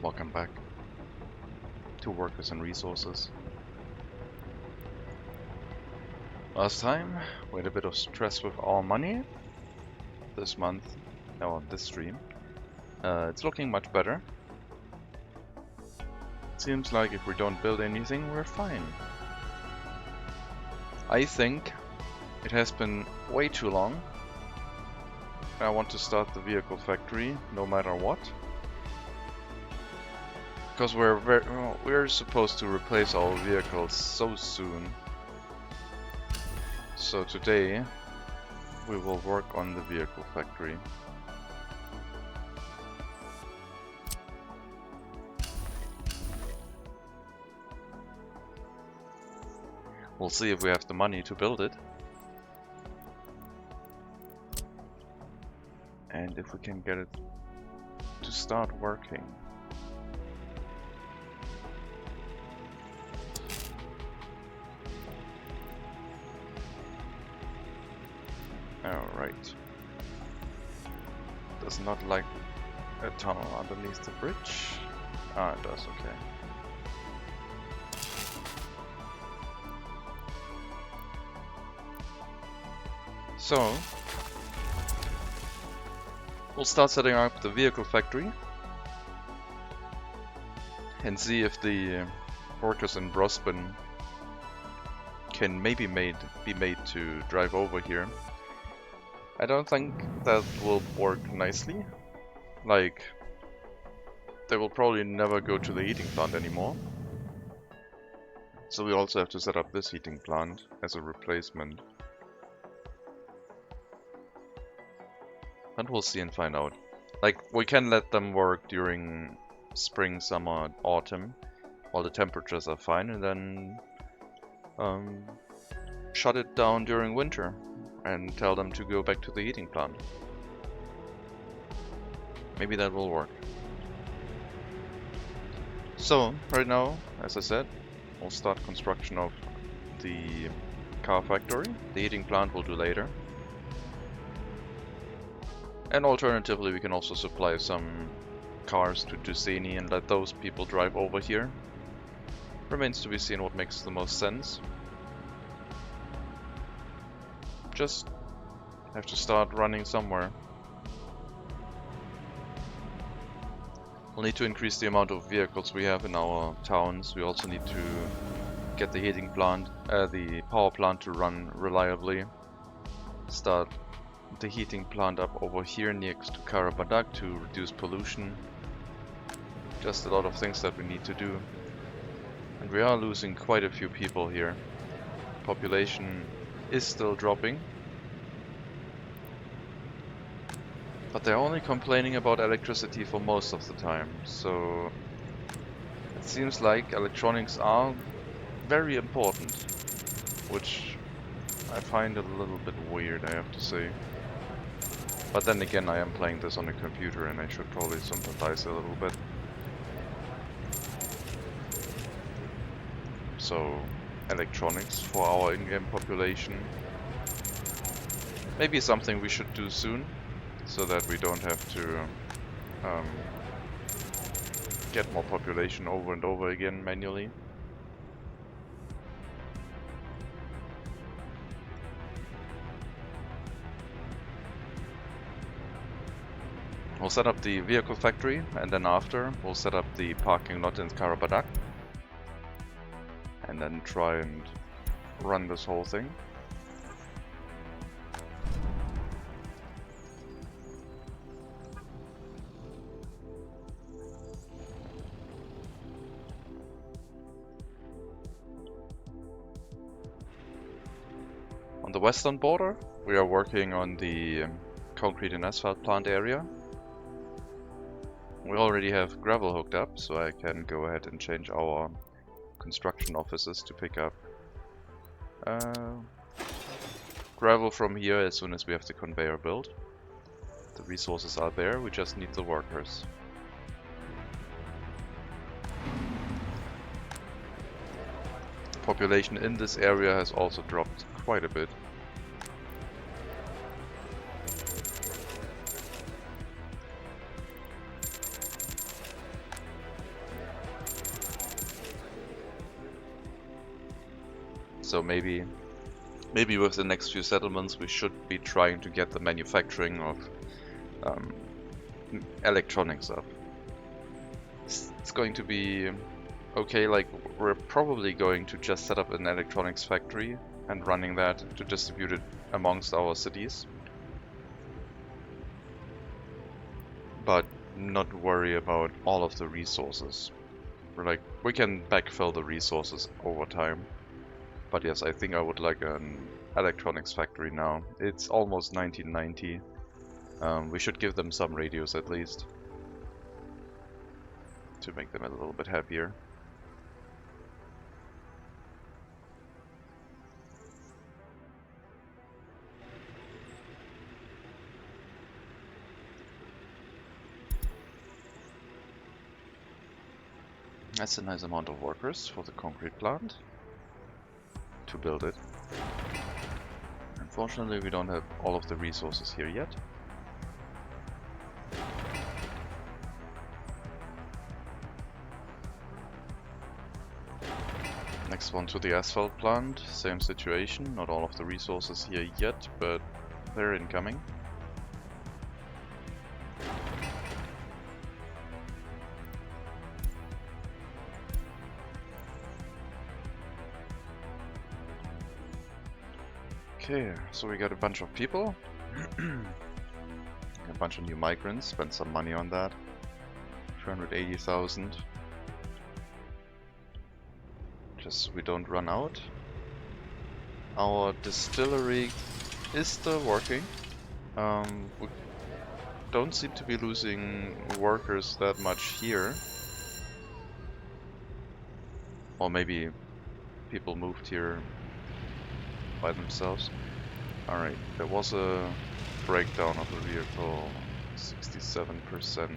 Welcome back to Workers and Resources. Last time we had a bit of stress with our money. This month, on this stream, it's looking much better. It seems like if we don't build anything, we're fine. I think it has been way too long. I want to start the vehicle factory no matter what. Because we're supposed to replace our vehicles so soon. So today we will work on the vehicle factory. We'll see if we have the money to build it. And if we can get it to start working. Alright. Does not like a tunnel underneath the bridge. Ah, it does, okay. So, we'll start setting up the vehicle factory and see if the workers in Brosban can maybe be made to drive over here. I don't think that will work nicely. Like, they will probably never go to the heating plant anymore. So we also have to set up this heating plant as a replacement. But we'll see and find out. Like, we can let them work during spring, summer, autumn, while the temperatures are fine, and then shut it down during winter and tell them to go back to the heating plant. Maybe that will work. So, right now, as I said, we'll start construction of the car factory. The heating plant we'll do later. And alternatively, we can also supply some cars to Tuseni and let those people drive over here. Remains to be seen what makes the most sense. Just have to start running somewhere. We'll need to increase the amount of vehicles we have in our towns. We also need to get the heating plant, the power plant to run reliably. Start the heating plant up over here next to Karabadak to reduce pollution. Just a lot of things that we need to do. And we are losing quite a few people here. Population is still dropping. But they're only complaining about electricity for most of the time. So it seems like electronics are very important. Which I find a little bit weird, I have to say. But then again, I am playing this on a computer and I should probably sympathize a little bit. So, electronics for our in-game population. Maybe something we should do soon, so that we don't have to get more population over and over again manually. We'll set up the vehicle factory, and then after we'll set up the parking lot in Karabadak. And then try and run this whole thing. On the western border, we are working on the concrete and asphalt plant area. We already have gravel hooked up, so I can go ahead and change our construction offices to pick up gravel from here as soon as we have the conveyor built. The resources are there, we just need the workers. Population in this area has also dropped quite a bit. So maybe with the next few settlements we should be trying to get the manufacturing of electronics up. It's going to be okay, like we're probably going to just set up an electronics factory and running that to distribute it amongst our cities. But not worry about all of the resources. We can backfill the resources over time. But yes, I think I would like an electronics factory now. It's almost 1990. We should give them some radios at least, to make them a little bit happier. That's a nice amount of workers for the concrete plant to build it. Unfortunately, we don't have all of the resources here yet. Next one to the asphalt plant, same situation, not all of the resources here yet, but they're incoming. Okay, so we got a bunch of people, a bunch of new migrants, spent some money on that, 280,000. Just so we don't run out. Our distillery is still working. We don't seem to be losing workers that much here. Or maybe people moved here by themselves. Alright, there was a breakdown of the vehicle, 67%.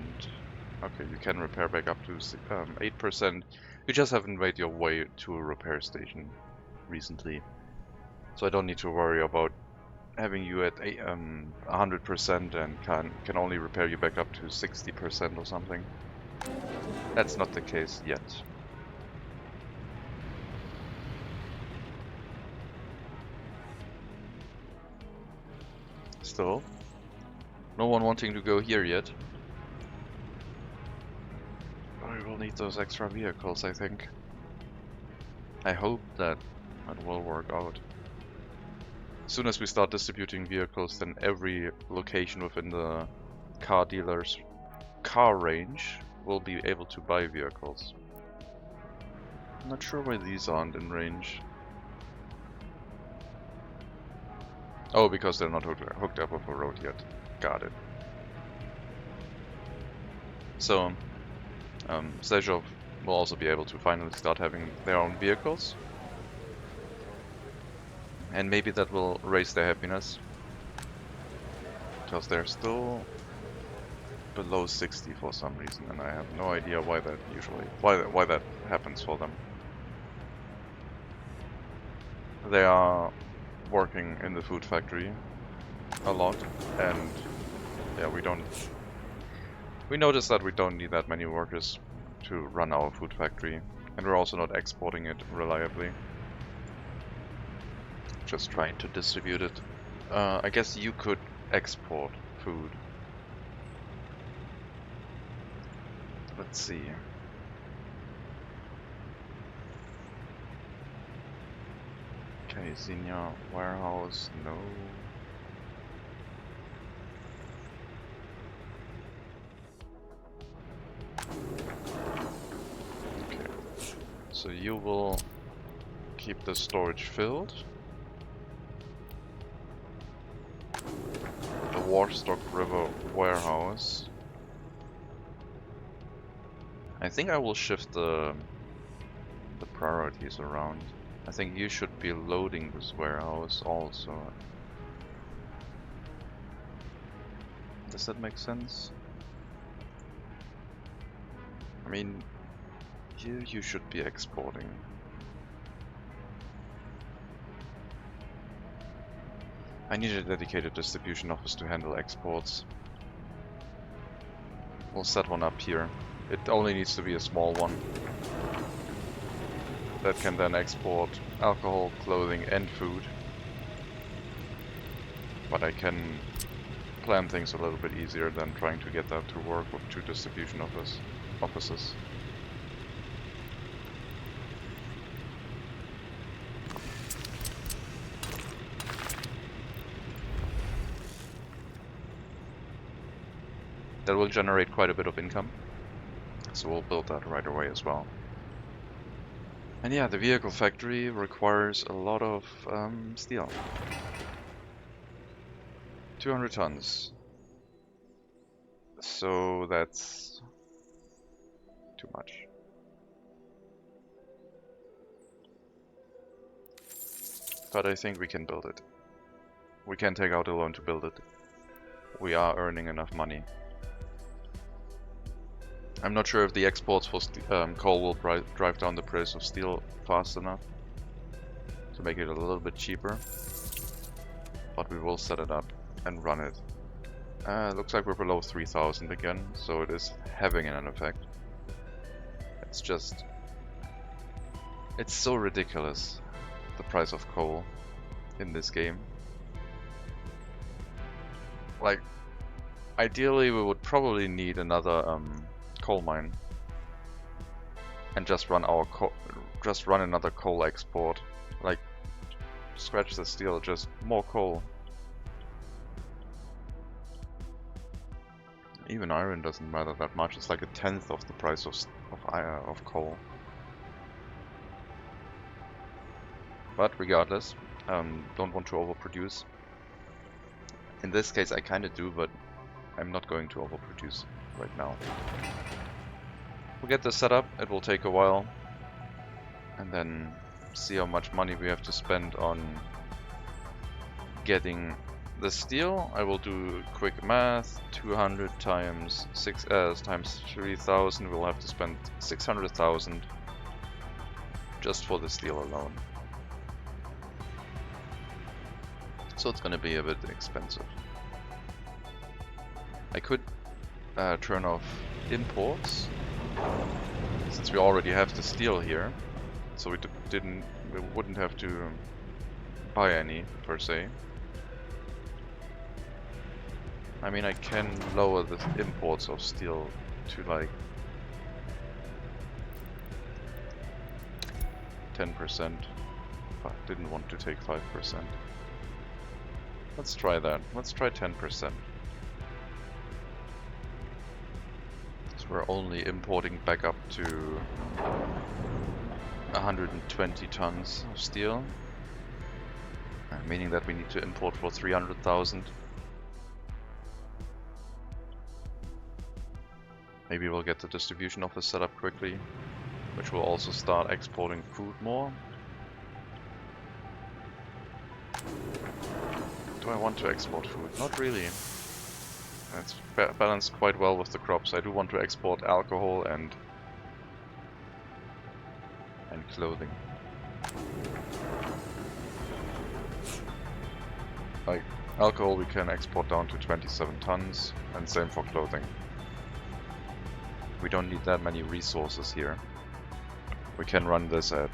Okay, you can repair back up to 8%. You just haven't made your way to a repair station recently. So I don't need to worry about having you at 100% and can only repair you back up to 60% or something. That's not the case yet. Still, no one wanting to go here yet. I will need those extra vehicles, I think. I hope that it will work out. As soon as we start distributing vehicles, then every location within the car dealer's car range will be able to buy vehicles. I'm not sure why these aren't in range. Oh, because they're not hooked up with a road yet. Got it. So, Sejov will also be able to finally start having their own vehicles. And maybe that will raise their happiness. Because they're still below 60 for some reason, and I have no idea why that why that happens for them. They are working in the food factory a lot, and yeah, we noticed that we don't need that many workers to run our food factory, and we're also not exporting it reliably. Just trying to distribute it. I guess you could export food. Let's see. Okay, senior warehouse, no. Okay, so you will keep the storage filled. The Warstock River warehouse. I think I will shift the priorities around. I think you should be loading this warehouse also. Does that make sense? I mean, you should be exporting. I need a dedicated distribution office to handle exports. We'll set one up here. It only needs to be a small one. that can then export alcohol, clothing and food. But I can plan things a little bit easier than trying to get that to work with 2 distribution offices. That will generate quite a bit of income, so we'll build that right away as well. And yeah, the vehicle factory requires a lot of steel. 200 tons. So that's too much. But I think we can build it. We can take out a loan to build it. We are earning enough money. I'm not sure if the exports for coal will drive down the price of steel fast enough to make it a little bit cheaper. But we will set it up and run it. Looks like we're below 3,000 again, so it is having an effect. It's just... it's so ridiculous, the price of coal in this game. Like, ideally we would probably need another coal mine and just run another coal export. Like, scratch the steel, just more coal. Even iron doesn't matter that much. It's like 1/10 of the price of coal. But regardless, don't want to overproduce. In this case I kinda do, but I'm not going to overproduce right now. We'll get this set up, it will take a while, and then see how much money we have to spend on getting the steel. I will do quick math. 200 times 3,000, we'll have to spend 600,000 just for the steel alone. So it's gonna be a bit expensive. I could turn off imports, since we already have the steel here, so we wouldn't have to buy any per se. I mean, I can lower the imports of steel to like 10%, but didn't want to take 5%. Let's try that. Let's try 10%. So we're only importing back up to 120 tons of steel, meaning that we need to import for 300,000. Maybe we'll get the distribution office set up quickly, which will also start exporting food more. Do I want to export food? Not really. It's balanced quite well with the crops. I do want to export alcohol and clothing. Like, alcohol we can export down to 27 tons, and same for clothing. We don't need that many resources here. We can run this at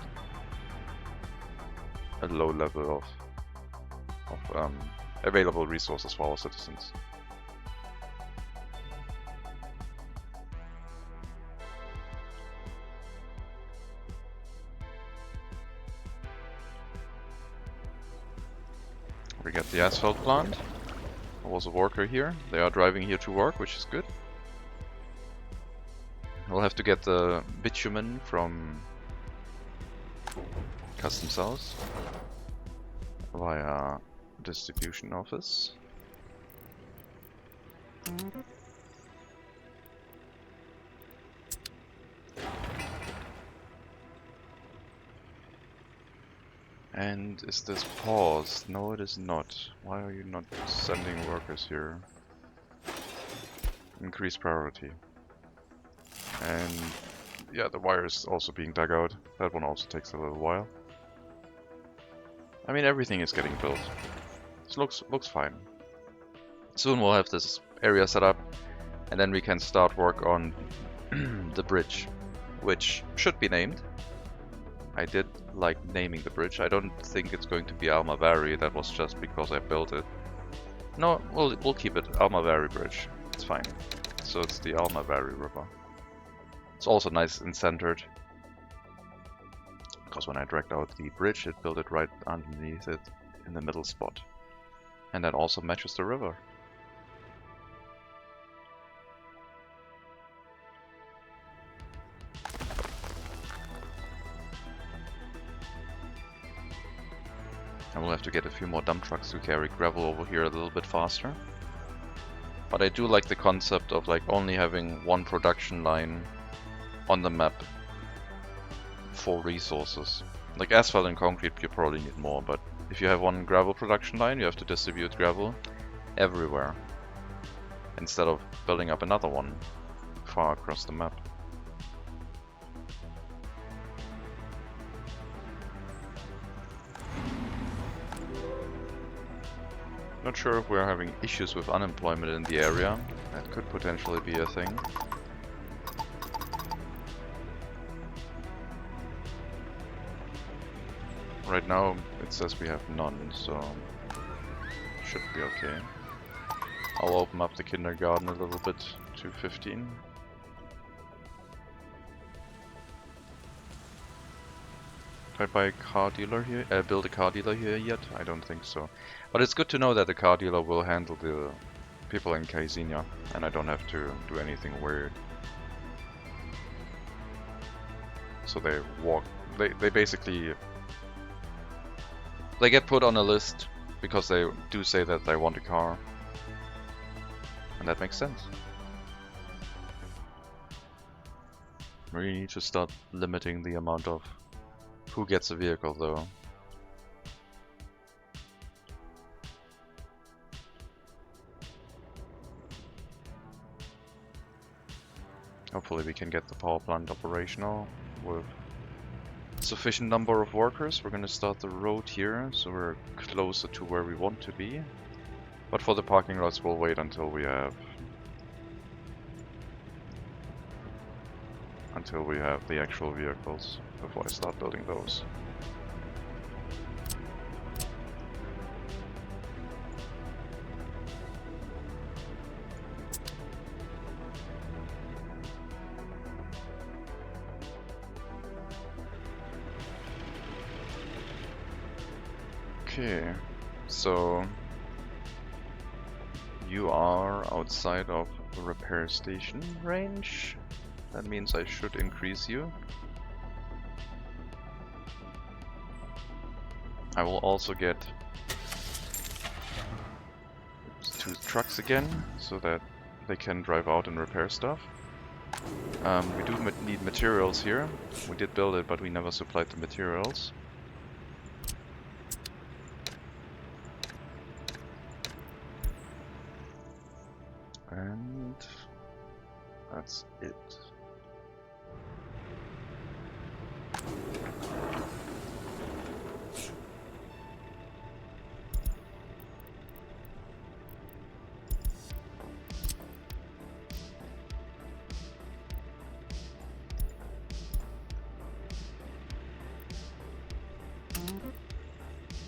a low level of available resources for our citizens. We get the asphalt plant. There was a worker here. They are driving here to work, which is good. We'll have to get the bitumen from Customs House via distribution office. And is this paused? No, it is not. Why are you not sending workers here? Increase priority. And yeah, the wire is also being dug out. That one also takes a little while. I mean, everything is getting built. This looks fine. Soon we'll have this area set up, and then we can start work on the bridge, which should be named. I did like naming the bridge. I don't think it's going to be Almavari. That was just because I built it. No, we'll keep it Almavari Bridge. It's fine. So it's the Almavari River. It's also nice and centered, because when I dragged out the bridge, it built it right underneath it in the middle spot. And that also matches the river. I will have to get a few more dump trucks to carry gravel over here a little bit faster. But I do like the concept of like only having one production line on the map for resources. Like asphalt and concrete you probably need more, but if you have one gravel production line, you have to distribute gravel everywhere instead of building up another one far across the map. Not sure if we're having issues with unemployment in the area. That could potentially be a thing. Right now it says we have none, so should be okay. I'll open up the kindergarten a little bit to 15. Did I buy a car dealer here? Build a car dealer here yet? I don't think so. But it's good to know that the car dealer will handle the people in Carsachstan, and I don't have to do anything weird. So they walk. They basically they get put on a list because they do say that they want a car, and that makes sense. We really need to start limiting the amount of who gets a vehicle though. Hopefully we can get the power plant operational with sufficient number of workers. We're gonna start the road here, so we're closer to where we want to be. But for the parking lots we'll wait until we have the actual vehicles before I start building those. Okay, so you are outside of the repair station range. That means I should increase you. I will also get 2 trucks again, so that they can drive out and repair stuff. We do need materials here. We did build it, but we never supplied the materials. And that's it.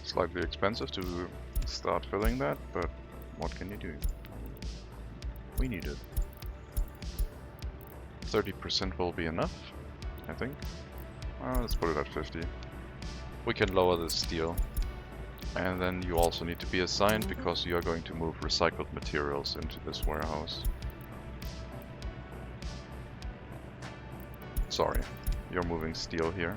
Slightly expensive to start filling that, but what can you do? We need it. 30% will be enough, I think. Let's put it at 50. We can lower the steel. And then you also need to be assigned because you are going to move recycled materials into this warehouse. Sorry, you're moving steel here.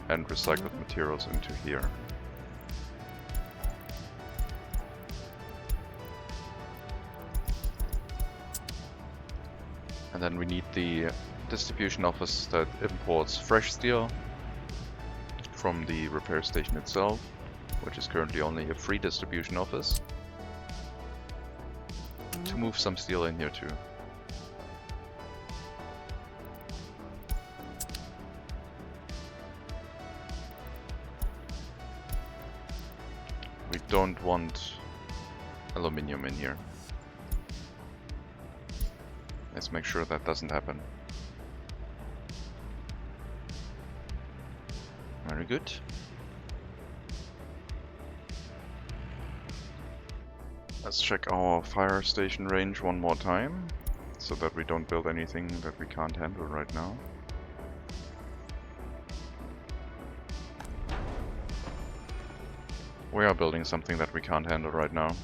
And recycled materials into here. And then we need the distribution office that imports fresh steel from the repair station itself, which is currently only a free distribution office, to move some steel in here too. We don't want aluminium in here. Let's make sure that doesn't happen. Very good. Let's check our fire station range one more time, so that we don't build anything that we can't handle right now. We are building something that we can't handle right now.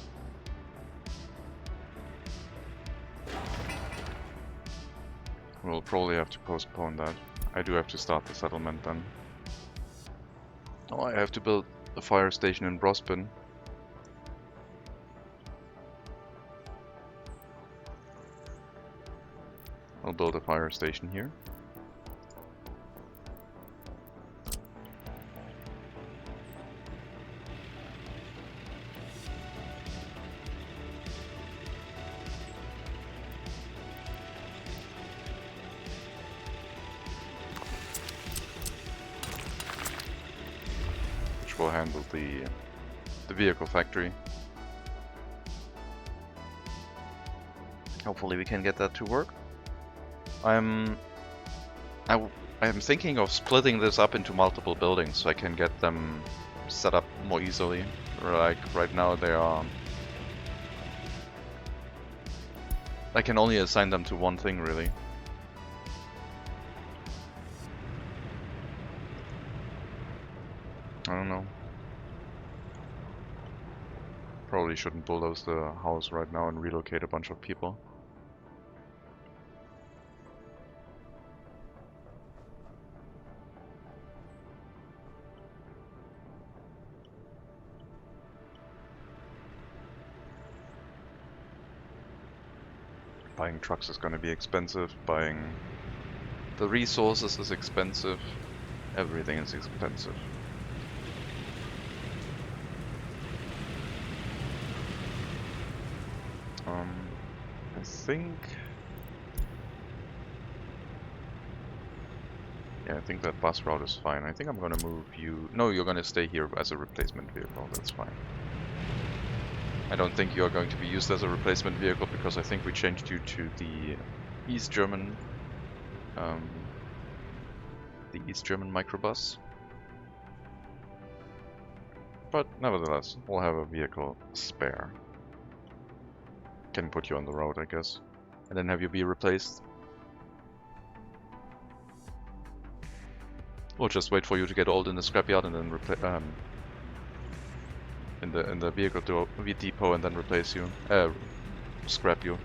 We'll probably have to postpone that. I do have to start the settlement then. Oh, I have to build a fire station in Brospin. I'll build a fire station here. Which will handle the vehicle factory. Hopefully we can get that to work. I am thinking of splitting this up into multiple buildings so I can get them set up more easily. Like right now they are... I can only assign them to one thing really. I don't know. Probably shouldn't bulldoze the house right now and relocate a bunch of people. Buying trucks is going to be expensive, buying the resources is expensive, everything is expensive. I think... Yeah, I think that bus route is fine. I think I'm going to move you... No, you're going to stay here as a replacement vehicle, that's fine. I don't think you are going to be used as a replacement vehicle because I think we changed you to the East German microbus. But nevertheless, we'll have a vehicle spare. Can put you on the road, I guess, and then have you be replaced. We'll just wait for you to get old in the scrapyard and then in the vehicle depot and then replace you, scrap you.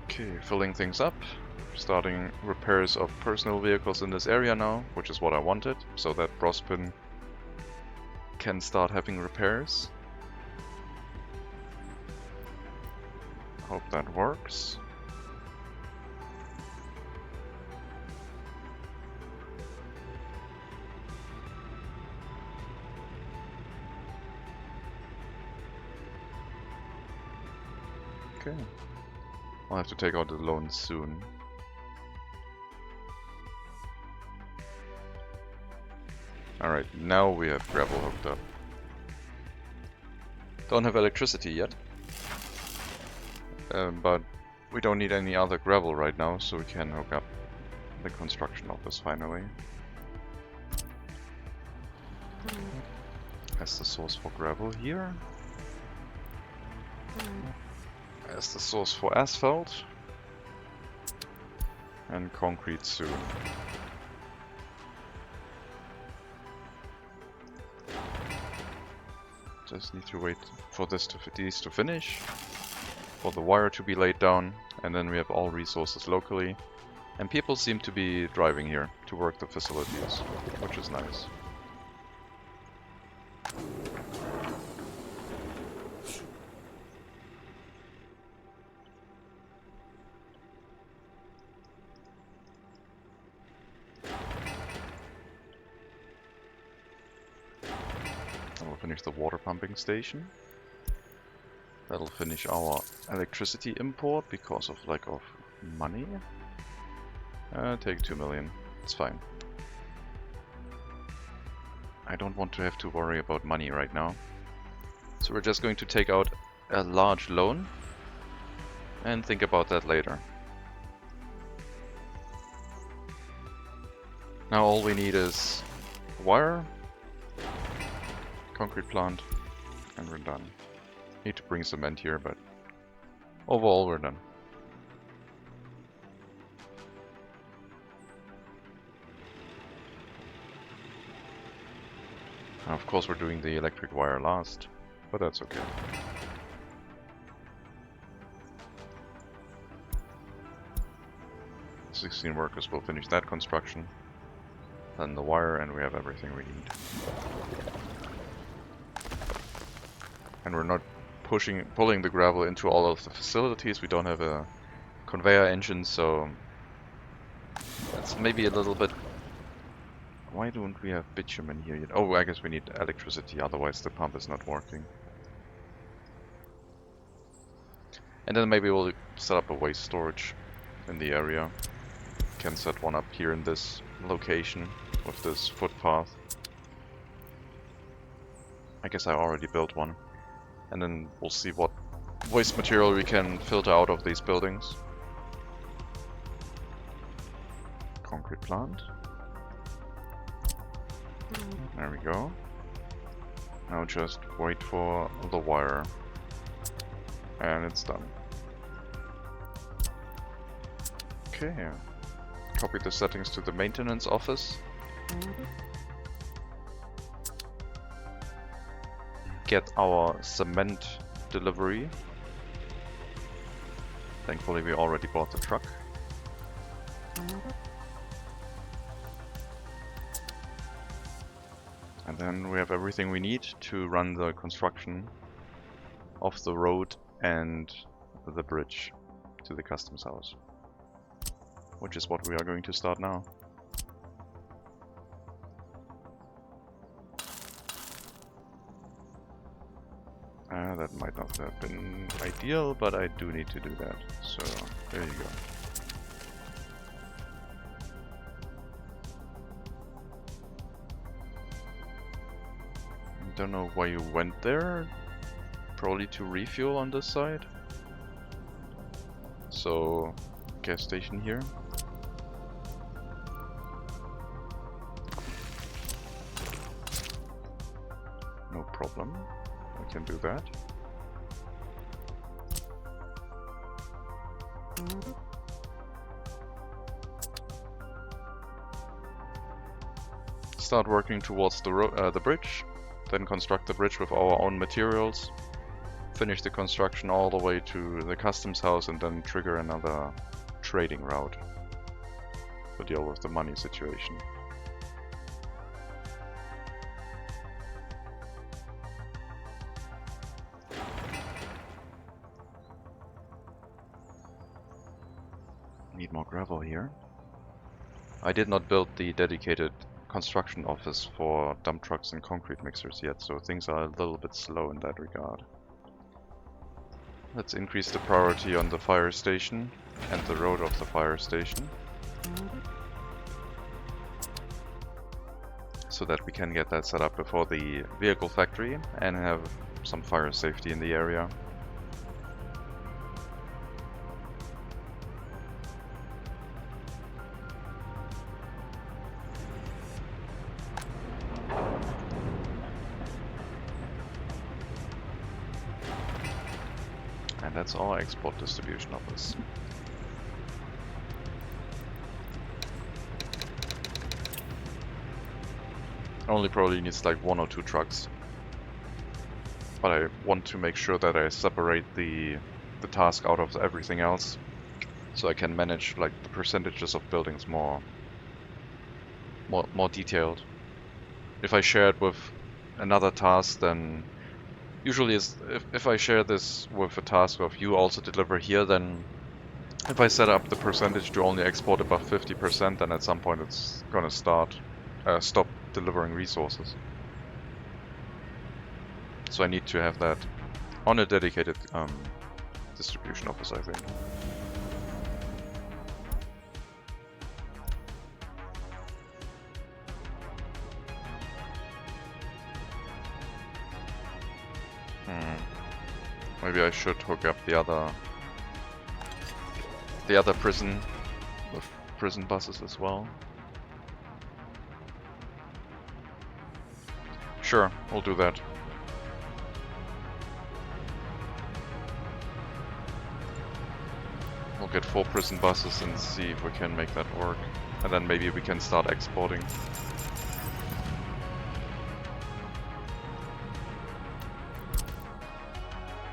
Okay, filling things up, starting repairs of personal vehicles in this area now, which is what I wanted, so that Brospin can start having repairs. Hope that works. Okay. I'll have to take out the loan soon. Alright, now we have gravel hooked up. Don't have electricity yet. But we don't need any other gravel right now, so we can hook up the construction of this finally. As the source for gravel here. As the source for asphalt. And concrete soon. Just need to wait for these to finish. For the wire to be laid down, and then we have all resources locally. And people seem to be driving here to work the facilities, which is nice. And we'll finish the water pumping station. That'll finish our electricity import because of lack of money. Take 2 million. It's fine. I don't want to have to worry about money right now. So we're just going to take out a large loan and think about that later. Now all we need is wire, concrete plant, and we're done. Need to bring cement here, but overall we're done. And of course we're doing the electric wire last, but that's okay. "16 workers will finish that construction. Then the wire, and we have everything we need. And we're not pulling the gravel into all of the facilities. We don't have a conveyor engine, so that's maybe a little bit... Why don't we have bitumen here yet? Oh, I guess we need electricity, otherwise the pump is not working. And then maybe we'll set up a waste storage in the area. Can set one up here in this location with this footpath. I guess I already built one. And then we'll see what waste material we can filter out of these buildings. Concrete plant. There we go. Now just wait for the wire. And it's done. Okay. Copy the settings to the maintenance office. Get our cement delivery. Thankfully we already bought the truck. And then we have everything we need to run the construction of the road and the bridge to the customs house, which is what we are going to start now. That might not have been ideal, but I do need to do that, so there you go. Don't know why you went there. Probably to refuel on this side. So, gas station here. No problem. I can do that. Start working towards the bridge. Then construct the bridge with our own materials, finish the construction all the way to the customs house, and then trigger another trading route to deal with the money situation. Need more gravel here. I did not build the dedicated construction office for dump trucks and concrete mixers yet, so things are a little bit slow in that regard. Let's increase the priority on the fire station and the road of the fire station, so that we can get that set up before the vehicle factory and have some fire safety in the area. And that's our export distribution office. Only probably needs like 1 or 2 trucks. But I want to make sure that I separate the task out of everything else, so I can manage like the percentages of buildings more detailed. If I share it with another task, then usually if I share this with a task of you also deliver here, then if I set up the percentage to only export above 50%, then at some point it's gonna stop delivering resources. So I need to have that on a dedicated distribution office, I think. Maybe I should hook up the other prison with prison buses as well. Sure, we'll do that. We'll get 4 prison buses and see if we can make that work. And then maybe we can start exporting.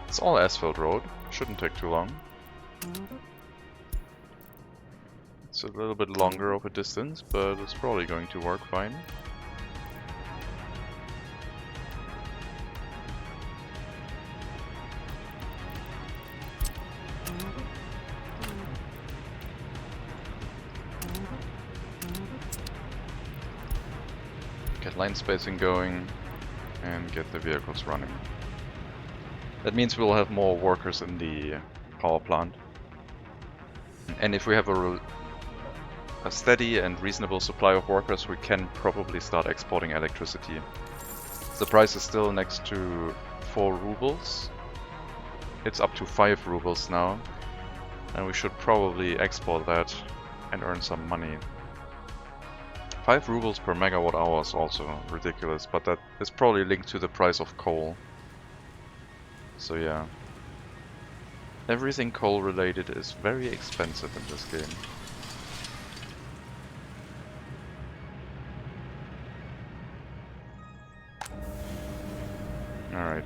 It's all asphalt road, shouldn't take too long. It's a little bit longer of a distance, but it's probably going to work fine. Get line spacing going and get the vehicles running. That means we'll have more workers in the power plant. And if we have a steady and reasonable supply of workers, we can probably start exporting electricity. The price is still next to 4 rubles. It's up to 5 rubles now. And we should probably export that and earn some money. 5 rubles per megawatt hour is also ridiculous, but that is probably linked to the price of coal. So yeah. Everything coal related is very expensive in this game. Alright.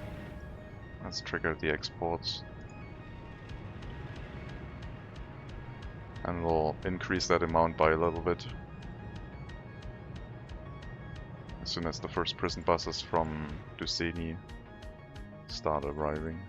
Let's trigger the exports. And we'll increase that amount by a little bit. As soon as the first prison buses from Dušený start arriving.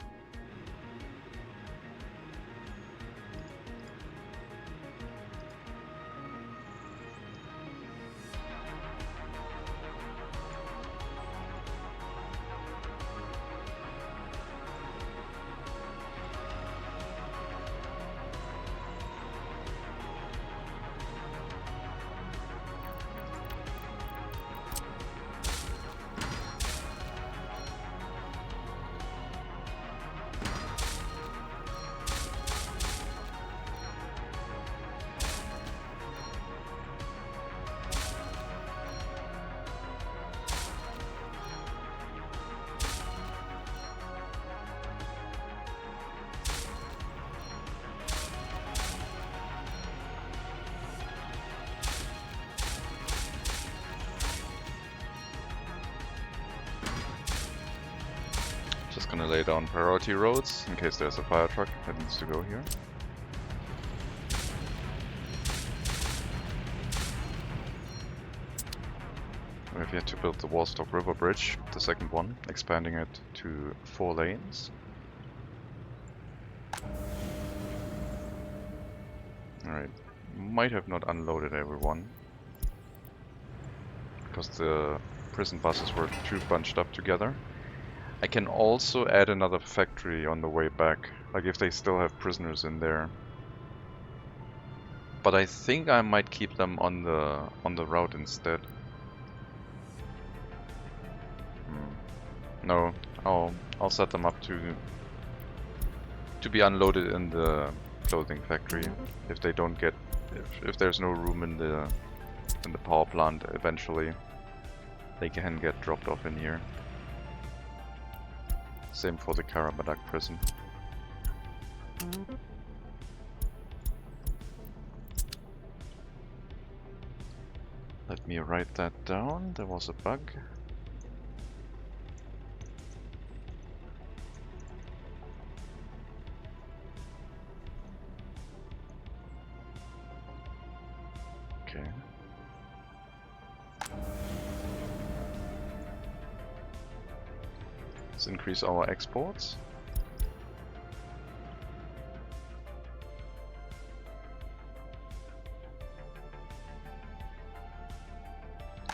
Just gonna lay down priority roads in case there's a fire truck that needs to go here. We have yet to build the Wallstock River Bridge, the second one, expanding it to 4 lanes. Alright, might have not unloaded everyone, because the prison buses were too bunched up together. I can also add another factory on the way back, like if they still have prisoners in there. But I think I might keep them on the route instead. No, I'll set them up to be unloaded in the clothing factory if they don't get if there's no room in the power plant eventually. They can get dropped off in here. Same for the Karabadak prison. Let me write that down. There was a bug. Okay. Let's increase our exports.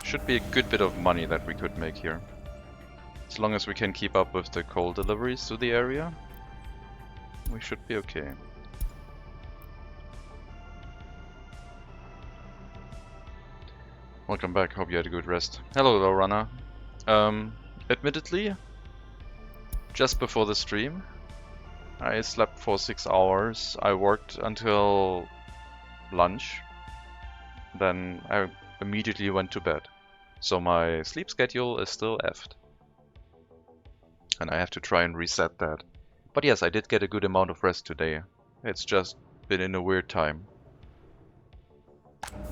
Should be a good bit of money that we could make here. As long as we can keep up with the coal deliveries to the area, we should be okay. Welcome back, hope you had a good rest. Hello, Lowrunner. Admittedly, just before the stream, I slept for 6 hours. I worked until lunch. Then I immediately went to bed. So my sleep schedule is still effed. And I have to try and reset that. But yes, I did get a good amount of rest today. It's just been in a weird time.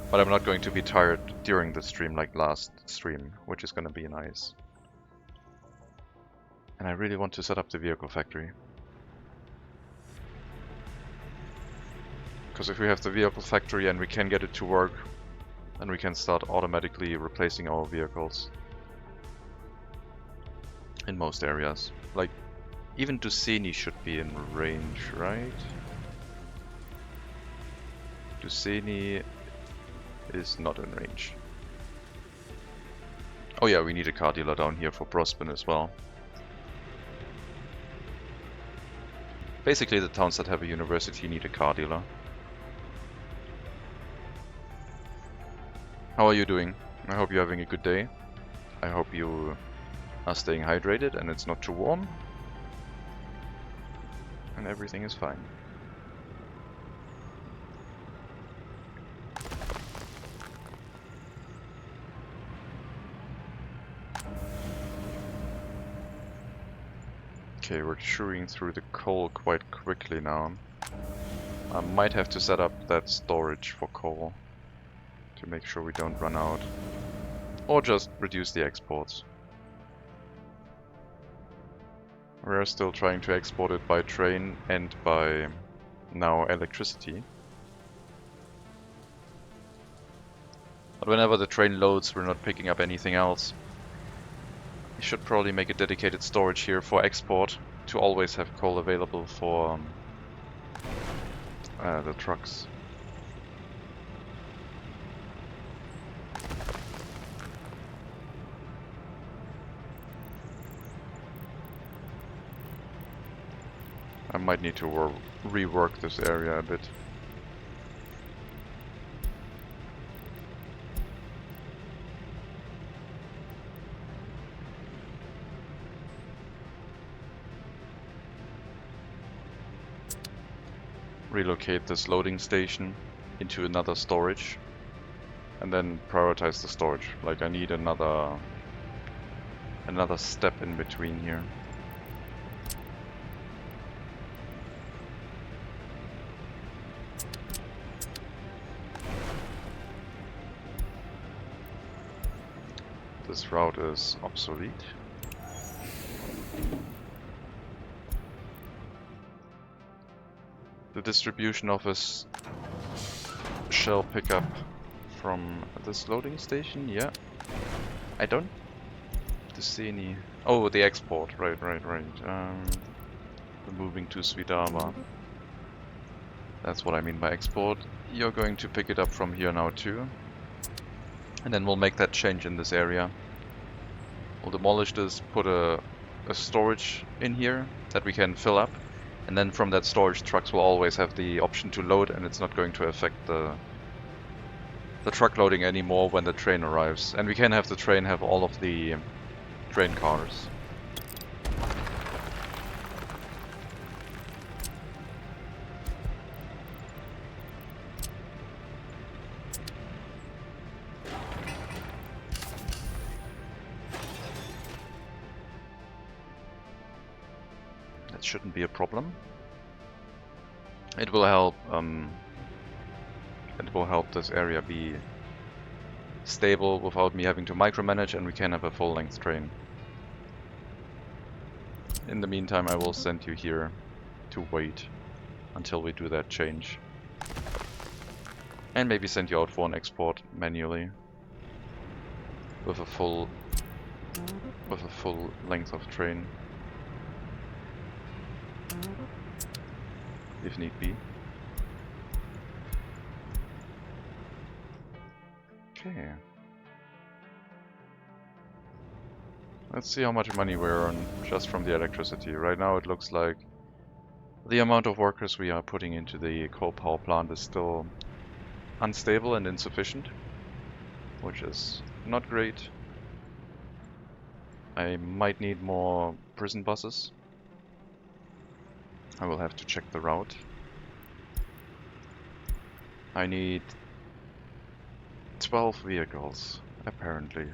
But I'm not going to be tired during the stream like last stream, which is going to be nice. And I really want to set up the vehicle factory. Because if we have the vehicle factory and we can get it to work, then we can start automatically replacing our vehicles. In most areas. Like, even Duceni should be in range, right? Duceni is not in range. Oh yeah, we need a car dealer down here for Brospin as well. Basically, the towns that have a university need a car dealer. How are you doing? I hope you're having a good day. I hope you are staying hydrated and it's not too warm. And everything is fine. Okay, we're chewing through the coal quite quickly now. I might have to set up that storage for coal to make sure we don't run out. Or just reduce the exports. We're still trying to export it by train and by now electricity. But whenever the train loads, we're not picking up anything else. We should probably make a dedicated storage here for export to always have coal available for the trucks. I might need to rework this area a bit. Relocate this loading station into another storage and then prioritize the storage. Like I need another step in between here. This route is obsolete. The distribution office shall pick up from this loading station, yeah. I don't see any... Oh, the export, right. The moving to Svidama. That's what I mean by export. You're going to pick it up from here now too. And then we'll make that change in this area. We'll demolish this, put a storage in here that we can fill up. And then from that storage, trucks will always have the option to load, and it's not going to affect the truck loading anymore when the train arrives. And we can have the train have all of the train cars. That shouldn't be a problem. It will help. It will help this area be stable without me having to micromanage, and we can have a full-length train. In the meantime, I will send you here to wait until we do that change. And maybe send you out for an export manually with a full length of train, if need be. Okay. Let's see how much money we're on just from the electricity. Right now it looks like the amount of workers we are putting into the coal power plant is still unstable and insufficient, which is not great. I might need more prison buses. I will have to check the route. I need 12 vehicles, apparently.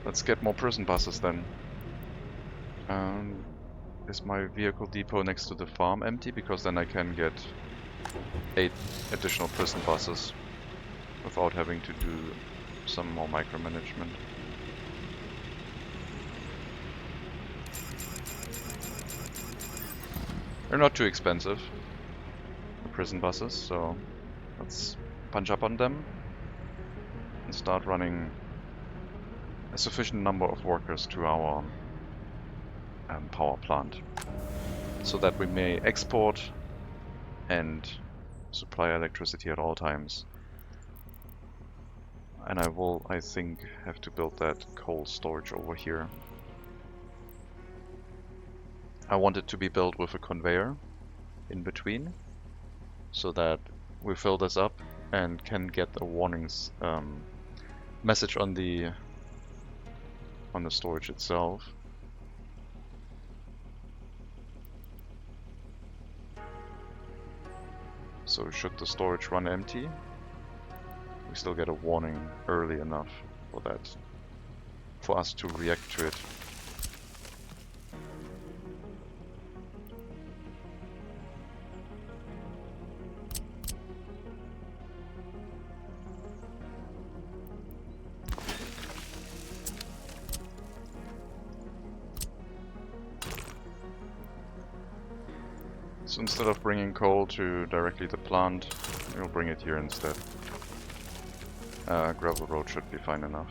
Let's get more prison buses then. Is my vehicle depot next to the farm empty? Because then I can get 8 additional prison buses without having to do some more micromanagement. They're not too expensive, the prison buses, so let's punch up on them and start running a sufficient number of workers to our power plant, so that we may export and supply electricity at all times. And I will, I think, have to build that coal storage over here. I want it to be built with a conveyor in between, so that we fill this up and can get a warnings message on the storage itself. So should the storage run empty, we still get a warning early enough for that, for us to react to it. So instead of bringing coal to directly the plant, we'll bring it here instead. Gravel road should be fine enough.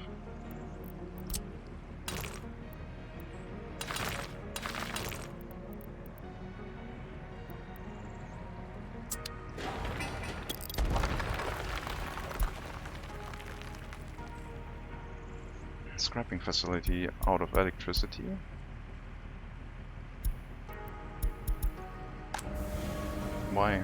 Scrapping facility out of electricity. Why?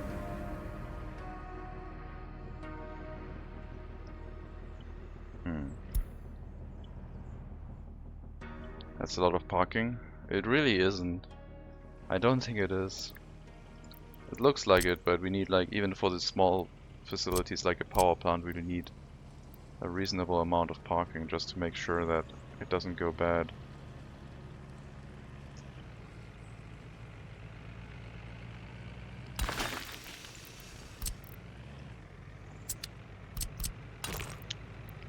That's a lot of parking. It really isn't. I don't think it is. It looks like it, but we need, like, even for the small facilities like a power plant, we need a reasonable amount of parking just to make sure that it doesn't go bad.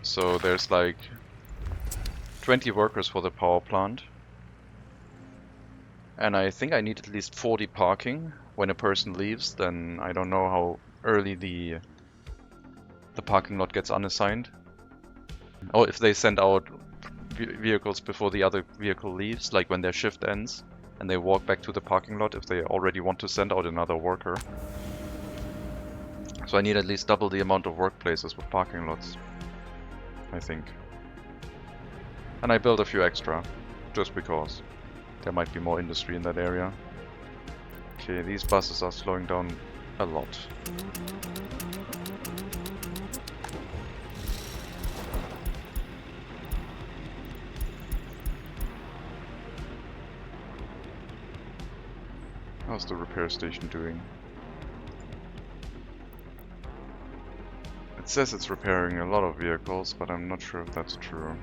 So there's like 20 workers for the power plant, and I think I need at least 40 parking. When a person leaves, then I don't know how early the parking lot gets unassigned, or if they send out vehicles before the other vehicle leaves, like when their shift ends and they walk back to the parking lot, if they already want to send out another worker. So I need at least double the amount of workplaces with parking lots, I think. And I built a few extra, just because there might be more industry in that area. Okay, these buses are slowing down a lot. How's the repair station doing? It says it's repairing a lot of vehicles, but I'm not sure if that's true.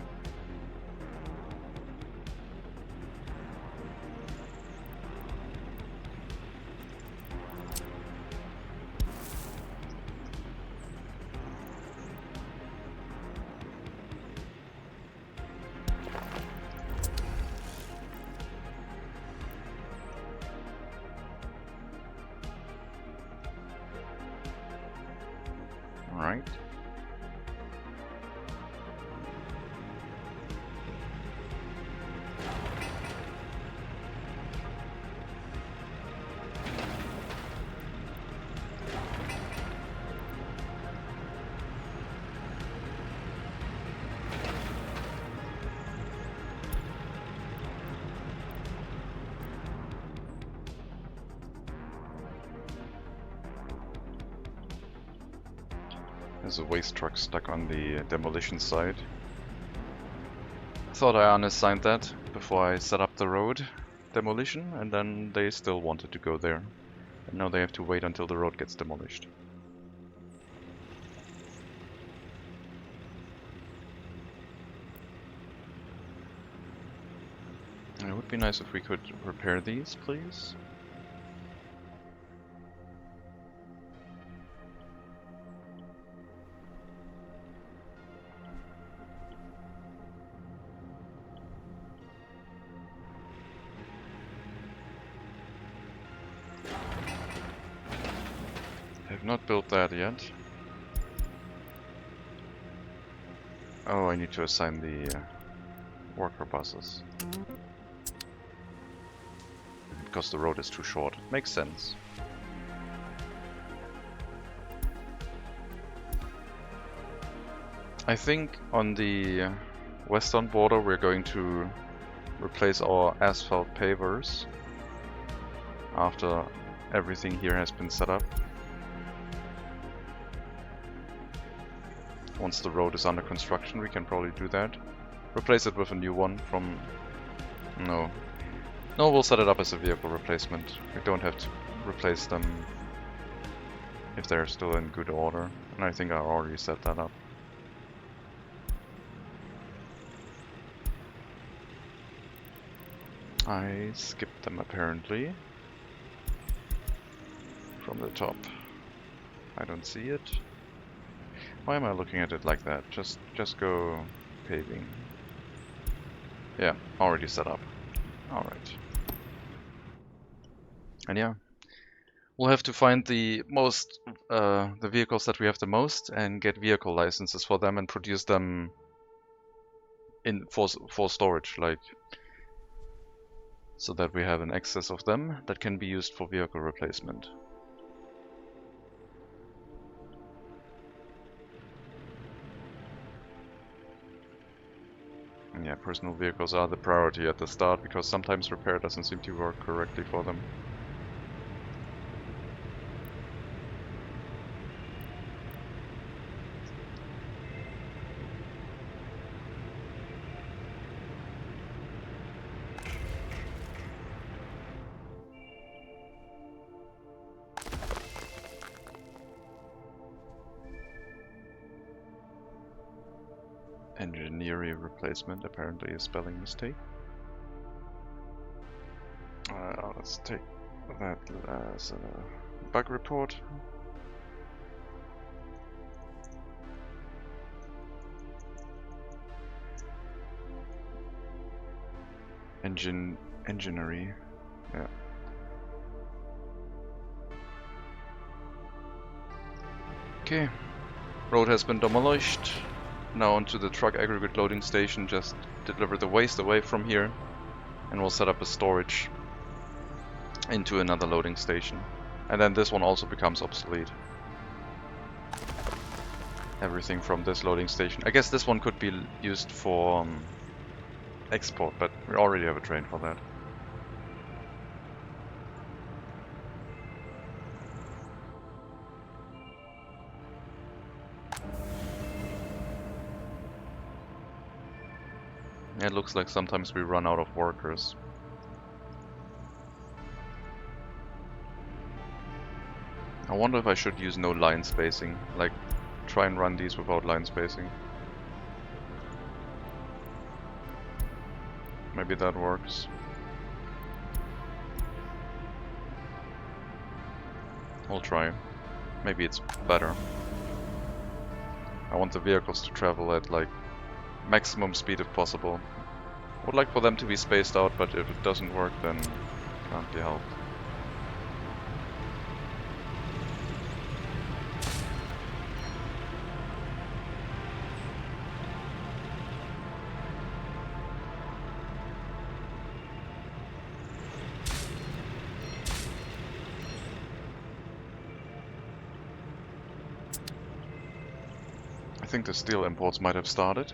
Right. There's a waste truck stuck on the demolition site. Thought I unassigned that before I set up the road demolition, and then they still wanted to go there. And now they have to wait until the road gets demolished. Would be nice if we could repair these, please. I have not built that yet. Oh, I need to assign the worker buses. Because the road is too short. Makes sense. I think on the western border we're going to replace our asphalt pavers after everything here has been set up. Once the road is under construction, we can probably do that. Replace it with a new one from... No, we'll set it up as a vehicle replacement. We don't have to replace them if they're still in good order. And I think I already set that up. I skipped them apparently. From the top. I don't see it. Why am I looking at it like that? Just go paving. Yeah, already set up. Alright. And yeah, we'll have to find the vehicles that we have the most and get vehicle licenses for them and produce them in for storage, like, so that we have an excess of them that can be used for vehicle replacement. And yeah, personal vehicles are the priority at the start because sometimes repair doesn't seem to work correctly for them. Engineering replacement, apparently a spelling mistake. Let's take that as a bug report. Engineering, yeah. Okay, road has been demolished. Now onto the truck aggregate loading station, just deliver the waste away from here and we'll set up a storage into another loading station. And then this one also becomes obsolete. Everything from this loading station. I guess this one could be used for export, but we already have a train for that. It looks like sometimes we run out of workers. I wonder if I should use no line spacing, like try and run these without line spacing. Maybe that works. We'll try. Maybe it's better. I want the vehicles to travel at like maximum speed if possible. Would like for them to be spaced out, but if it doesn't work, then can't be helped. I think the steel imports might have started.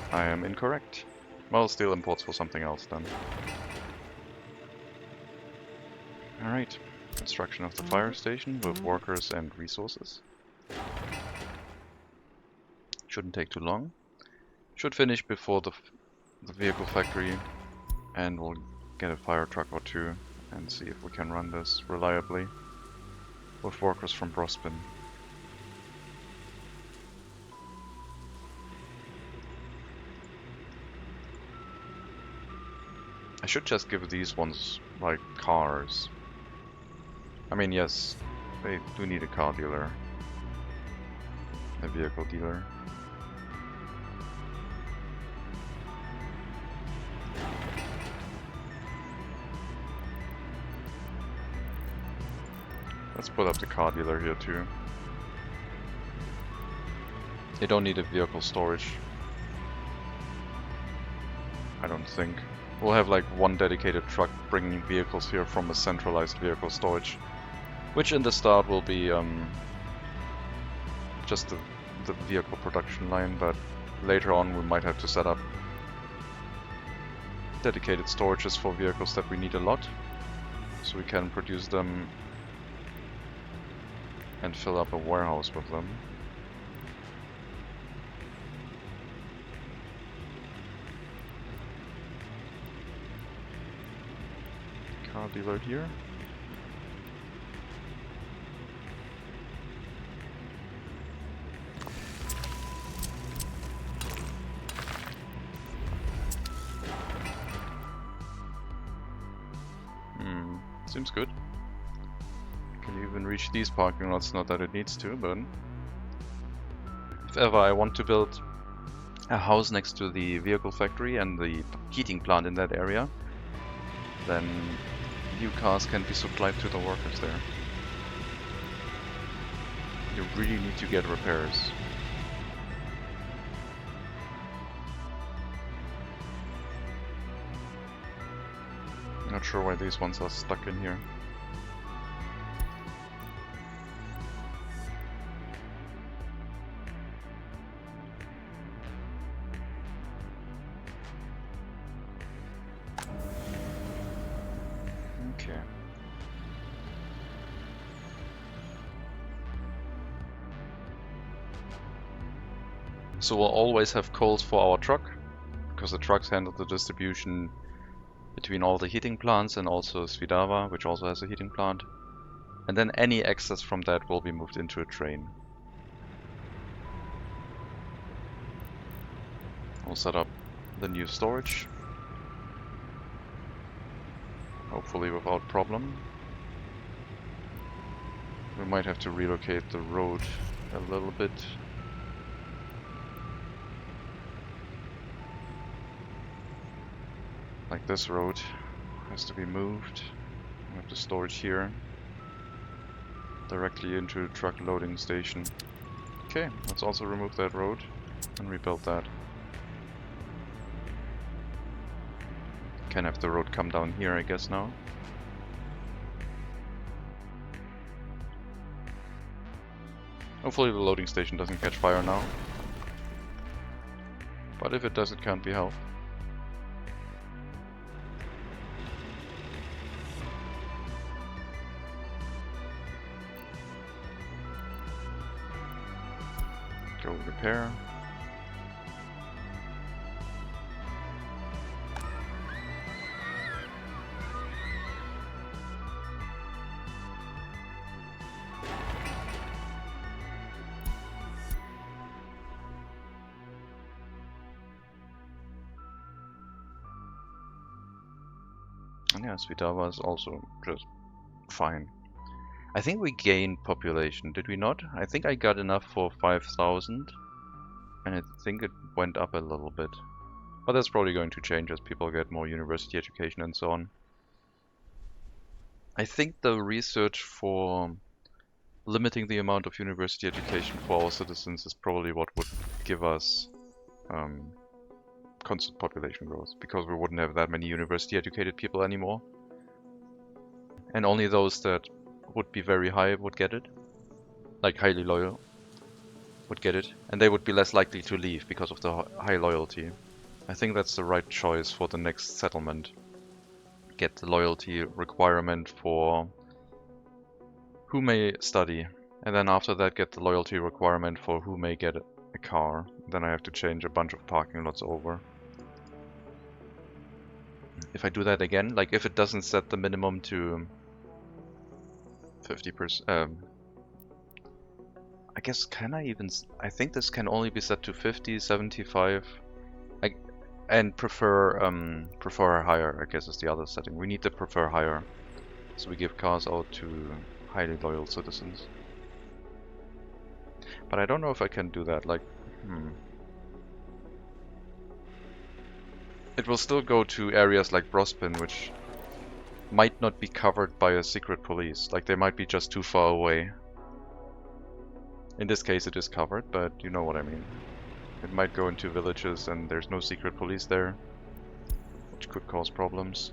I am incorrect. Well, steel imports for something else then. Alright, construction of the fire station with workers and resources. Shouldn't take too long. Should finish before the vehicle factory, and we'll get a fire truck or two and see if we can run this reliably with workers from Brospin. I should just give these ones like cars. I mean, yes, they do need a car dealer. A vehicle dealer. Let's put up the car dealer here too. They don't need a vehicle storage. I don't think. We'll have like one dedicated truck bringing vehicles here from a centralized vehicle storage. Which in the start will be just the vehicle production line, but later on we might have to set up dedicated storages for vehicles that we need a lot. So we can produce them and fill up a warehouse with them. Car dealer here. Seems good. Can even reach these parking lots, not that it needs to, but if ever I want to build a house next to the vehicle factory and the heating plant in that area, then new cars can be supplied to the workers there. You really need to get repairs. Not sure why these ones are stuck in here. Okay. So we'll always have coals for our truck, because the trucks handle the distribution between all the heating plants and also Svidava, which also has a heating plant. And then any excess from that will be moved into a train. We'll set up the new storage. Hopefully without problem. We might have to relocate the road a little bit. Like this road has to be moved. We have the storage here. Directly into the truck loading station. Okay, let's also remove that road and rebuild that. Can have the road come down here, I guess, now. Hopefully the loading station doesn't catch fire now. But if it does, it can't be helped. Go repair. And yeah, Svitava is also just fine. I think we gained population, did we not? I think I got enough for 5,000, and I think it went up a little bit. But that's probably going to change as people get more university education and so on. I think the research for limiting the amount of university education for our citizens is probably what would give us constant population growth, because we wouldn't have that many university educated people anymore. And only those that would be very high would get it, like highly loyal would get it, and they would be less likely to leave because of the high loyalty. I think that's the right choice for the next settlement. Get the loyalty requirement for who may study, and then after that get the loyalty requirement for who may get a car. Then I have to change a bunch of parking lots over. If I do that again, like if it doesn't set the minimum to 50%, I guess I think this can only be set to 50, 75. And prefer hire, I guess, is the other setting. We need the prefer hire, so we give cars out to highly loyal citizens. But I don't know if I can do that. Like, it will still go to areas like Brospin, which might not be covered by a secret police. Like, they might be just too far away. In this case, it is covered, but you know what I mean. It might go into villages and there's no secret police there, which could cause problems.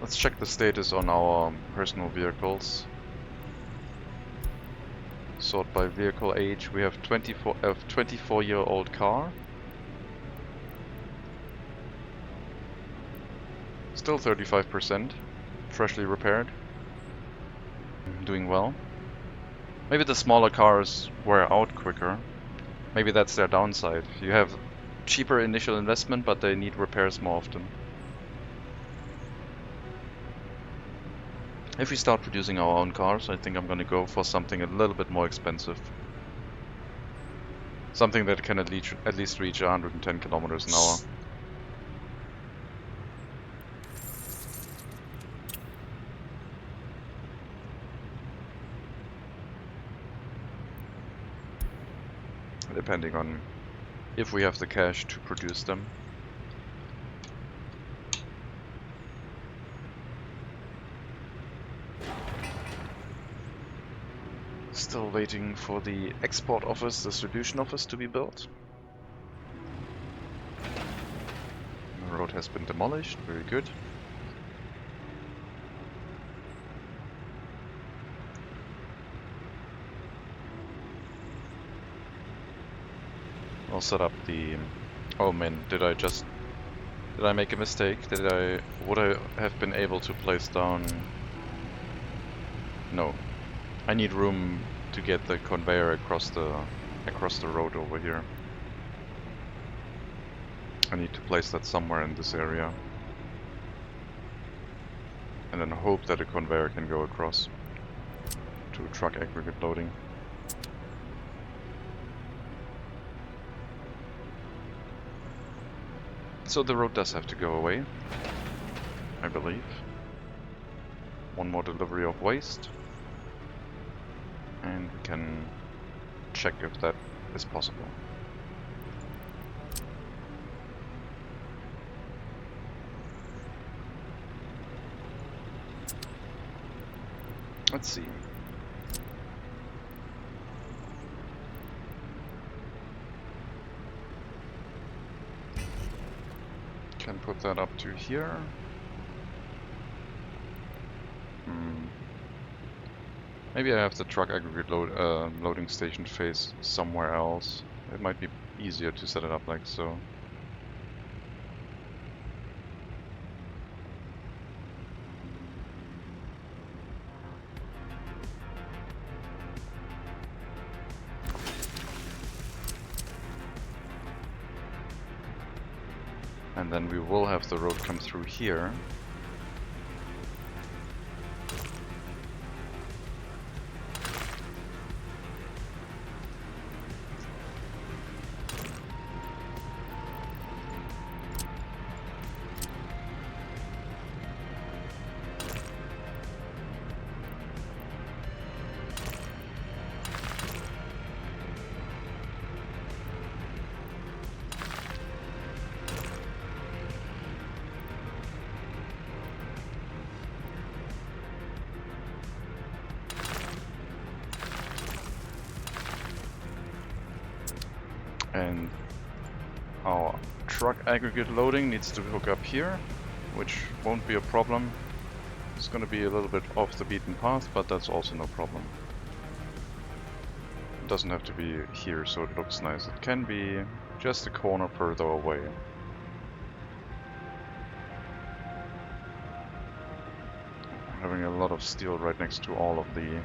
Let's check the status on our personal vehicles. Sort by vehicle age. We have 24-year-old car. Still 35%. Freshly repaired. Doing well. Maybe the smaller cars wear out quicker. Maybe that's their downside. You have cheaper initial investment, but they need repairs more often. If we start producing our own cars, I think I'm gonna go for something a little bit more expensive. Something that can at least reach 110 kilometers an hour. Depending on if we have the cash to produce them. Still waiting for the export office, distribution office to be built. The road has been demolished, very good. I'll set up the... Oh man, did I make a mistake? Would I have been able to place down... No. I need room to get the conveyor across the road over here. I need to place that somewhere in this area. And then hope that a conveyor can go across to truck aggregate loading. So the road does have to go away, I believe. One more delivery of waste. And we can check if that is possible. Let's see. Can put that up to here. Maybe I have the truck aggregate loading station face somewhere else. It might be easier to set it up like so. And then we will have the road come through here. And our truck aggregate loading needs to hook up here, which won't be a problem. It's going to be a little bit off the beaten path, but that's also no problem. It doesn't have to be here so it looks nice. It can be just a corner further away. Having a lot of steel right next to all of the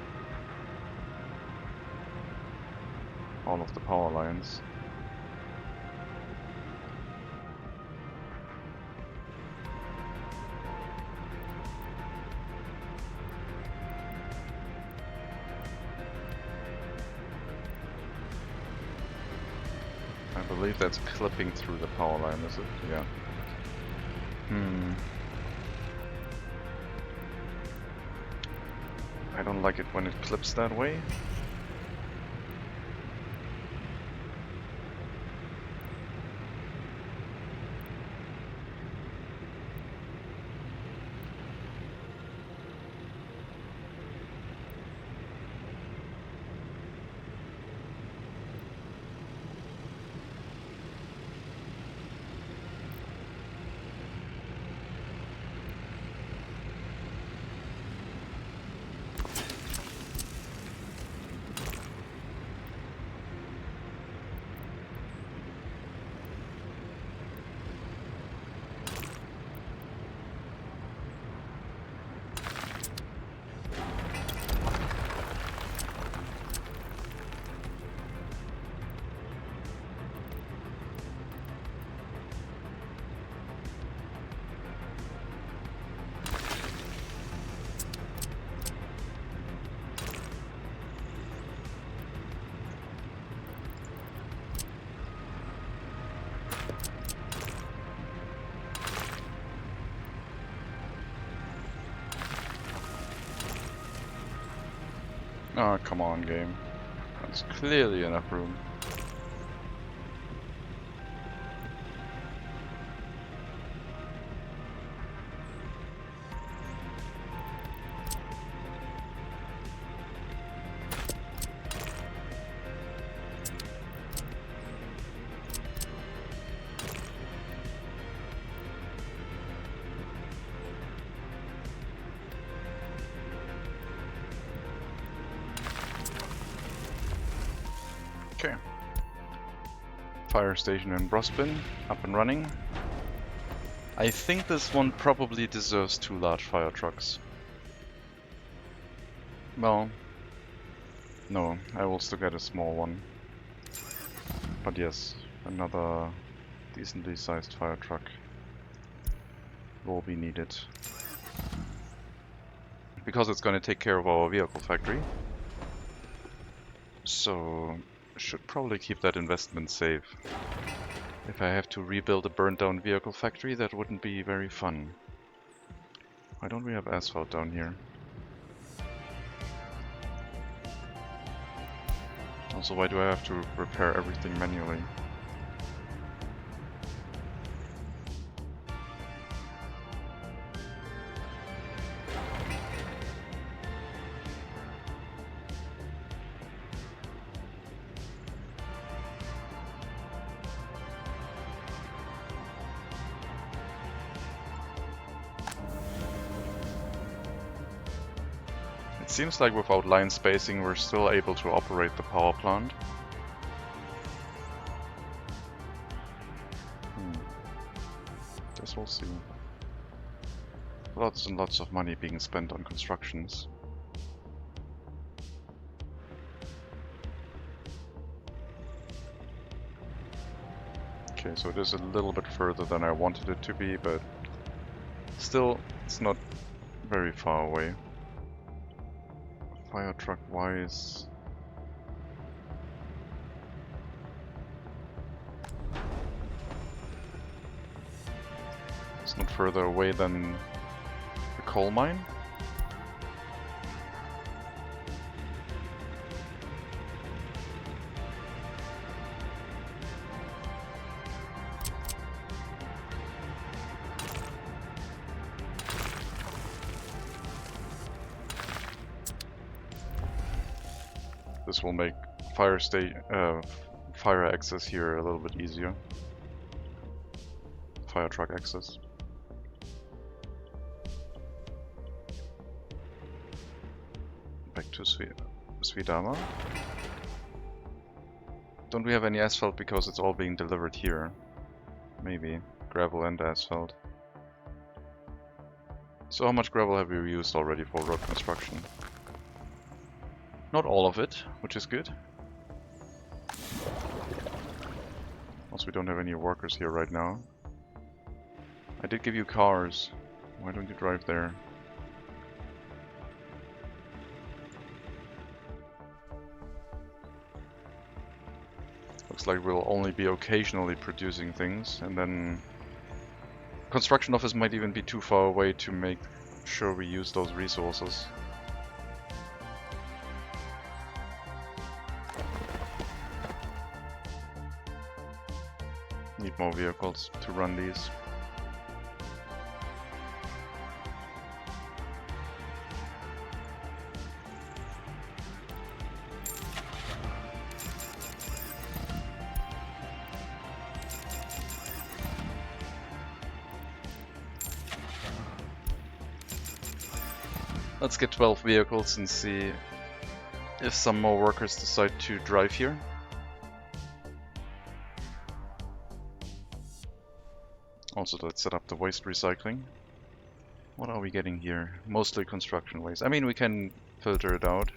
power lines. I believe that's clipping through the power line, is it? Yeah. I don't like it when it clips that way. Oh, come on, game. That's clearly enough room. Okay. Fire station in Brospin, up and running. I think this one probably deserves 2 large fire trucks. Well, no, I will still get a small one. But yes, another decently sized fire truck will be needed. Because it's going to take care of our vehicle factory. So, should probably keep that investment safe. If I have to rebuild a burned down vehicle factory, that wouldn't be very fun. Why don't we have asphalt down here? Also, why do I have to repair everything manually? It seems like without line spacing we're still able to operate the power plant. Guess we'll see. Lots and lots of money being spent on constructions. Okay, so it is a little bit further than I wanted it to be, but still, it's not very far away. Fire truck wise. It's not further away than the coal mine. This will make fire access here a little bit easier. Fire truck access. Back to Svidama. Don't we have any asphalt because it's all being delivered here? Maybe. Gravel and asphalt. So how much gravel have we used already for road construction? Not all of it, which is good. Also, we don't have any workers here right now. I did give you cars. Why don't you drive there? Looks looks like we'll only be occasionally producing things, and then construction office might even be too far away to make sure we use those resources. Need more vehicles to run these. Let's get 12 vehicles and see if some more workers decide to drive here. Also, let's set up the waste recycling. What are we getting here? Mostly construction waste. I mean, we can filter it out.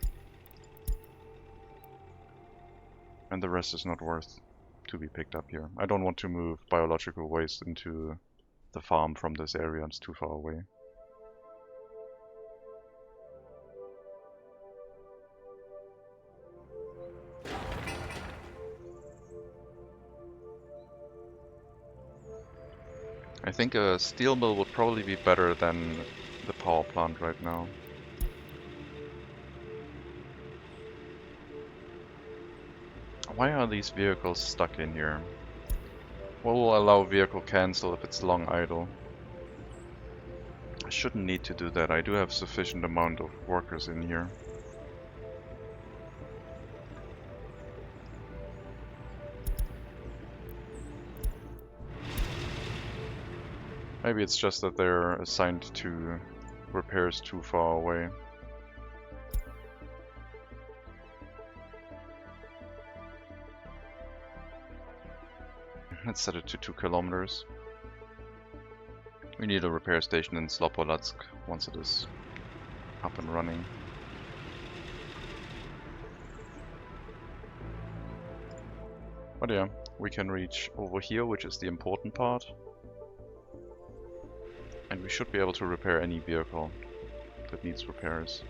And the rest is not worth to be picked up here. I don't want to move biological waste into the farm from this area, it's too far away. I think a steel mill would probably be better than the power plant right now. Why are these vehicles stuck in here? What will allow vehicle cancel if it's long idle? I shouldn't need to do that. I do have sufficient amount of workers in here. Maybe it's just that they're assigned to repairs too far away. Let's set it to 2 kilometers. We need a repair station in Slopolatsk once it is up and running. But yeah, we can reach over here, which is the important part. And we should be able to repair any vehicle that needs repairs.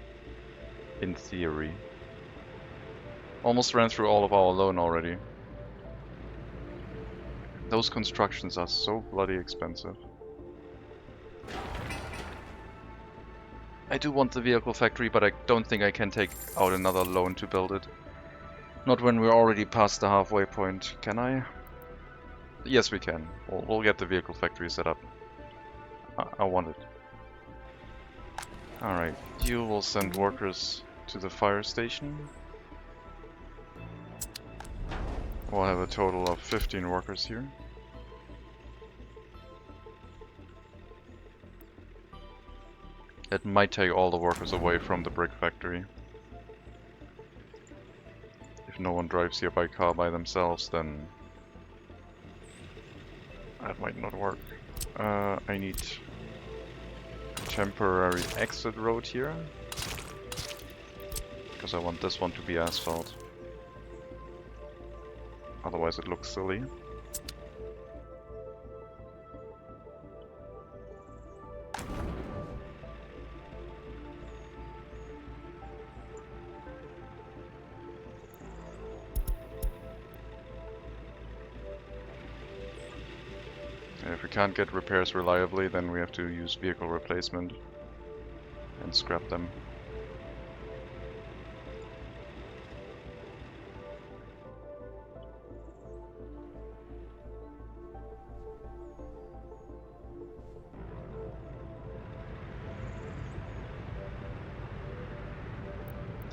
In theory. Almost ran through all of our loan already. Those constructions are so bloody expensive. I do want the vehicle factory, but I don't think I can take out another loan to build it. Not when we're already past the halfway point, can I? Yes, we can. We'll get the vehicle factory set up. I want it. Alright, you will send workers to the fire station. We'll have a total of 15 workers here. It might take all the workers away from the brick factory. If no one drives here by car by themselves, then that might not work. I need a temporary exit road here, because I want this one to be asphalt. Otherwise it looks silly. And if we can't get repairs reliably, then we have to use vehicle replacement and scrap them.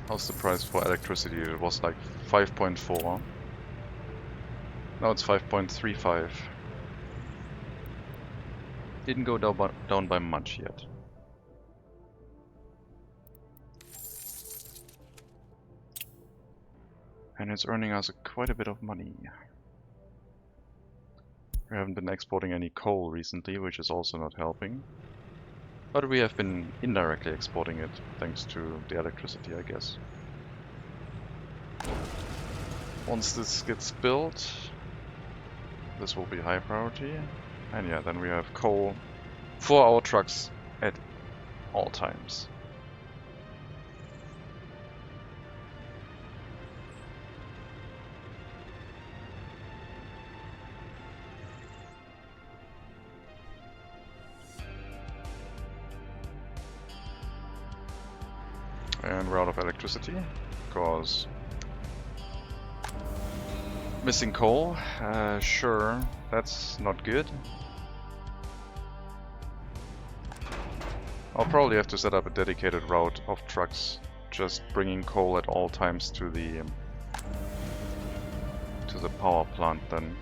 How's the price for electricity? It was like 5.4. Now it's 5.35. Didn't go down by much yet. And it's earning us quite a bit of money. We haven't been exporting any coal recently, which is also not helping. But we have been indirectly exporting it, thanks to the electricity, I guess. Once this gets built, this will be high priority. And yeah, then we have coal for our trucks at all times. And we're out of electricity, because missing coal, sure, that's not good. I'll probably have to set up a dedicated route of trucks just bringing coal at all times to the power plant then.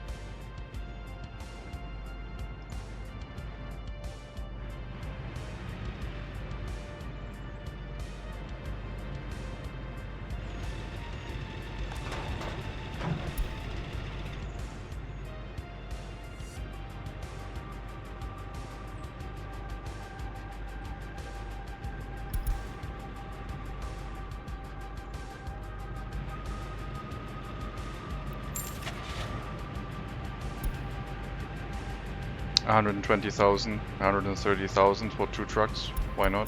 $120,000, $130,000 for 2 trucks, why not?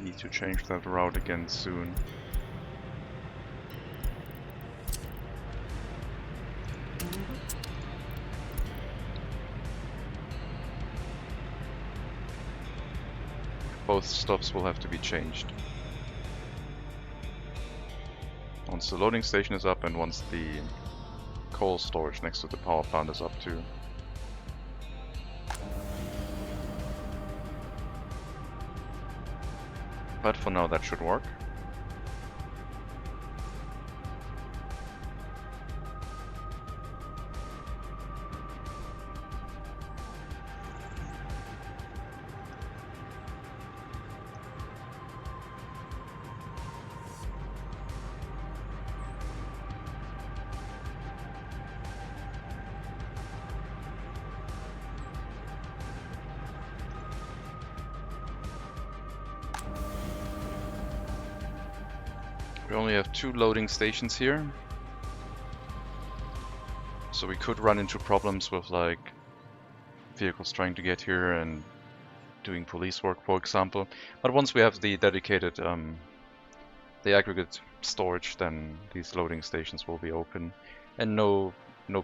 Need to change that route again soon. Both stops will have to be changed. Once the loading station is up and once the coal storage next to the power plant is up too. But for now that should work. We only have 2 loading stations here, so we could run into problems with like vehicles trying to get here and doing police work, for example. But once we have the dedicated, the aggregate storage, then these loading stations will be open, and no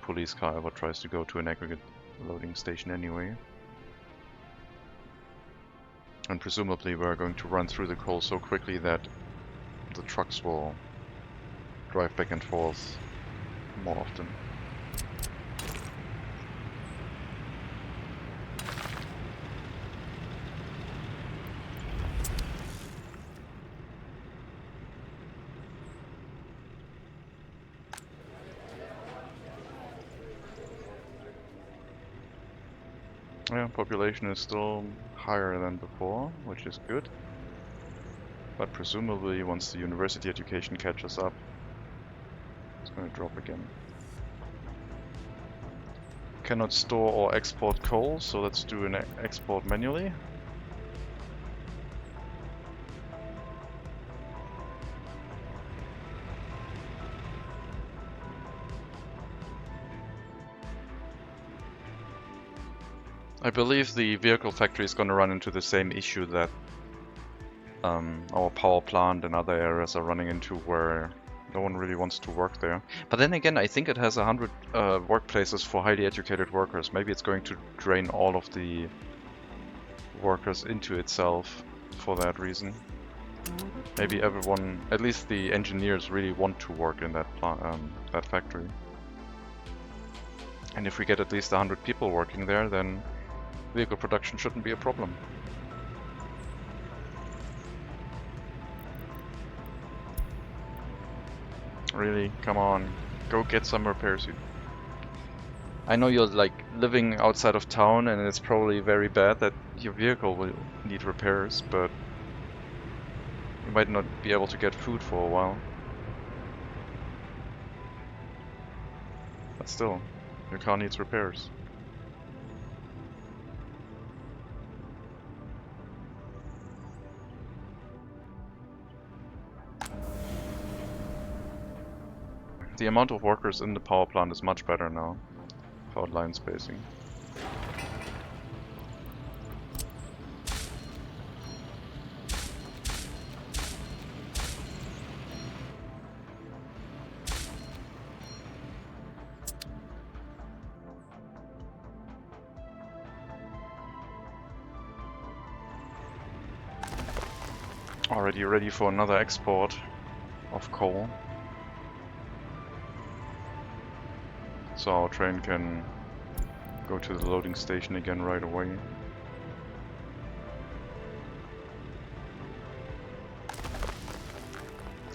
police car ever tries to go to an aggregate loading station anyway. And presumably we're going to run through the coal so quickly that the trucks will drive back and forth more often. Yeah, population is still higher than before, which is good. But presumably once the university education catches up, it's going to drop again. Cannot store or export coal, so let's do an export manually. I believe the vehicle factory is going to run into the same issue that our power plant and other areas are running into, where no one really wants to work there. But then again, I think it has 100 workplaces for highly educated workers. Maybe it's going to drain all of the workers into itself for that reason. Maybe everyone, at least the engineers, really want to work in that that factory. And if we get at least 100 people working there, then vehicle production shouldn't be a problem. Really, come on, go get some repairs. I know you're like living outside of town and it's probably very bad that your vehicle will need repairs, but you might not be able to get food for a while. But still, your car needs repairs. The amount of workers in the power plant is much better now, without line spacing. Already ready for another export of coal. So our train can go to the loading station again right away.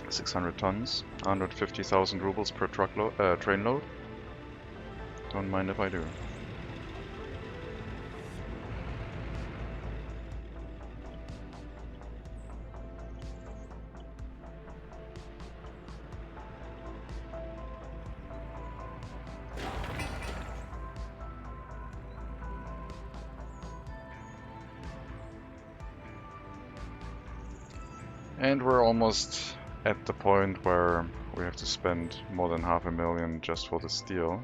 $600 tons, 150,000 rubles per train load. Don't mind if I do. And we're almost at the point where we have to spend more than $500,000 just for the steel.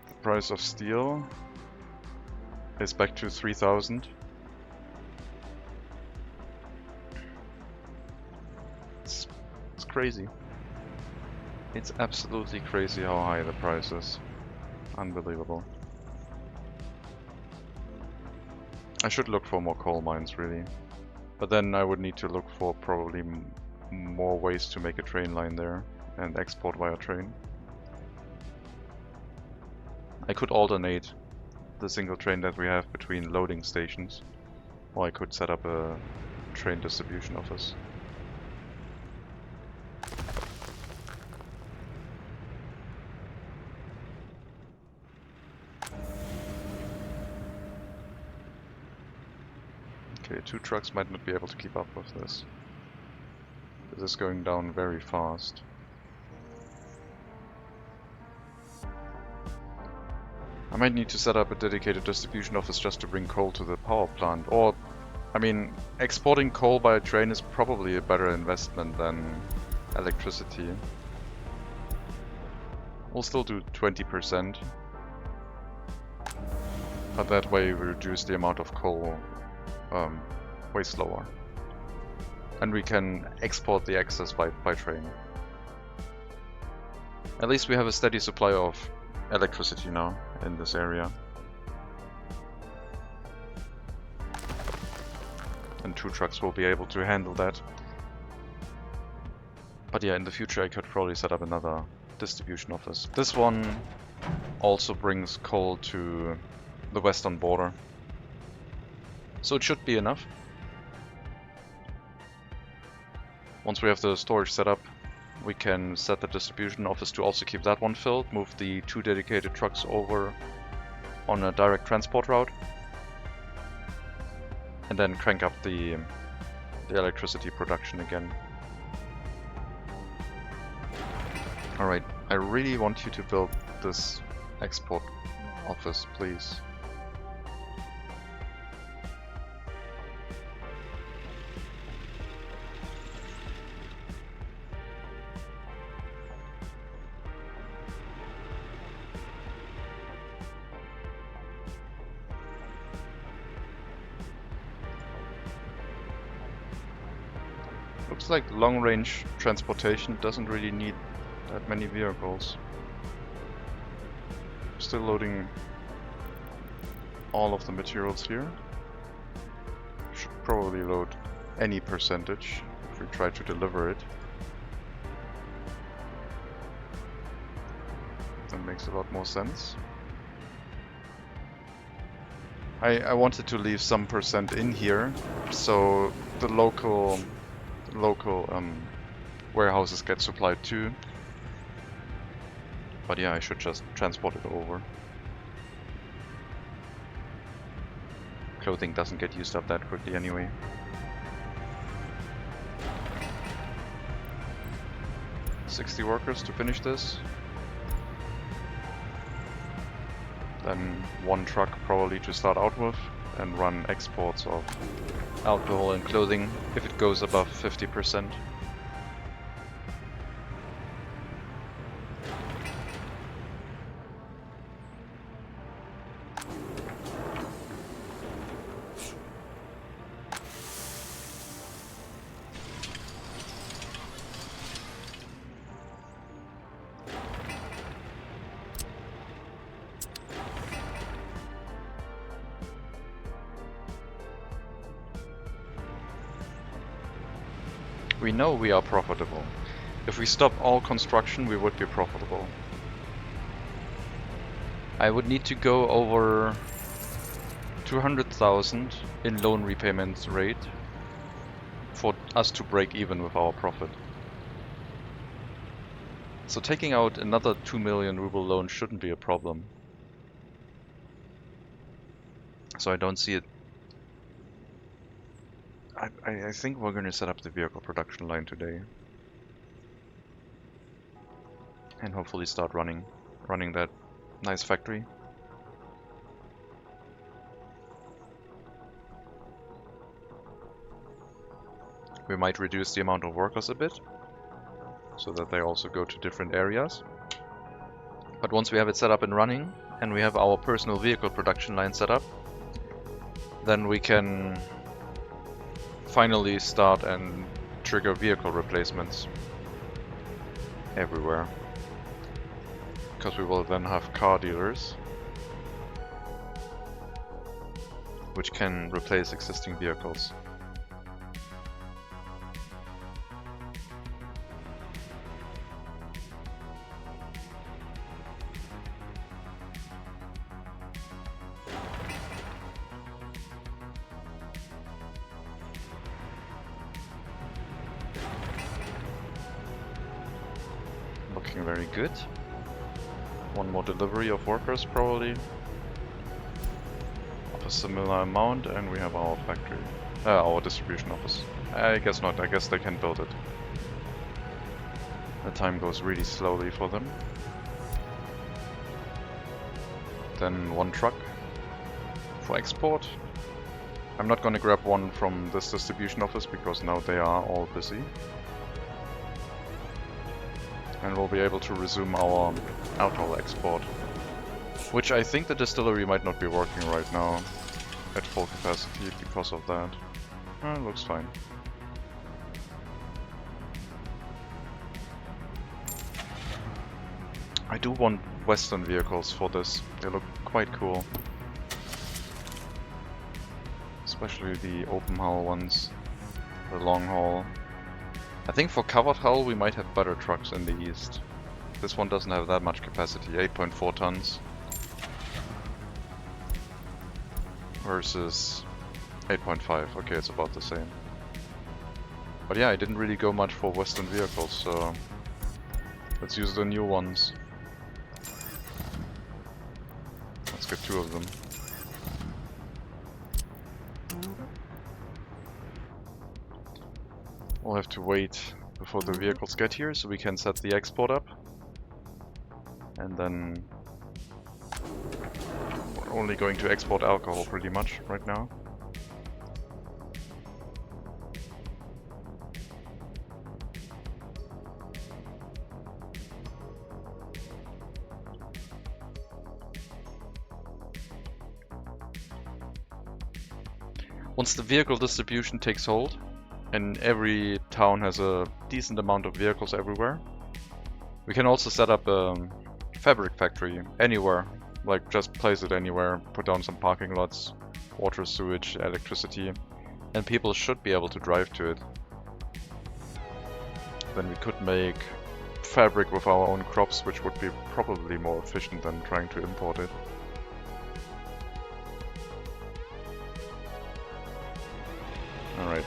The price of steel is back to 3,000. It's crazy. It's absolutely crazy how high the price is. Unbelievable. I should look for more coal mines, really. But then I would need to look for probably more ways to make a train line there and export via train. I could alternate the single train that we have between loading stations, or I could set up a train distribution office. Okay, 2 trucks might not be able to keep up with this. This is going down very fast. I might need to set up a dedicated distribution office just to bring coal to the power plant. Or, I mean, exporting coal by train is probably a better investment than electricity. We'll still do 20%. But that way we reduce the amount of coal way slower. And we can export the excess by train. At least we have a steady supply of electricity now in this area. And 2 trucks will be able to handle that. But yeah, in the future I could probably set up another distribution office. This one also brings coal to the western border. So it should be enough. Once we have the storage set up, we can set the distribution office to also keep that one filled, move the 2 dedicated trucks over on a direct transport route, and then crank up the electricity production again. Alright, I really want you to build this export office, please. Looks like long-range transportation doesn't really need that many vehicles. Still loading all of the materials here. Should probably load any percentage if we try to deliver it. That makes a lot more sense. I wanted to leave some percent in here so the local warehouses get supplied too. But yeah, I should just transport it over. Clothing doesn't get used up that quickly anyway. $60 workers to finish this. Then 1 truck probably to start out with, and run exports of alcohol and clothing if it goes above 50%. We know we are profitable. If we stop all construction, we would be profitable. I would need to go over 200,000 in loan repayments rate for us to break even with our profit. So taking out another 2 million ruble loan shouldn't be a problem. So I don't see it. I think we're going to set up the vehicle production line today. And hopefully start running that nice factory. We might reduce the amount of workers a bit, so that they also go to different areas. But once we have it set up and running, and we have our personal vehicle production line set up, then we can finally start and trigger vehicle replacements everywhere. Because we will then have car dealers which can replace existing vehicles. Looking very good. One more delivery of workers probably. Of a similar amount, and we have our factory. Our distribution office. I guess not, I guess they can build it. The time goes really slowly for them. Then one truck for export. I'm not gonna grab one from this distribution office because now they are all busy. And we'll be able to resume our alcohol export. Which I think the distillery might not be working right now at full capacity because of that. Looks fine. I do want Western vehicles for this. They look quite cool. Especially the open hull ones, the long haul. I think for covered hull we might have better trucks in the east. This one doesn't have that much capacity, 8.4 tons. Versus 8.5, okay, it's about the same. But yeah, I didn't really go much for Western vehicles, so let's use the new ones. Let's get 2 of them. We'll have to wait before the vehicles get here so we can set the export up. And then we're only going to export alcohol pretty much right now. Once the vehicle distribution takes hold, and every town has a decent amount of vehicles everywhere, we can also set up a fabric factory anywhere. Like, just place it anywhere, put down some parking lots, water, sewage, electricity, and people should be able to drive to it. Then we could make fabric with our own crops, which would be probably more efficient than trying to import it. Alright.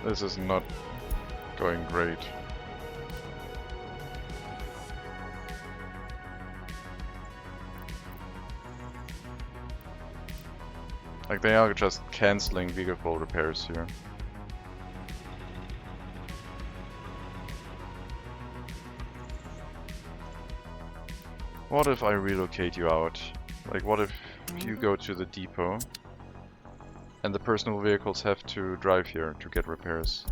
This is not going great. Like, they are just cancelling vehicle repairs here. What if I relocate you out? Like, what if you go to the depot and the personal vehicles have to drive here to get repairs?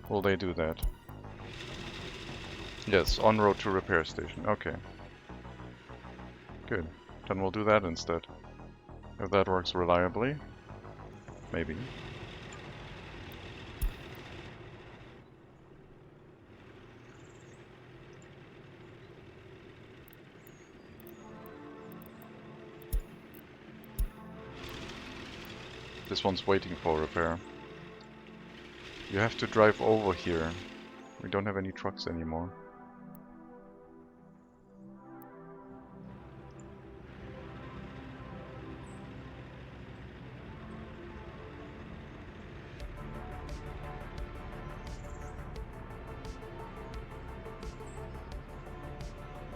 Will they do that? Yes, en route to repair station. Okay. Good. Then we'll do that instead. If that works reliably. Maybe. This one's waiting for repair. You have to drive over here. We don't have any trucks anymore.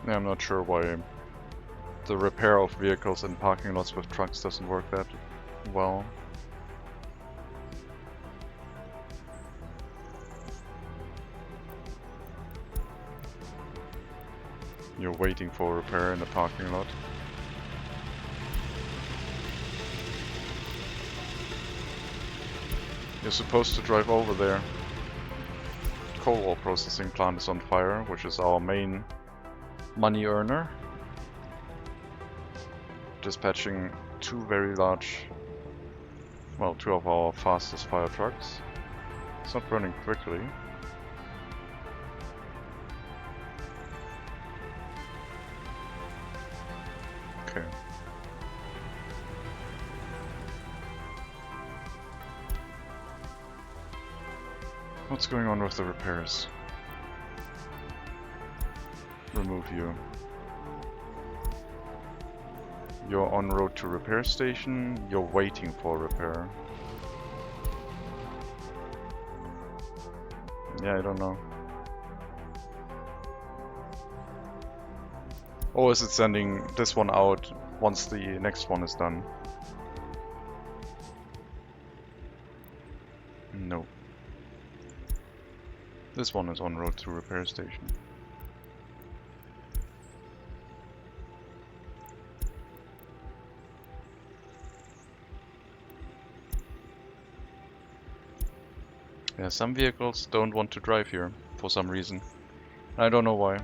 Yeah, I'm not sure why the repair of vehicles in parking lots with trucks doesn't work that well. You're waiting for repair in the parking lot. You're supposed to drive over there. Coal ore processing plant is on fire, which is our main money earner. Dispatching two very large, well, two of our fastest fire trucks. It's not burning quickly. Okay. What's going on with the repairs? Remove you. You're en route to repair station. You're waiting for repair. Yeah, I don't know. Or is it sending this one out once the next one is done? No. This one is en route to repair station. Yeah, some vehicles don't want to drive here for some reason. I don't know why.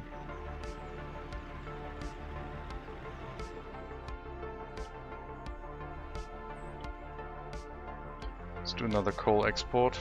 Let's do another coal export.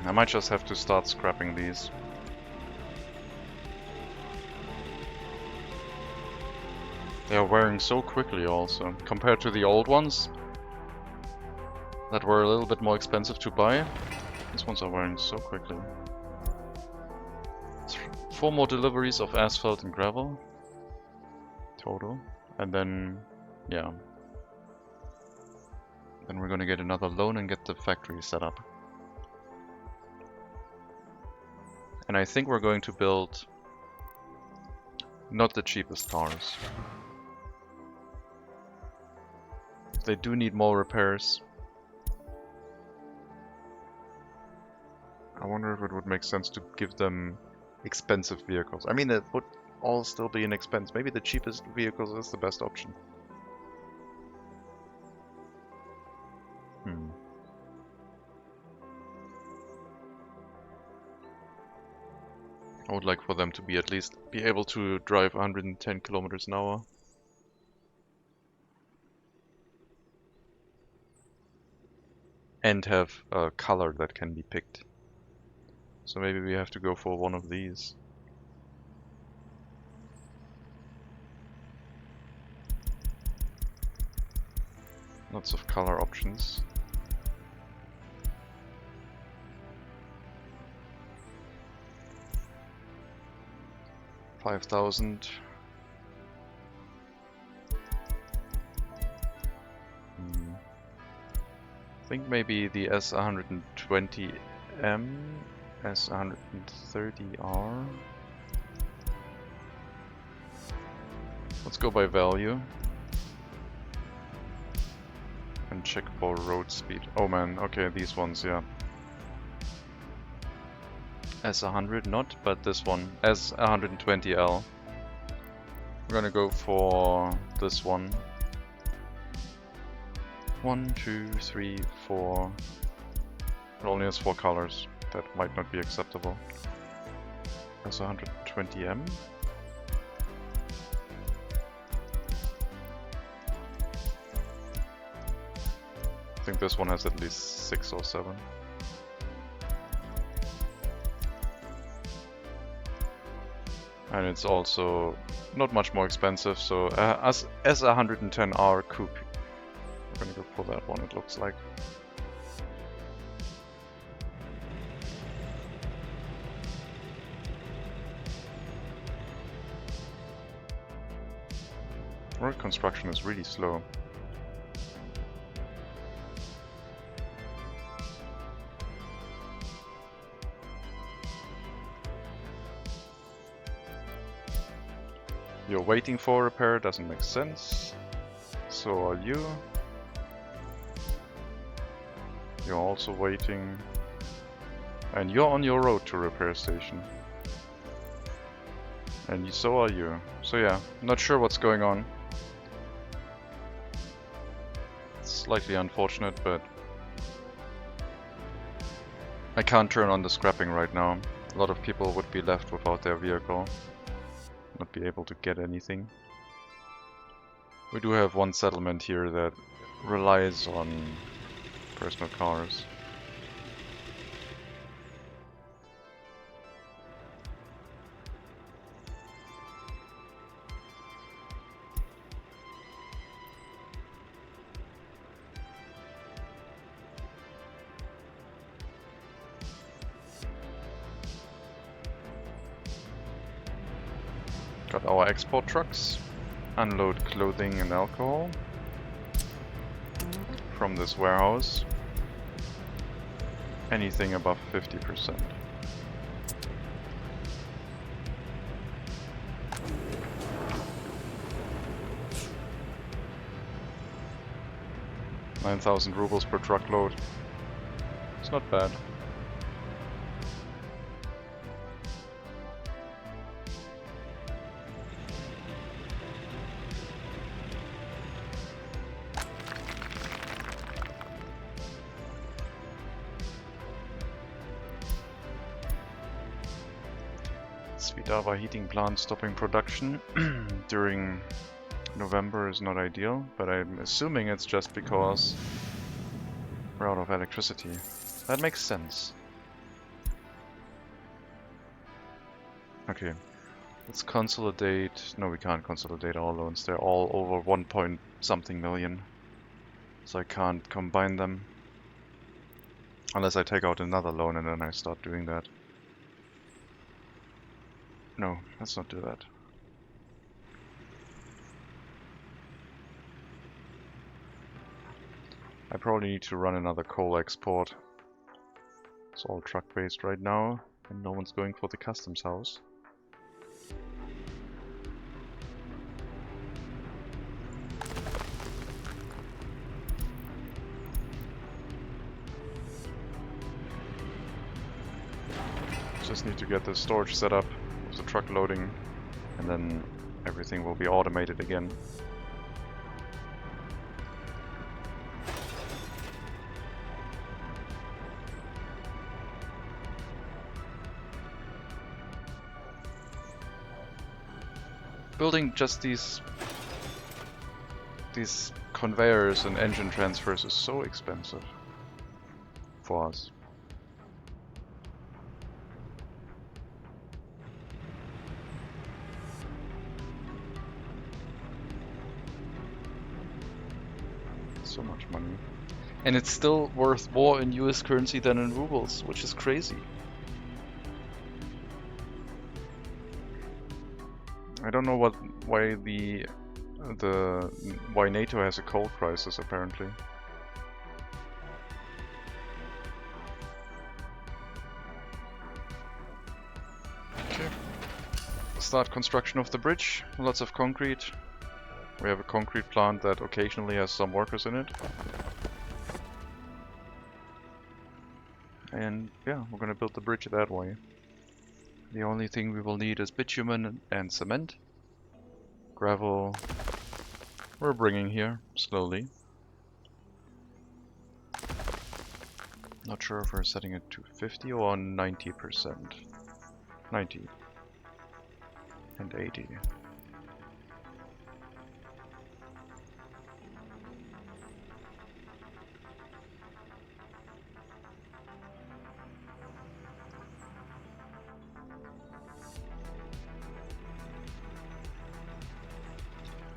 I might just have to start scrapping these. They are wearing so quickly also, compared to the old ones that were a little bit more expensive to buy. These ones are wearing so quickly. 4 more deliveries of asphalt and gravel total, and then yeah, then we're gonna get another loan and get the factory set up. And I think we're going to build not the cheapest cars. They do need more repairs. I wonder if it would make sense to give them expensive vehicles. I mean, it would all still be an expense. Maybe the cheapest vehicles is the best option. I would like for them to be at least be able to drive 110 kilometers an hour. And have a color that can be picked. So maybe we have to go for one of these. Lots of color options. $5,000. I think maybe the S120M, S130R. Let's go by value. And check for road speed. Oh man, okay, these ones, yeah. S100 not, but this one, S120L. We're gonna go for this one. 1, 2, 3, 4. It only has 4 colors. That might not be acceptable. Has 120M. I think this one has at least 6 or 7. And it's also not much more expensive, so as a 110R coupe. I'm gonna go for that one, it looks like. Road construction is really slow. You're waiting for a repair, doesn't make sense. So are you. You're also waiting. And you're on your road to repair station. And so are you. So yeah, not sure what's going on. It's slightly unfortunate, but I can't turn on the scrapping right now. A lot of people would be left without their vehicle. Not be able to get anything. We do have one settlement here that relies on personal cars. Got our export trucks. Unload clothing and alcohol from this warehouse. Anything above 50%. ₹9,000 per truckload. It's not bad. Svitava heating plant stopping production during November is not ideal, but I'm assuming it's just because we're out of electricity. That makes sense. Okay, let's consolidate. No, we can't consolidate our loans. They're all over 1 point something million. So I can't combine them. Unless I take out another loan and then I start doing that. No, let's not do that. I probably need to run another coal export. It's all truck based right now, and no one's going for the customs house. Just need to get the storage set up. The truck loading, and then everything will be automated again. Building just these conveyors and engine transfers is so expensive for us. So much money. And it's still worth more in US currency than in rubles, which is crazy. I don't know why why NATO has a coal crisis apparently. Okay. Start construction of the bridge. Lots of concrete. We have a concrete plant that occasionally has some workers in it. And yeah, we're gonna build the bridge that way. The only thing we will need is bitumen and cement. Gravel we're bringing here, slowly. Not sure if we're setting it to 50 or 90%. 90 and 80.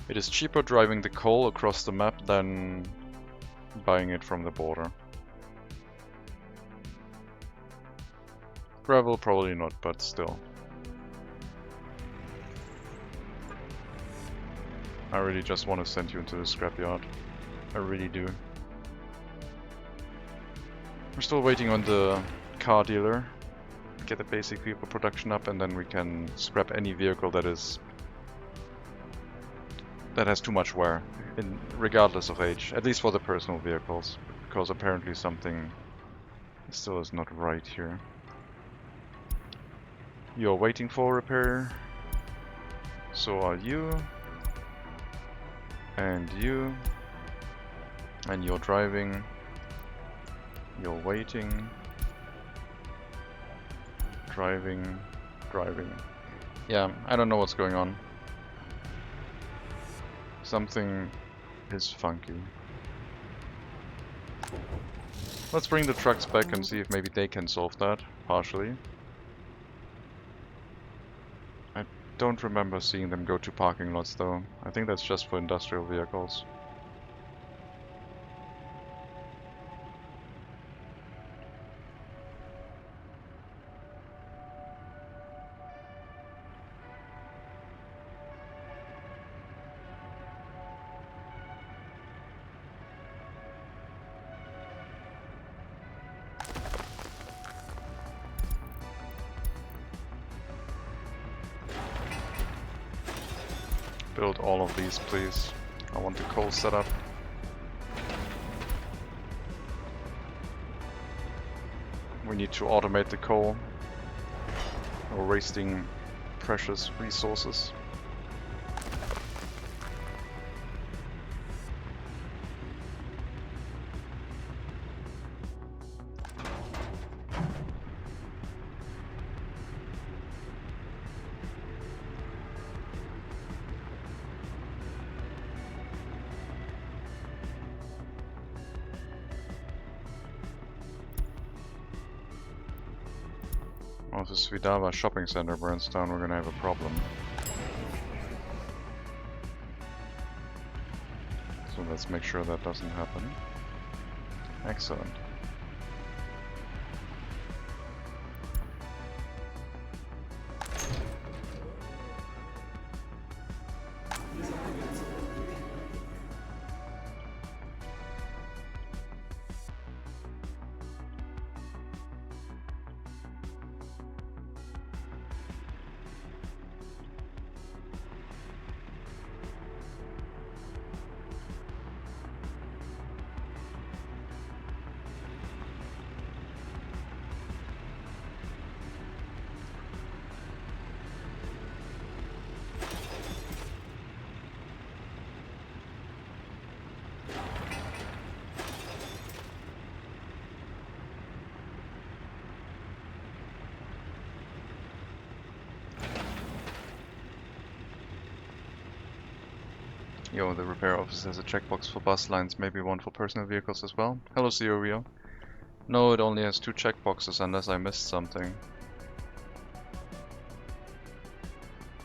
It is cheaper driving the coal across the map than buying it from the border. Gravel probably not, but still. I really just want to send you into the scrapyard. I really do. We're still waiting on the car dealer. Get the basic vehicle production up, and then we can scrap any vehicle that has too much wear, regardless of age. At least for the personal vehicles, because apparently something still is not right here. You're waiting for repair. So are you. And you. And you're driving. You're waiting. Driving. Driving. Yeah, I don't know what's going on. Something is funky. Let's bring the trucks back and see if maybe they can solve that, partially. I don't remember seeing them go to parking lots though. I think that's just for industrial vehicles. Build all of these, please. I want the coal set up. We need to automate the coal. We're wasting precious resources. If the Svidava shopping center burns down, we're gonna have a problem. So let's make sure that doesn't happen. Excellent. Yo, the repair office has a checkbox for bus lines, maybe one for personal vehicles as well. Hello, Theorio. No, it only has 2 checkboxes unless I missed something.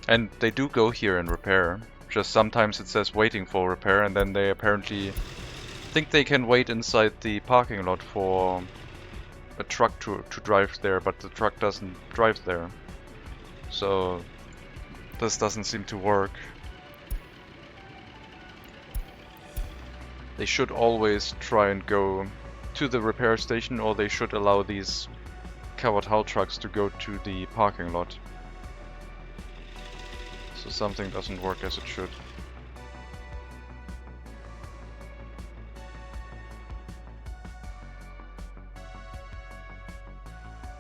And they do go here and repair. Just sometimes it says waiting for repair, and then they apparently think they can wait inside the parking lot for a truck to drive there, but the truck doesn't drive there. So this doesn't seem to work. They should always try and go to the repair station, or they should allow these covered hull trucks to go to the parking lot. So something doesn't work as it should.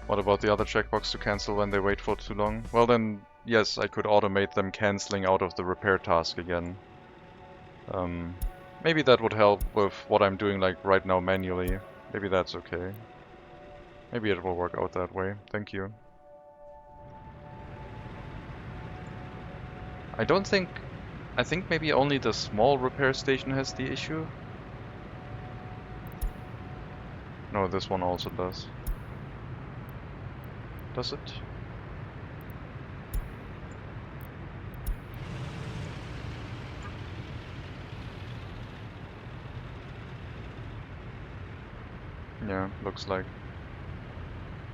What about the other checkbox to cancel when they wait for too long? Well then, yes, I could automate them cancelling out of the repair task again. Maybe that would help with what I'm doing like right now manually. Maybe that's okay. Maybe it will work out that way. Thank you. I don't think... I think maybe only the small repair station has the issue. No, this one also does. Does it? Yeah, looks like.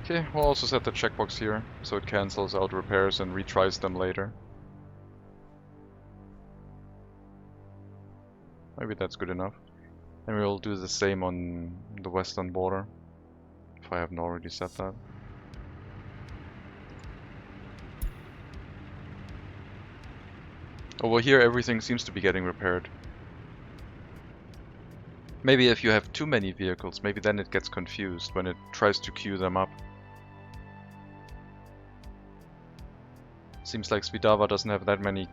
Okay, we'll also set the checkbox here, so it cancels out repairs and retries them later. Maybe that's good enough. And we'll do the same on the western border, if I haven't already set that. Over here everything seems to be getting repaired. Maybe if you have too many vehicles, maybe then it gets confused when it tries to queue them up. Seems like Svitava doesn't have that many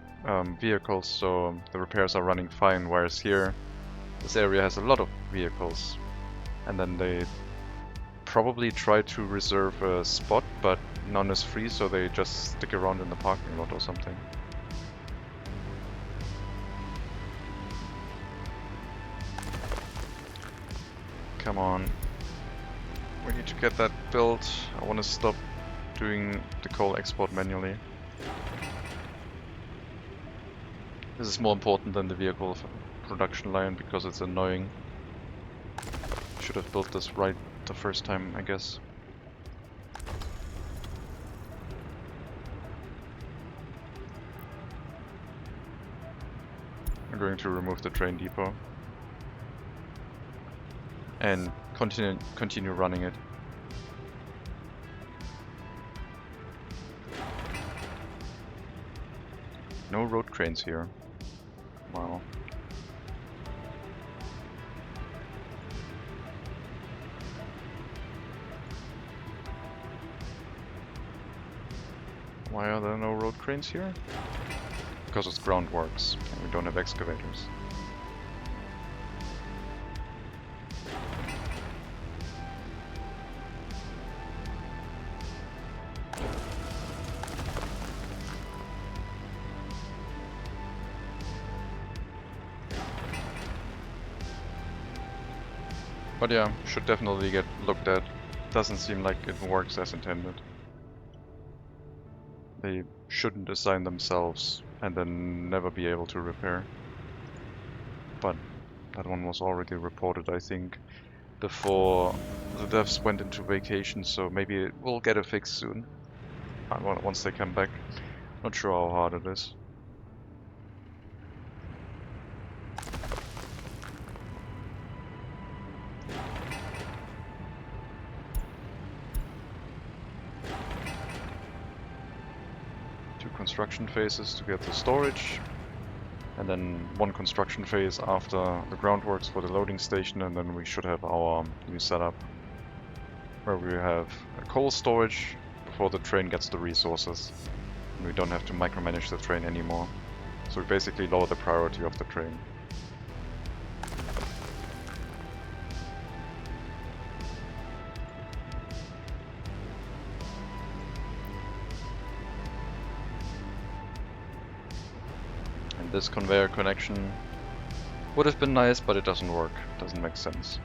vehicles, so the repairs are running fine, whereas here, this area has a lot of vehicles. And then they probably try to reserve a spot, but none is free, so they just stick around in the parking lot or something. Come on. We need to get that built. I want to stop doing the coal export manually. This is more important than the vehicle production line because it's annoying. Should have built this right the first time, I guess. I'm going to remove the train depot and continue running it. No road cranes here. Wow. Why are there no road cranes here? Because it's groundworks and we don't have excavators. But yeah, should definitely get looked at. Doesn't seem like it works as intended. They shouldn't assign themselves and then never be able to repair. But that one was already reported, I think, before the devs went into vacation, so maybe it will get a fix soon. Once they come back. Not sure how hard it is. Construction phases to get the storage, and then one construction phase after the groundworks for the loading station, and then we should have our new setup where we have a coal storage before the train gets the resources, and we don't have to micromanage the train anymore. So we basically lower the priority of the train. This conveyor connection would have been nice, but it doesn't work. It doesn't make sense.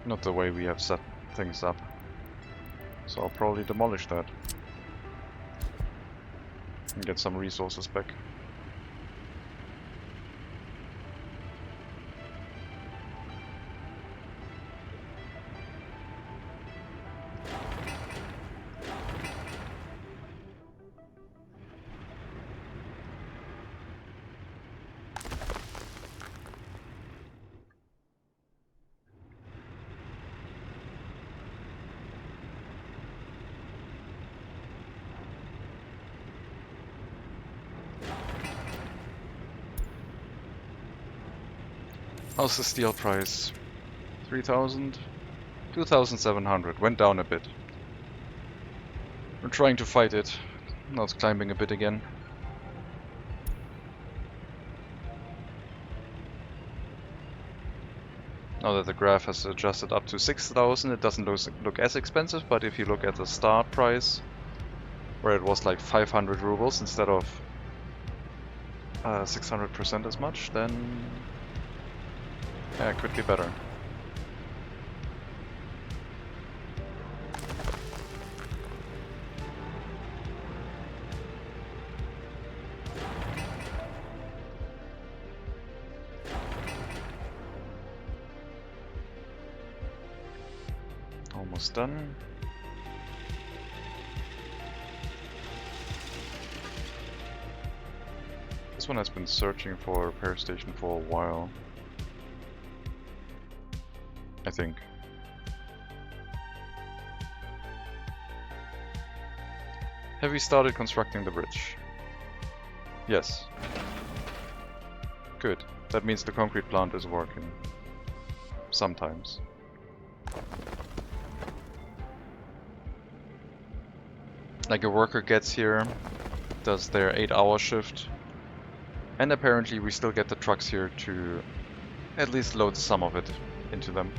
Not the way we have set things up. So I'll probably demolish that and get some resources back. How's the steel price? 3,000? 2,700. Went down a bit. We're trying to fight it. Now it's climbing a bit again. Now that the graph has adjusted up to 6,000, it doesn't look as expensive, but if you look at the start price, where it was like 500 rubles instead of 600% as much, then yeah, it could be better. Almost done. This one has been searching for a repair station for a while, I think. Have we started constructing the bridge? Yes. Good. That means the concrete plant is working. Sometimes. Like a worker gets here, does their 8-hour shift, and apparently we still get the trucks here to at least load some of it into them.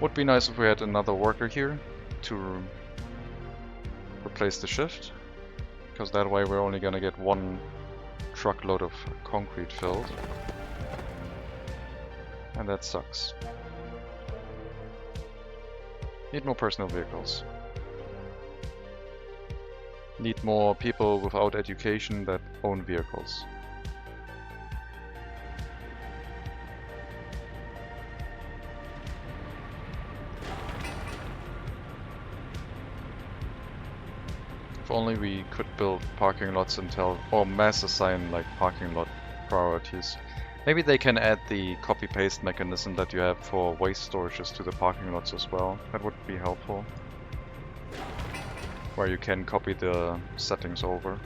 Would be nice if we had another worker here to replace the shift, because that way we're only gonna get one truckload of concrete filled, and that sucks. Need more personal vehicles. Need more people without education that own vehicles. If only we could build parking lots and or mass assign like parking lot priorities. Maybe they can add the copy-paste mechanism that you have for waste storages to the parking lots as well. That would be helpful. Where you can copy the settings over.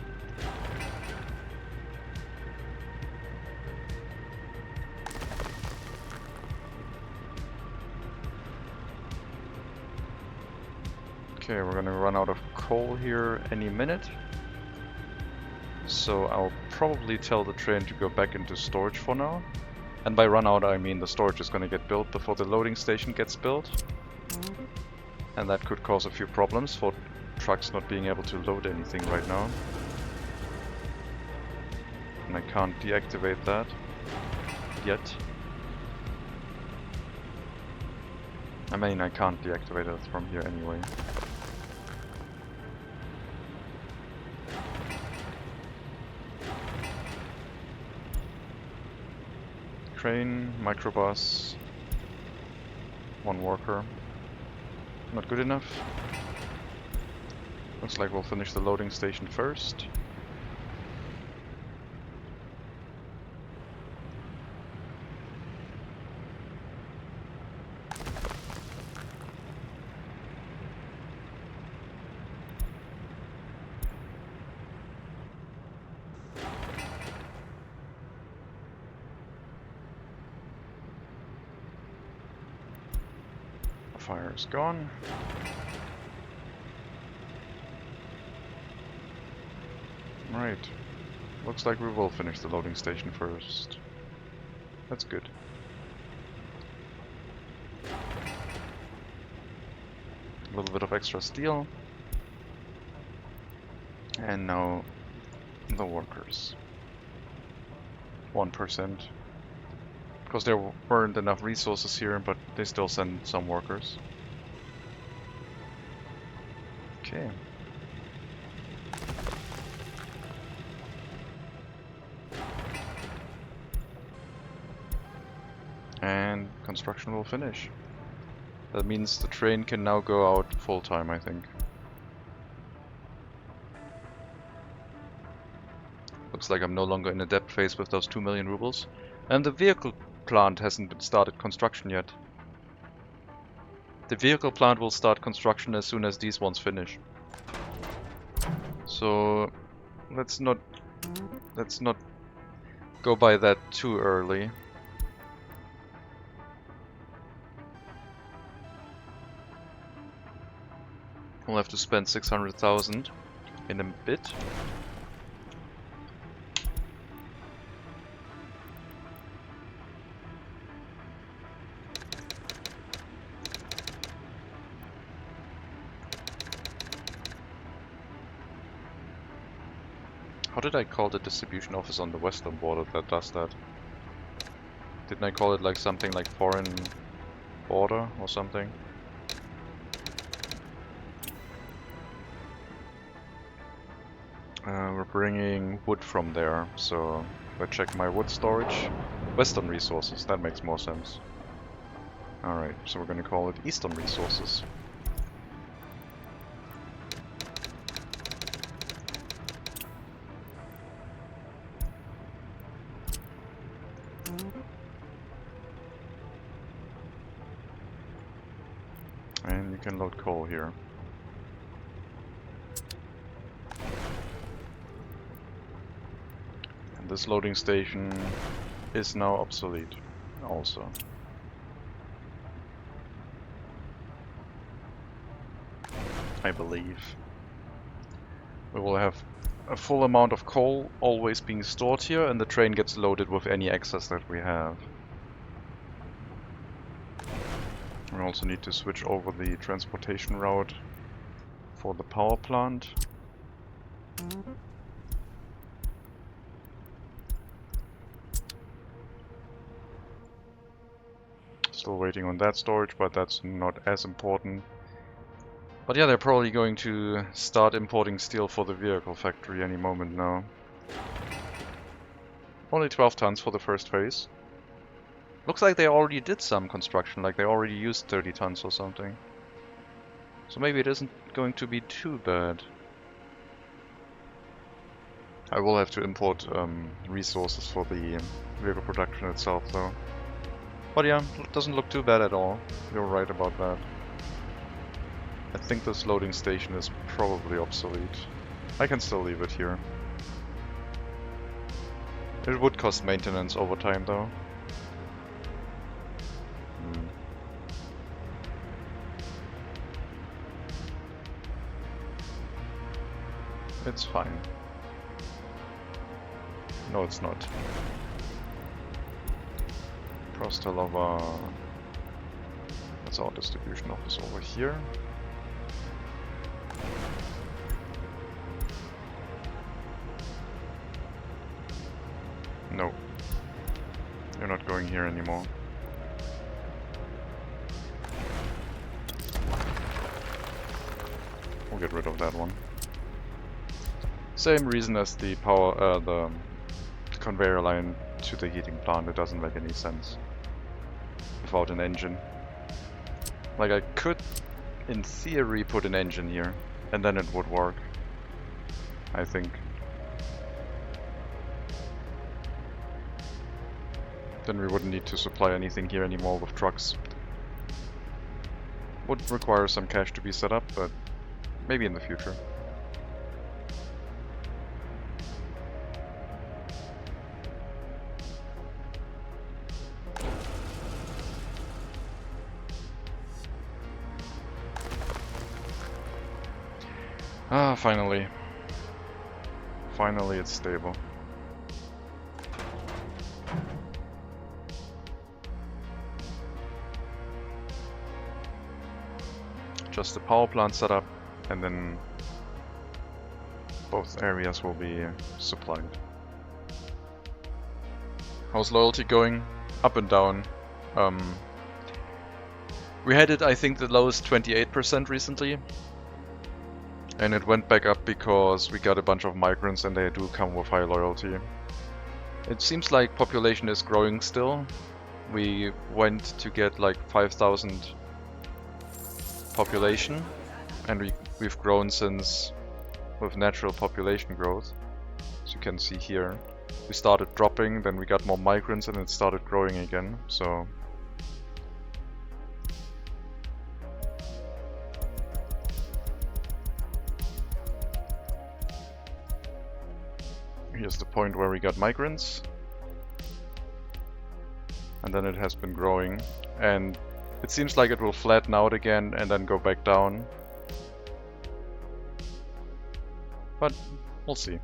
Okay, we're gonna run out of coal here any minute. So I'll probably tell the train to go back into storage for now. And by run out I mean the storage is gonna get built before the loading station gets built. And that could cause a few problems for trucks not being able to load anything right now. And I can't deactivate that yet. I mean, I can't deactivate it from here anyway. Crane, microbus, one worker. Not good enough. Looks like we'll finish the loading station first. Fire is gone. Right. Looks like we will finish the loading station first. That's good. A little bit of extra steel. And now the workers. 1%. Because there weren't enough resources here, but they still send some workers. Okay. And construction will finish. That means the train can now go out full time, I think. Looks like I'm no longer in a debt phase with those 2 million rubles. And the vehicle plant hasn't been started construction yet. The vehicle plant will start construction as soon as these ones finish. So let's not go by that too early. We'll have to spend 600,000 in a bit. How did I call the distribution office on the western border that does that? Didn't I call it like something like foreign border or something? We're bringing wood from there, so if I check my wood storage. Western resources, that makes more sense. Alright, so we're gonna call it Eastern resources. And you can load coal here. And this loading station is now obsolete also. I believe. We will have a full amount of coal always being stored here, and the train gets loaded with any excess that we have. We also need to switch over the transportation route for the power plant. Still waiting on that storage, but that's not as important. But yeah, they're probably going to start importing steel for the vehicle factory any moment now. Only 12 tons for the first phase. Looks like they already did some construction, like they already used 30 tons or something. So maybe it isn't going to be too bad. I will have to import resources for the vehicle production itself though. But yeah, it doesn't look too bad at all. You're right about that. I think this loading station is probably obsolete. I can still leave it here. It would cost maintenance over time though. It's fine. No, it's not. Prostalova. That's our distribution office over here. No. You're not going here anymore. We'll get rid of that one. Same reason as the power, the conveyor line to the heating plant. It doesn't make any sense without an engine. Like I could, in theory, put an engine here, and then it would work. I think. Then we wouldn't need to supply anything here anymore with trucks. Would require some cash to be set up, but maybe in the future. Ah, finally. Finally it's stable. Just the power plant set up, and then both areas will be supplied. How's loyalty going? Up and down. We had it, I think, the lowest 28% recently. And it went back up because we got a bunch of migrants and they do come with high loyalty. It seems like population is growing still. We went to get like 5,000 population, and we've grown since with natural population growth. As you can see here, we started dropping, then we got more migrants and it started growing again, so here's the point where we got migrants, and then it has been growing, and it seems like it will flatten out again and then go back down. But we'll see.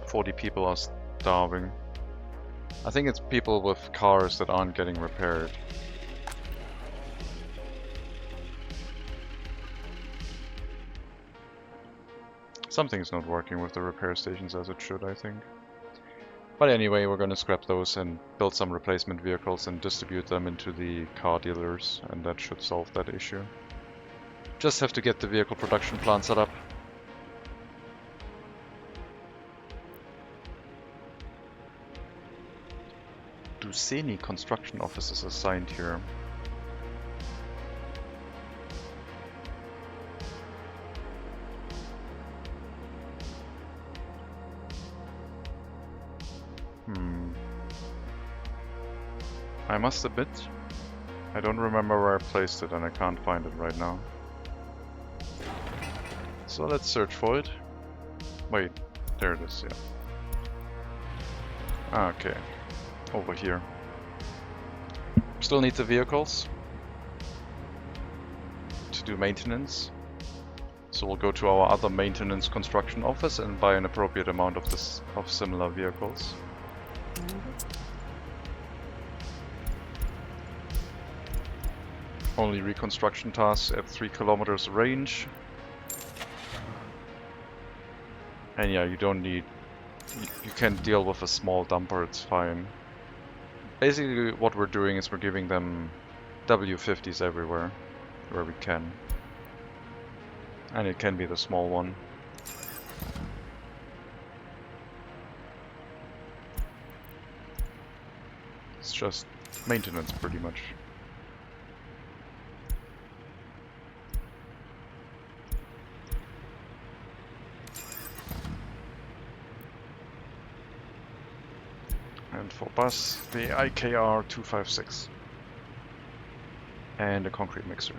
40 people are starving. I think it's people with cars that aren't getting repaired. Something's not working with the repair stations as it should, I think. But anyway, we're gonna scrap those and build some replacement vehicles and distribute them into the car dealers, and that should solve that issue. Just have to get the vehicle production plant set up. Duseni construction office is assigned here. I must admit, I don't remember where I placed it and I can't find it right now. So let's search for it. Wait, there it is, yeah. Okay, over here. Still need the vehicles to do maintenance. So we'll go to our other maintenance construction office and buy an appropriate amount of similar vehicles. Only reconstruction tasks at 3 kilometers range. And yeah, you don't need... You can deal with a small dumper, it's fine. Basically what we're doing is we're giving them W50s everywhere, where we can. And it can be the small one. It's just maintenance pretty much. And for bus, the IKR 256. And a concrete mixer.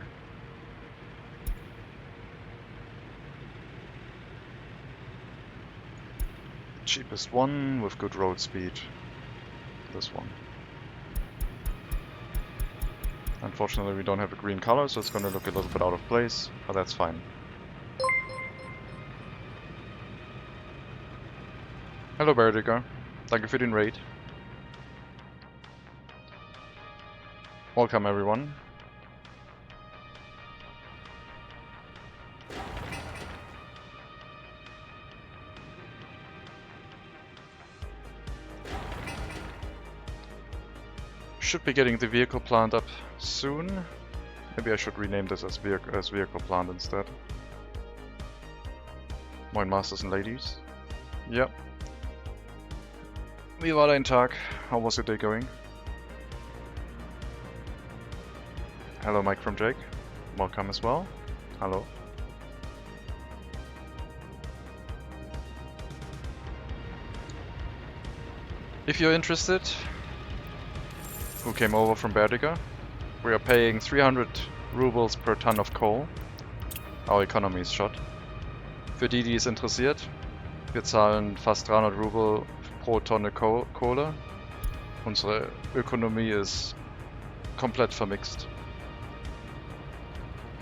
Cheapest one with good road speed. This one. Unfortunately we don't have a green color, so it's going to look a little bit out of place, but that's fine. Hello Berdiger, danke für den Raid. Welcome everyone. Should be getting the vehicle plant up soon. Maybe I should rename this as vehicle plant instead. Moin Masters and Ladies. Yep. Wie war dein Tag? How was your day going? Hello Mike from Jake. Welcome as well. Hello. If you're interested, who came over from Berdiga, we are paying 300 rubles per ton of coal. Our economy is shot. Für die, die es interessiert, wir zahlen fast 300 Rubel pro Tonne Kohle. Unsere Ökonomie ist komplett vermixt.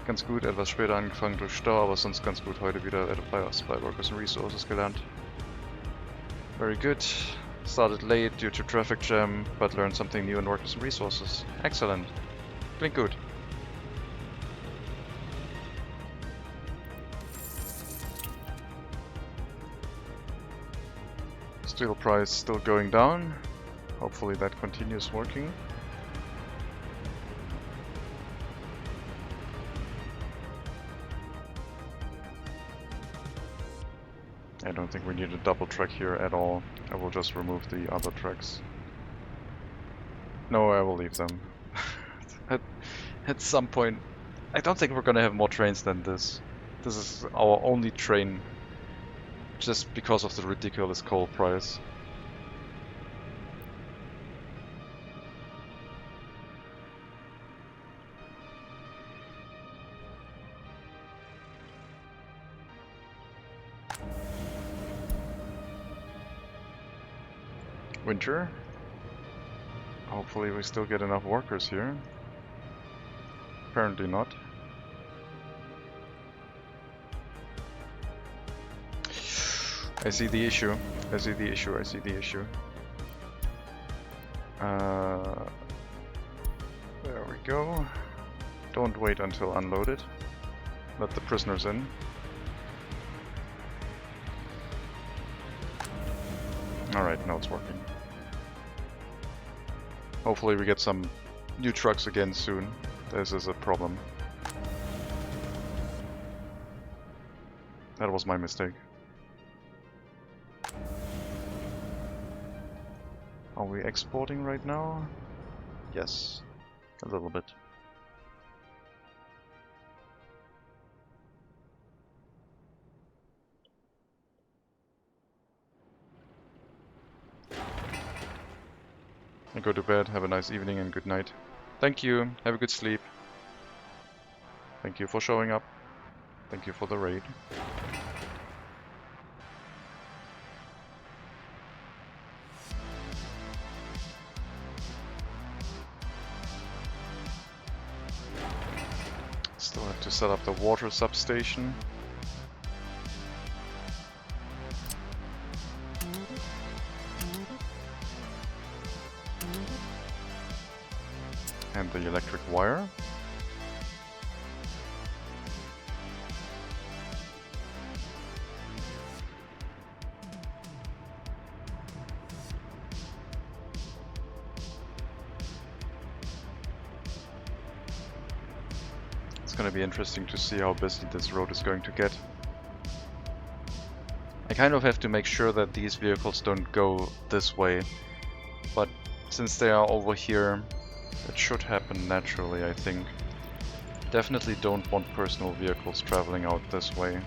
Ganz gut, etwas später angefangen durch Stau, aber sonst ganz gut heute wieder bei Workers and Resources gelernt. Very good. Started late due to traffic jam, but learned something new in Workers and Resources. Excellent. Klingt gut. Steel price still going down. Hopefully that continues working. I don't think we need a double track here at all. I will just remove the other tracks. No, I will leave them. At some point, I don't think we're gonna have more trains than this. This is our only train, just because of the ridiculous coal price. Winter. Hopefully we still get enough workers here. Apparently not. I see the issue. I see the issue. I see the issue. There we go. Don't wait until unloaded. Let the prisoners in. now it's working. Hopefully we get some new trucks again soon. This is a problem. That was my mistake. Are we exporting right now? Yes, a little bit. I go to bed, have a nice evening and good night. Thank you, have a good sleep. Thank you for showing up. Thank you for the raid. Still have to set up the water substation. And the electric wire. It's going to be interesting to see how busy this road is going to get. I kind of have to make sure that these vehicles don't go this way, but since they are over here, it should happen naturally, I think. Definitely don't want personal vehicles traveling out this way.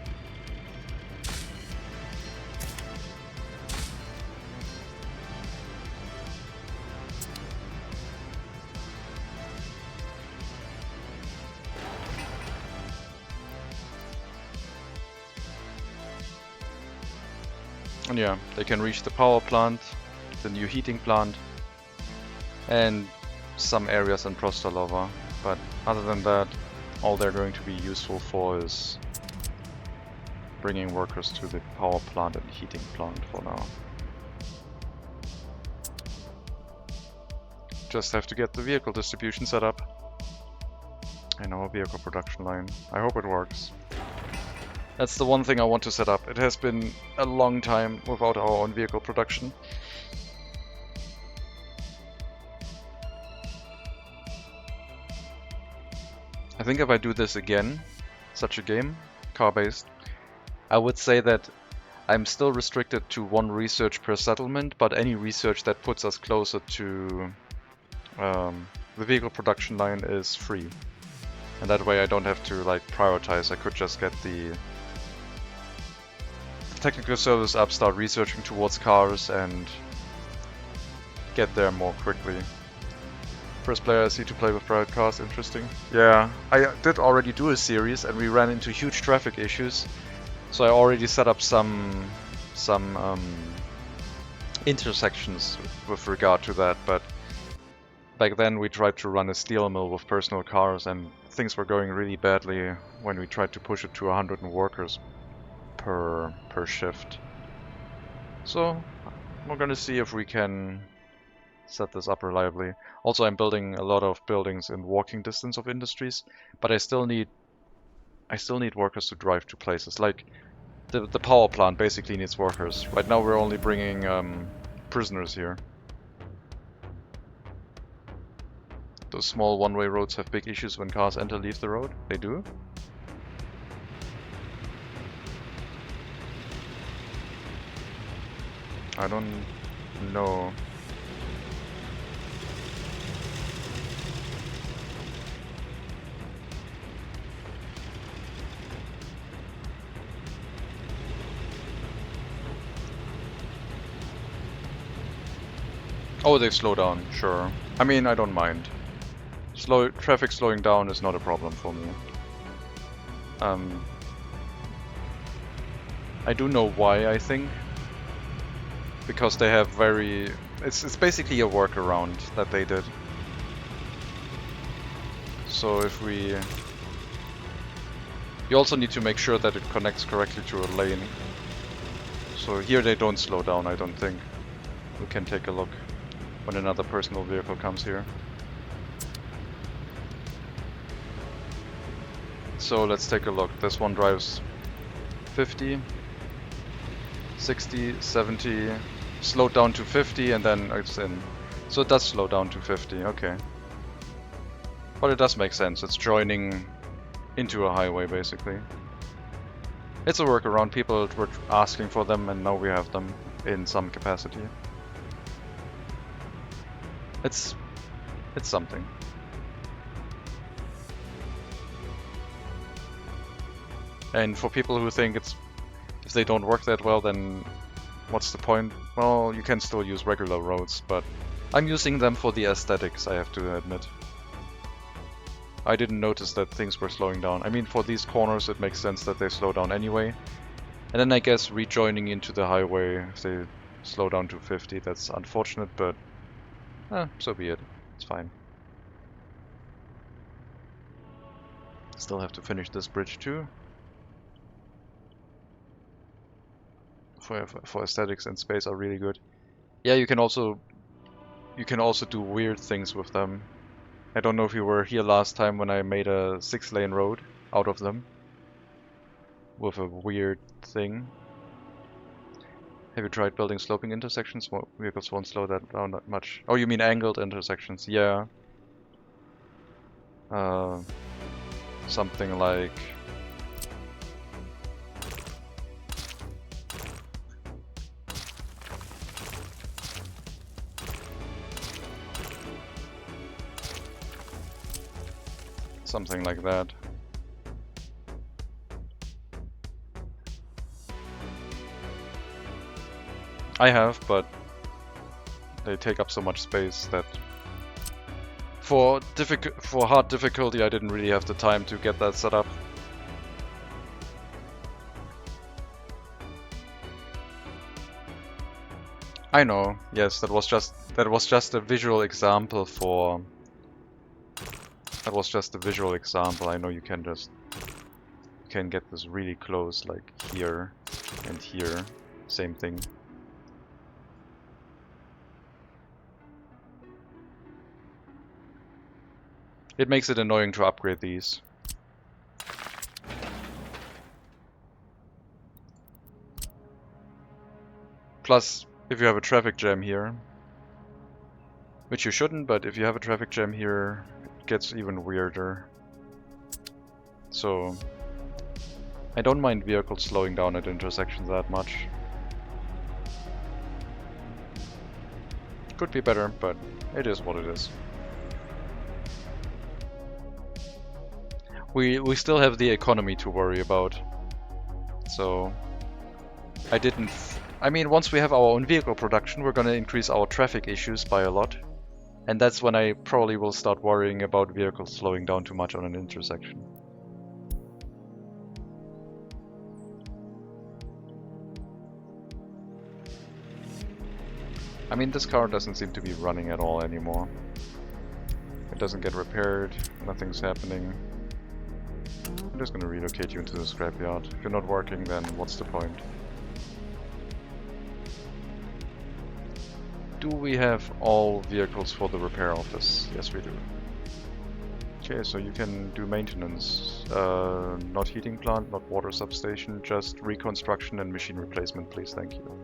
And yeah, they can reach the power plant, the new heating plant, and some areas in Prostalova, but other than that, all they're going to be useful for is bringing workers to the power plant and heating plant for now. Just have to get the vehicle distribution set up and our vehicle production line. I hope it works. That's the one thing I want to set up. It has been a long time without our own vehicle production. I think if I do this again, such a game, car-based, I would say that I'm still restricted to 1 research per settlement, but any research that puts us closer to the vehicle production line is free. And that way I don't have to like prioritize. I could just get the technical service up, start researching towards cars and get there more quickly. First player I see to play with private cars, interesting. Yeah, I did already do a series and we ran into huge traffic issues. So I already set up some intersections with regard to that, but back then we tried to run a steel mill with personal cars and things were going really badly when we tried to push it to 100 workers per shift. So we're gonna see if we can set this up reliably. Also, I'm building a lot of buildings in walking distance of industries, but I still need workers to drive to places. Like the power plant basically needs workers. Right now we're only bringing prisoners here. Those small one-way roads have big issues when cars leave the road. They do? I don't know. Oh, they slow down, sure. I mean, I don't mind. Traffic slowing down is not a problem for me. I do know why, I think. Because they have it's basically a workaround that they did. So if you also need to make sure that it connects correctly to a lane. So here they don't slow down, I don't think. We can take a look when another personal vehicle comes here. So let's take a look. This one drives 50, 60, 70, slowed down to 50 and then it's in. So it does slow down to 50, okay. But it does make sense, it's joining into a highway basically. It's a workaround, people were asking for them and now we have them in some capacity. It's something. And for people who think if they don't work that well, then what's the point? Well, you can still use regular roads, but I'm using them for the aesthetics, I have to admit. I didn't notice that things were slowing down. I mean, for these corners it makes sense that they slow down anyway. And then I guess rejoining into the highway, if they slow down to 50, that's unfortunate, but so be it. It's fine. Still have to finish this bridge too. For aesthetics and space are really good. Yeah, you can also do weird things with them. I don't know if you were here last time when I made a 6-lane road out of them. With a weird thing. Have you tried building sloping intersections? Well, vehicles won't slow that down that much. Oh, you mean angled intersections? Yeah. Something like... something like that. I have, but they take up so much space that for hard difficulty I didn't really have the time to get that set up. I know, yes, that was just a visual example for... That was just a visual example. I know you can get this really close, like here and here. Same thing. It makes it annoying to upgrade these. Plus, if you have a traffic jam here, which you shouldn't, but if you have a traffic jam here, it gets even weirder. So, I don't mind vehicles slowing down at intersections that much. Could be better, but it is what it is. We still have the economy to worry about. So, I mean, once we have our own vehicle production, we're gonna increase our traffic issues by a lot. And that's when I probably will start worrying about vehicles slowing down too much on an intersection. I mean, this car doesn't seem to be running at all anymore. It doesn't get repaired, nothing's happening. I'm just gonna relocate you into the scrapyard. If you're not working, then what's the point? Do we have all vehicles for the repair office? Yes, we do. Okay, so you can do maintenance. Not heating plant, not water substation, just reconstruction and machine replacement, please, thank you.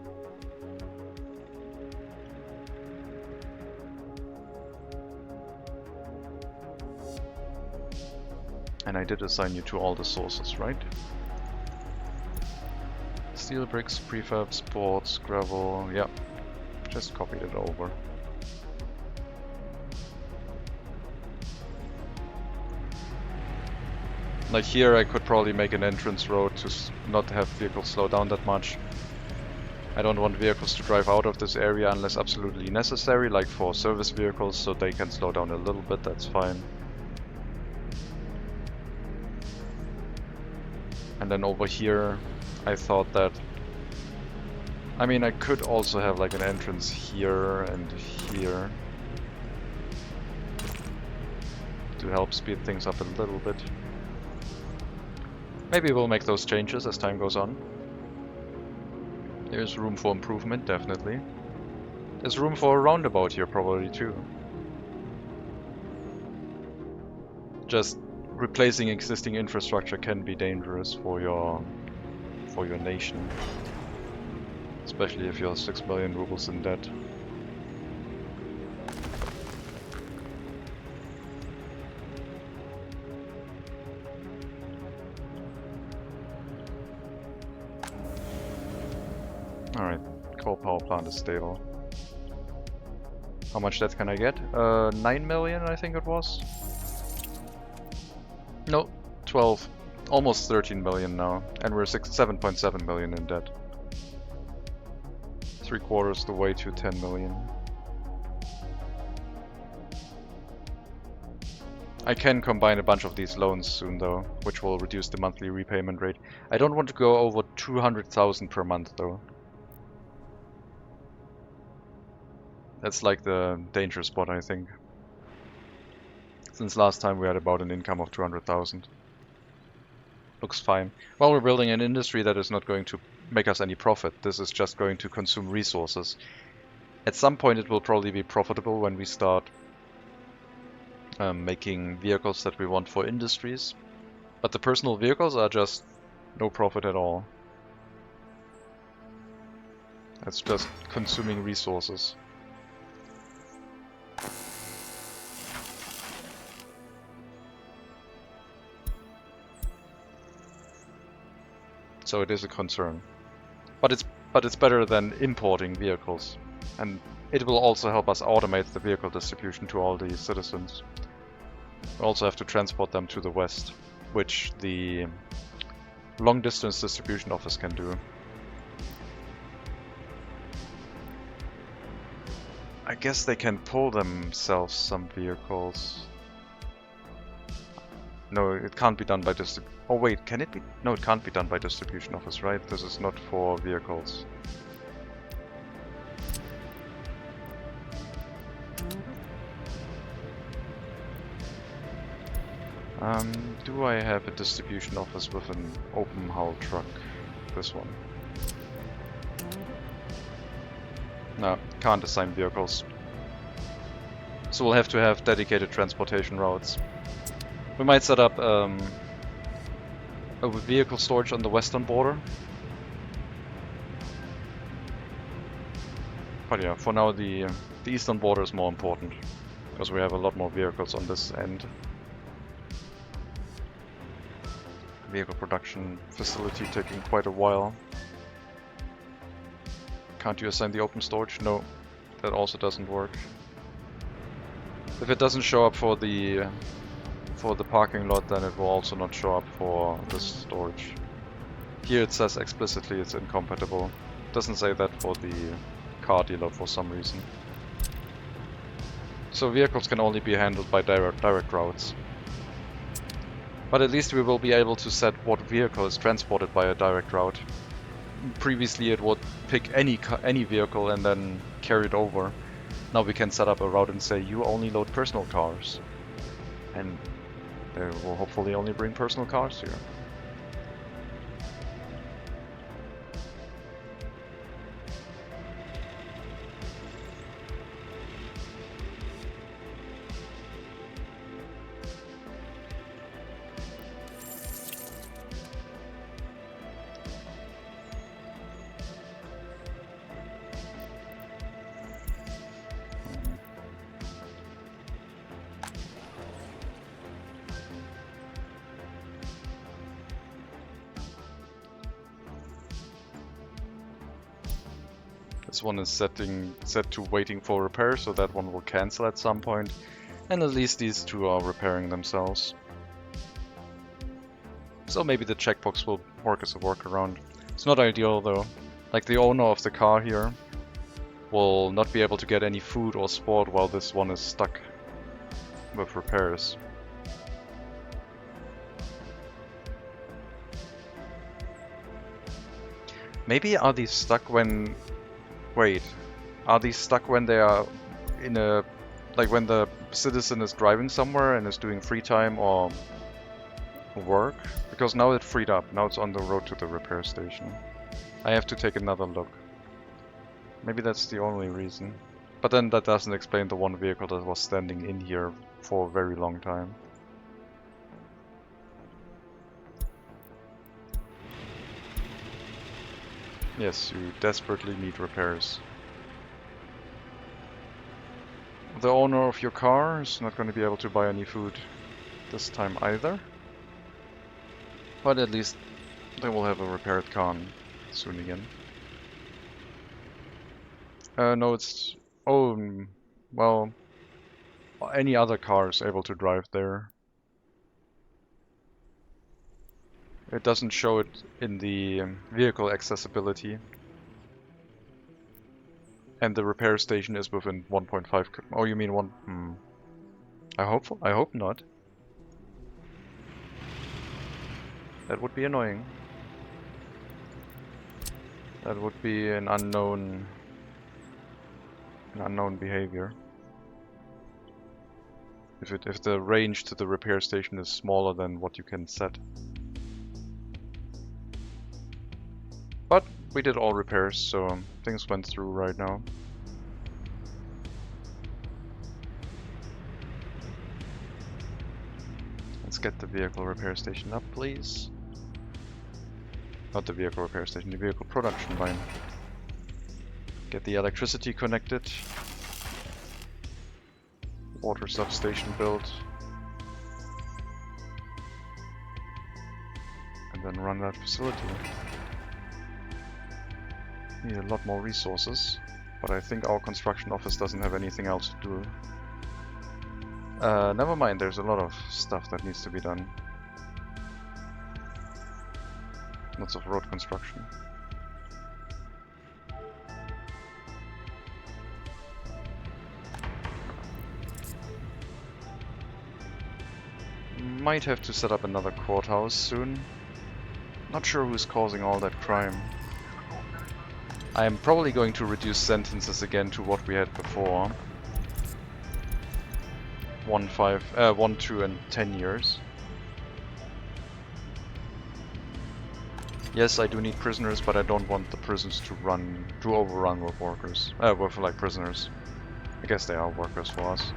And I did assign you to all the sources, right? Steel bricks, prefab, sports, gravel, yeah. Just copied it over. Like here I could probably make an entrance road to not have vehicles slow down that much. I don't want vehicles to drive out of this area unless absolutely necessary, like for service vehicles, so they can slow down a little bit, that's fine. And then over here, I thought that... I mean, I could also have like an entrance here and here to help speed things up a little bit. Maybe we'll make those changes as time goes on. There's room for improvement, definitely. There's room for a roundabout here probably too. Just replacing existing infrastructure can be dangerous for your nation. Especially if you're 6 million rubles in debt. Alright, coal power plant is stable. How much debt can I get? 9 million I think it was? No, 12. Almost 13 million now. And we're 7.7 million in debt. 3/4 the way to 10 million. I can combine a bunch of these loans soon though, which will reduce the monthly repayment rate. I don't want to go over 200,000 per month though. That's like the danger spot, I think. Since last time we had about an income of 200,000. Looks fine. Well, we're building an industry that is not going to make us any profit. This is just going to consume resources. At some point it will probably be profitable when we start making vehicles that we want for industries. But the personal vehicles are just no profit at all. That's just consuming resources. So it is a concern. But it's better than importing vehicles. And it will also help us automate the vehicle distribution to all the citizens. We also have to transport them to the west, which the long distance distribution office can do. I guess they can pull themselves some vehicles. No, it can't be done by Oh wait, can it be? No, it can't be done by distribution office, right? This is not for vehicles. Do I have a distribution office with an open hull truck? This one. No, can't assign vehicles. So we'll have to have dedicated transportation routes. We might set up a vehicle storage on the western border. But yeah, for now the eastern border is more important, because we have a lot more vehicles on this end. Vehicle production facility taking quite a while. Can't you assign the open storage? No, that also doesn't work. If it doesn't show up for the parking lot, then it will also not show up for this storage. Here it says explicitly it's incompatible. It doesn't say that for the car dealer for some reason. So vehicles can only be handled by direct routes. But at least we will be able to set what vehicle is transported by a direct route. Previously it would pick any vehicle and then carry it over. Now we can set up a route and say you only load personal cars. And they will hopefully only bring personal cars here. This one is set to waiting for repair, so that one will cancel at some point. And at least these two are repairing themselves. So maybe the checkbox will work as a workaround. It's not ideal though. Like the owner of the car here will not be able to get any food or sport while this one is stuck with repairs. Maybe are these stuck when... Wait, are these stuck when they are in a... like when the citizen is driving somewhere and is doing free time or work? Because now it's freed up, now it's on the road to the repair station. I have to take another look. Maybe that's the only reason. But then that doesn't explain the one vehicle that was standing in here for a very long time. Yes, you desperately need repairs. The owner of your car is not going to be able to buy any food this time either. But at least they will have a repaired car soon again. No, it's... Oh, well... Any other car is able to drive there. It doesn't show it in the vehicle accessibility. And the repair station is within 1.5... Oh, you mean one... I hope not. That would be annoying. That would be an unknown behavior. If the range to the repair station is smaller than what you can set. But we did all repairs, so things went through right now. Let's get the vehicle repair station up, please. Not the vehicle repair station, the vehicle production line. Get the electricity connected. Water substation built. And then run that facility. Need a lot more resources, but I think our construction office doesn't have anything else to do. Never mind, there's a lot of stuff that needs to be done. Lots of road construction. Might have to set up another courthouse soon. Not sure who's causing all that crime. I am probably going to reduce sentences again to what we had before. 1, 2, and 10 years. Yes, I do need prisoners, but I don't want the prisons to overrun with workers. With like prisoners. I guess they are workers for us.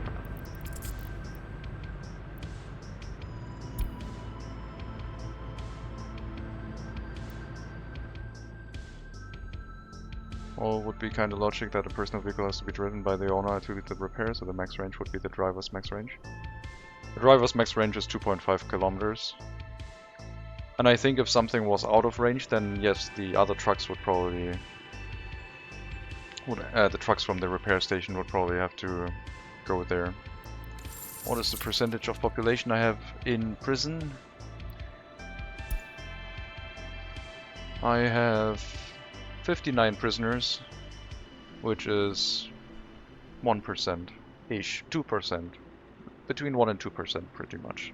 Well, it would be kind of logic that a personal vehicle has to be driven by the owner to the repair, so the max range would be the driver's max range. The driver's max range is 2.5 kilometers. And I think if something was out of range, then yes, the other trucks would probably... the trucks from the repair station would probably have to go there. What is the percentage of population I have in prison? I have 59 prisoners, which is 1%-ish, 2%. Between 1 and 2% pretty much.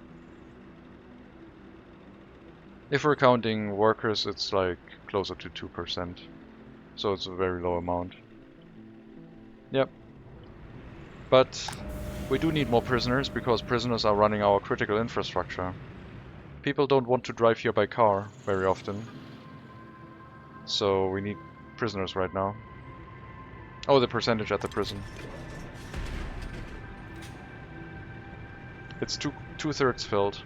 If we're counting workers, it's like closer to 2%. So it's a very low amount. Yep. But we do need more prisoners, because prisoners are running our critical infrastructure. People don't want to drive here by car very often. So we need prisoners right now. Oh, the percentage at the prison. It's two-thirds filled.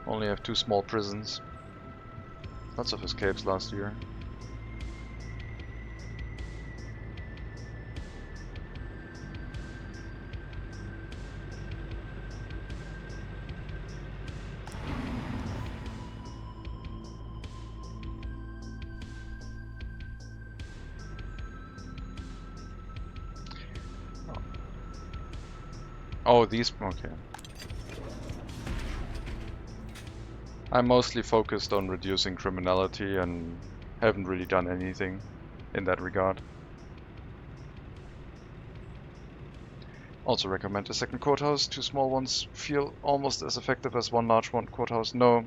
Only have 2 small prisons. Lots of escapes last year. Oh, these... okay. I'm mostly focused on reducing criminality and haven't really done anything in that regard. Also recommend a second courthouse. 2 small ones feel almost as effective as 1 large courthouse. No,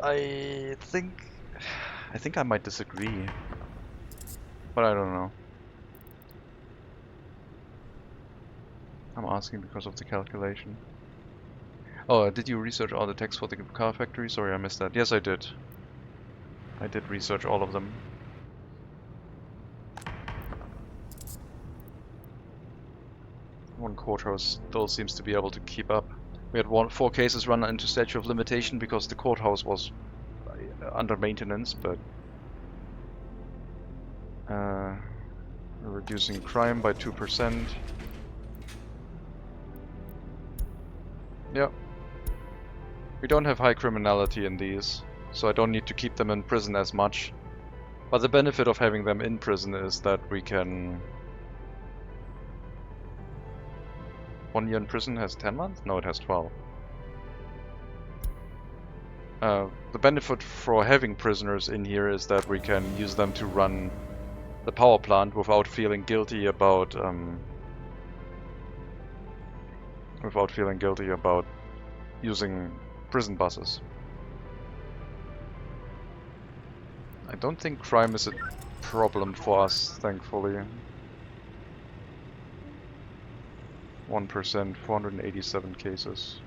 I think I might disagree, but I don't know. I'm asking because of the calculation. Oh, did you research all the techs for the car factory? Sorry, I missed that. Yes, I did. I did research all of them. One courthouse still seems to be able to keep up. We had 4 cases run into statute of limitation because the courthouse was under maintenance, but we're reducing crime by 2%. Yep. We don't have high criminality in these, so I don't need to keep them in prison as much. But the benefit of having them in prison is that we can... 1 year in prison has 10 months? No, it has 12. The benefit for having prisoners in here is that we can use them to run the power plant without feeling guilty about using prison buses. I don't think crime is a problem for us, thankfully. 1%, 487 cases.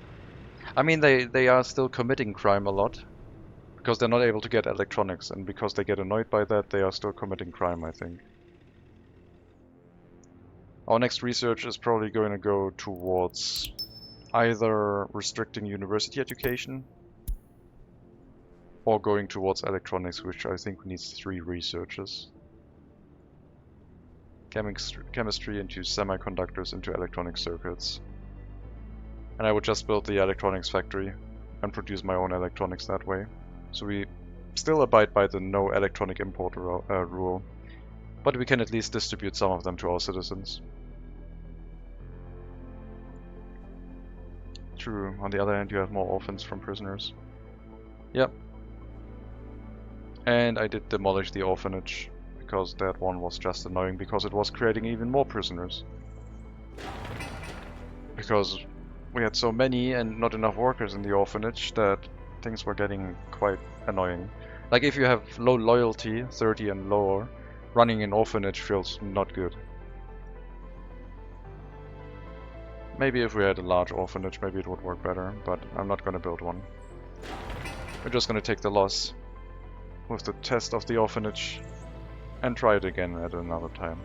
I mean, they are still committing crime a lot, because they're not able to get electronics, and because they get annoyed by that, they are still committing crime, I think. Our next research is probably going to go towards either restricting university education or going towards electronics, which I think needs 3 researchers. Chemistry into semiconductors into electronic circuits. And I would just build the electronics factory and produce my own electronics that way. So we still abide by the no electronic import rule, but we can at least distribute some of them to our citizens. True, on the other hand you have more orphans from prisoners. Yep. And I did demolish the orphanage, because that one was just annoying because it was creating even more prisoners. Because we had so many and not enough workers in the orphanage that things were getting quite annoying. Like if you have low loyalty, 30 and lower, running an orphanage feels not good. Maybe if we had a large orphanage, maybe it would work better, but I'm not going to build one. We're just going to take the loss with the test of the orphanage and try it again at another time.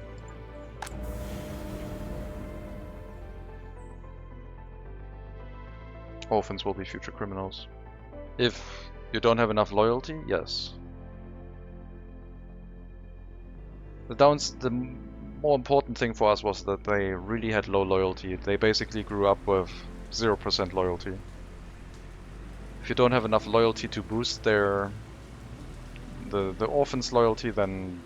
Orphans will be future criminals. If you don't have enough loyalty, yes. The more important thing for us was that they really had low loyalty. They basically grew up with 0% loyalty. If you don't have enough loyalty to boost the orphans' loyalty, then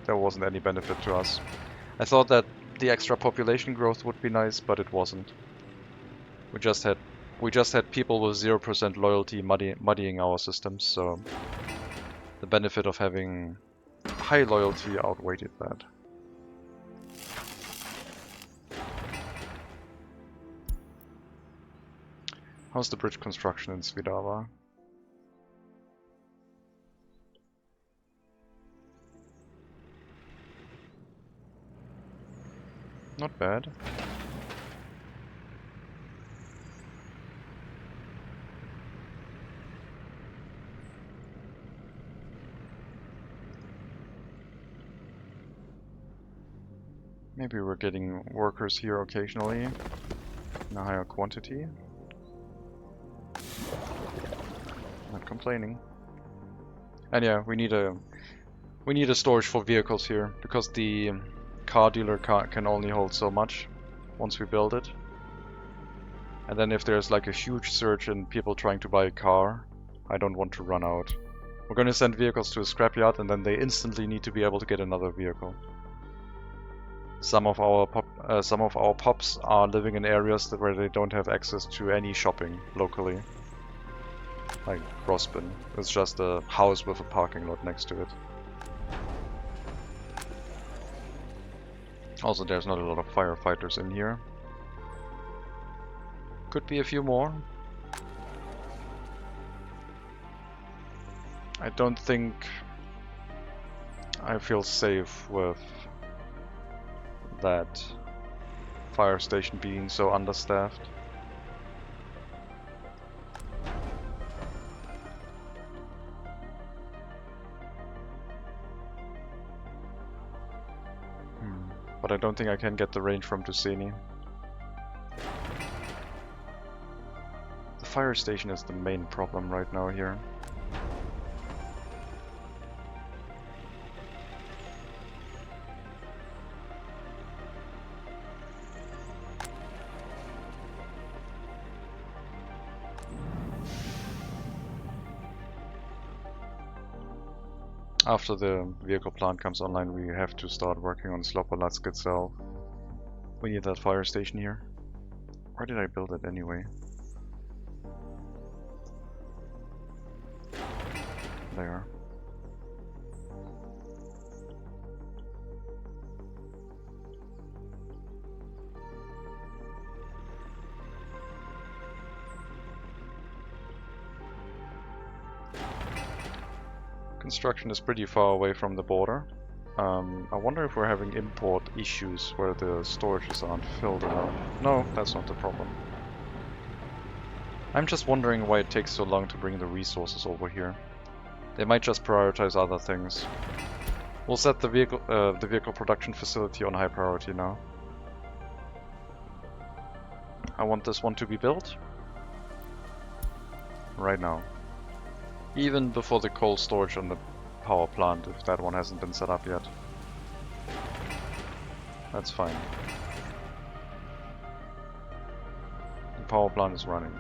there wasn't any benefit to us. I thought that the extra population growth would be nice, but it wasn't. We just had people with 0% loyalty muddying our systems, so the benefit of having high loyalty outweighed that. How's the bridge construction in Svidava? Not bad. Maybe we're getting workers here occasionally in a higher quantity. Not complaining. And yeah, we need a storage for vehicles here, because the car dealer can only hold so much once we build it. And then if there's like a huge surge in people trying to buy a car, I don't want to run out. We're going to send vehicles to a scrapyard and then they instantly need to be able to get another vehicle. Some of our pops are living in areas where they don't have access to any shopping locally. Like Grospin. It's just a house with a parking lot next to it. Also, there's not a lot of firefighters in here. Could be a few more. I don't think I feel safe with that fire station being so understaffed. but I don't think I can get the range from Tuseni. The fire station is the main problem right now here. After the vehicle plant comes online, we have to start working on Slopolutsk itself. We need that fire station here. Where did I build it anyway? There. Construction is pretty far away from the border. I wonder if we're having import issues where the storages aren't filled enough. No, that's not the problem. I'm just wondering why it takes so long to bring the resources over here. They might just prioritize other things. We'll set the vehicle production facility on high priority now. I want this one to be built right now. Even before the cold storage on the power plant, if that one hasn't been set up yet. That's fine. The power plant is running.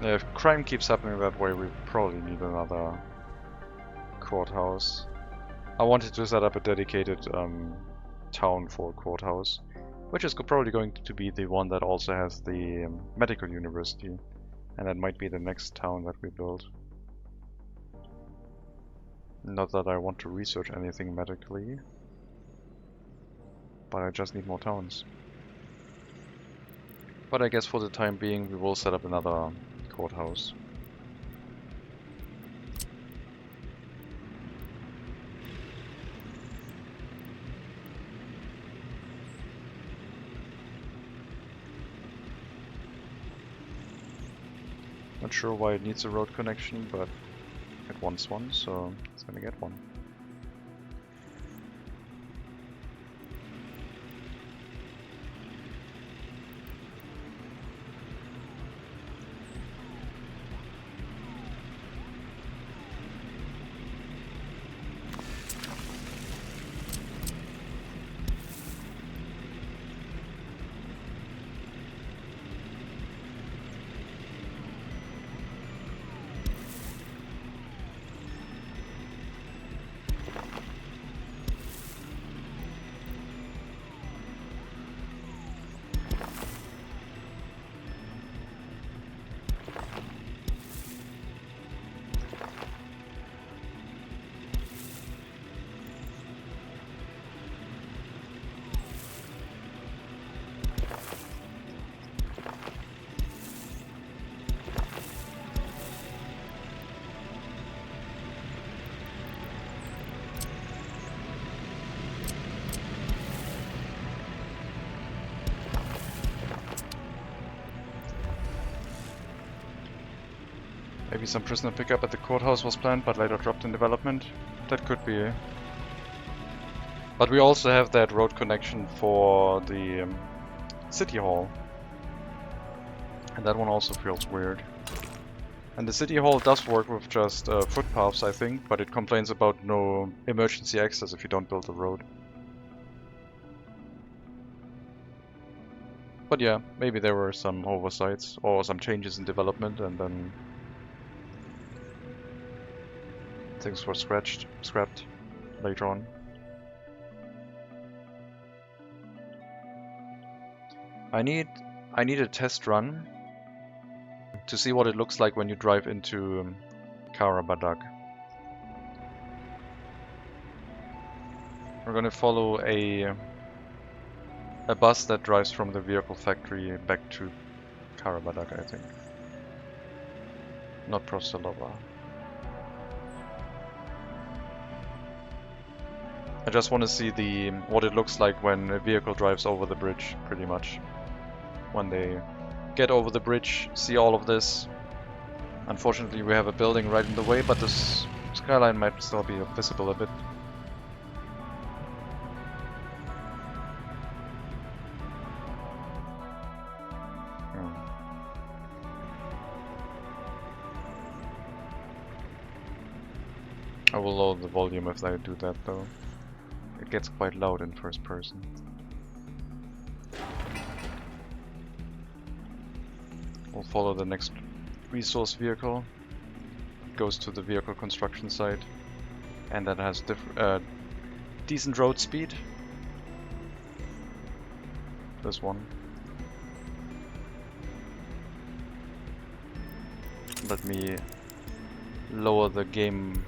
Yeah, if crime keeps happening that way, we probably need another courthouse. I wanted to set up a dedicated town for courthouse, which is probably going to be the one that also has the medical university, and that might be the next town that we build. Not that I want to research anything medically, but I just need more towns. But I guess for the time being we will set up another courthouse. Not sure why it needs a road connection, but it wants one, so it's gonna get one. Maybe some prisoner pickup at the courthouse was planned but later dropped in development. That could be. But we also have that road connection for the city hall. And that one also feels weird. And the city hall does work with just footpaths, I think, but it complains about no emergency access if you don't build the road. But yeah, maybe there were some oversights or some changes in development and then things were scrapped later on. I need a test run to see what it looks like when you drive into Karabadak. We're gonna follow a bus that drives from the vehicle factory back to Karabadak, I think. Not Prostalova. I just want to see what it looks like when a vehicle drives over the bridge, pretty much. When they get over the bridge, see all of this, Unfortunately, we have a building right in the way, but this skyline might still be visible a bit. I will lower the volume if I do that though. It gets quite loud in first person. We'll follow the next resource vehicle. It goes to the vehicle construction site. And that has decent road speed. This one. Let me lower the game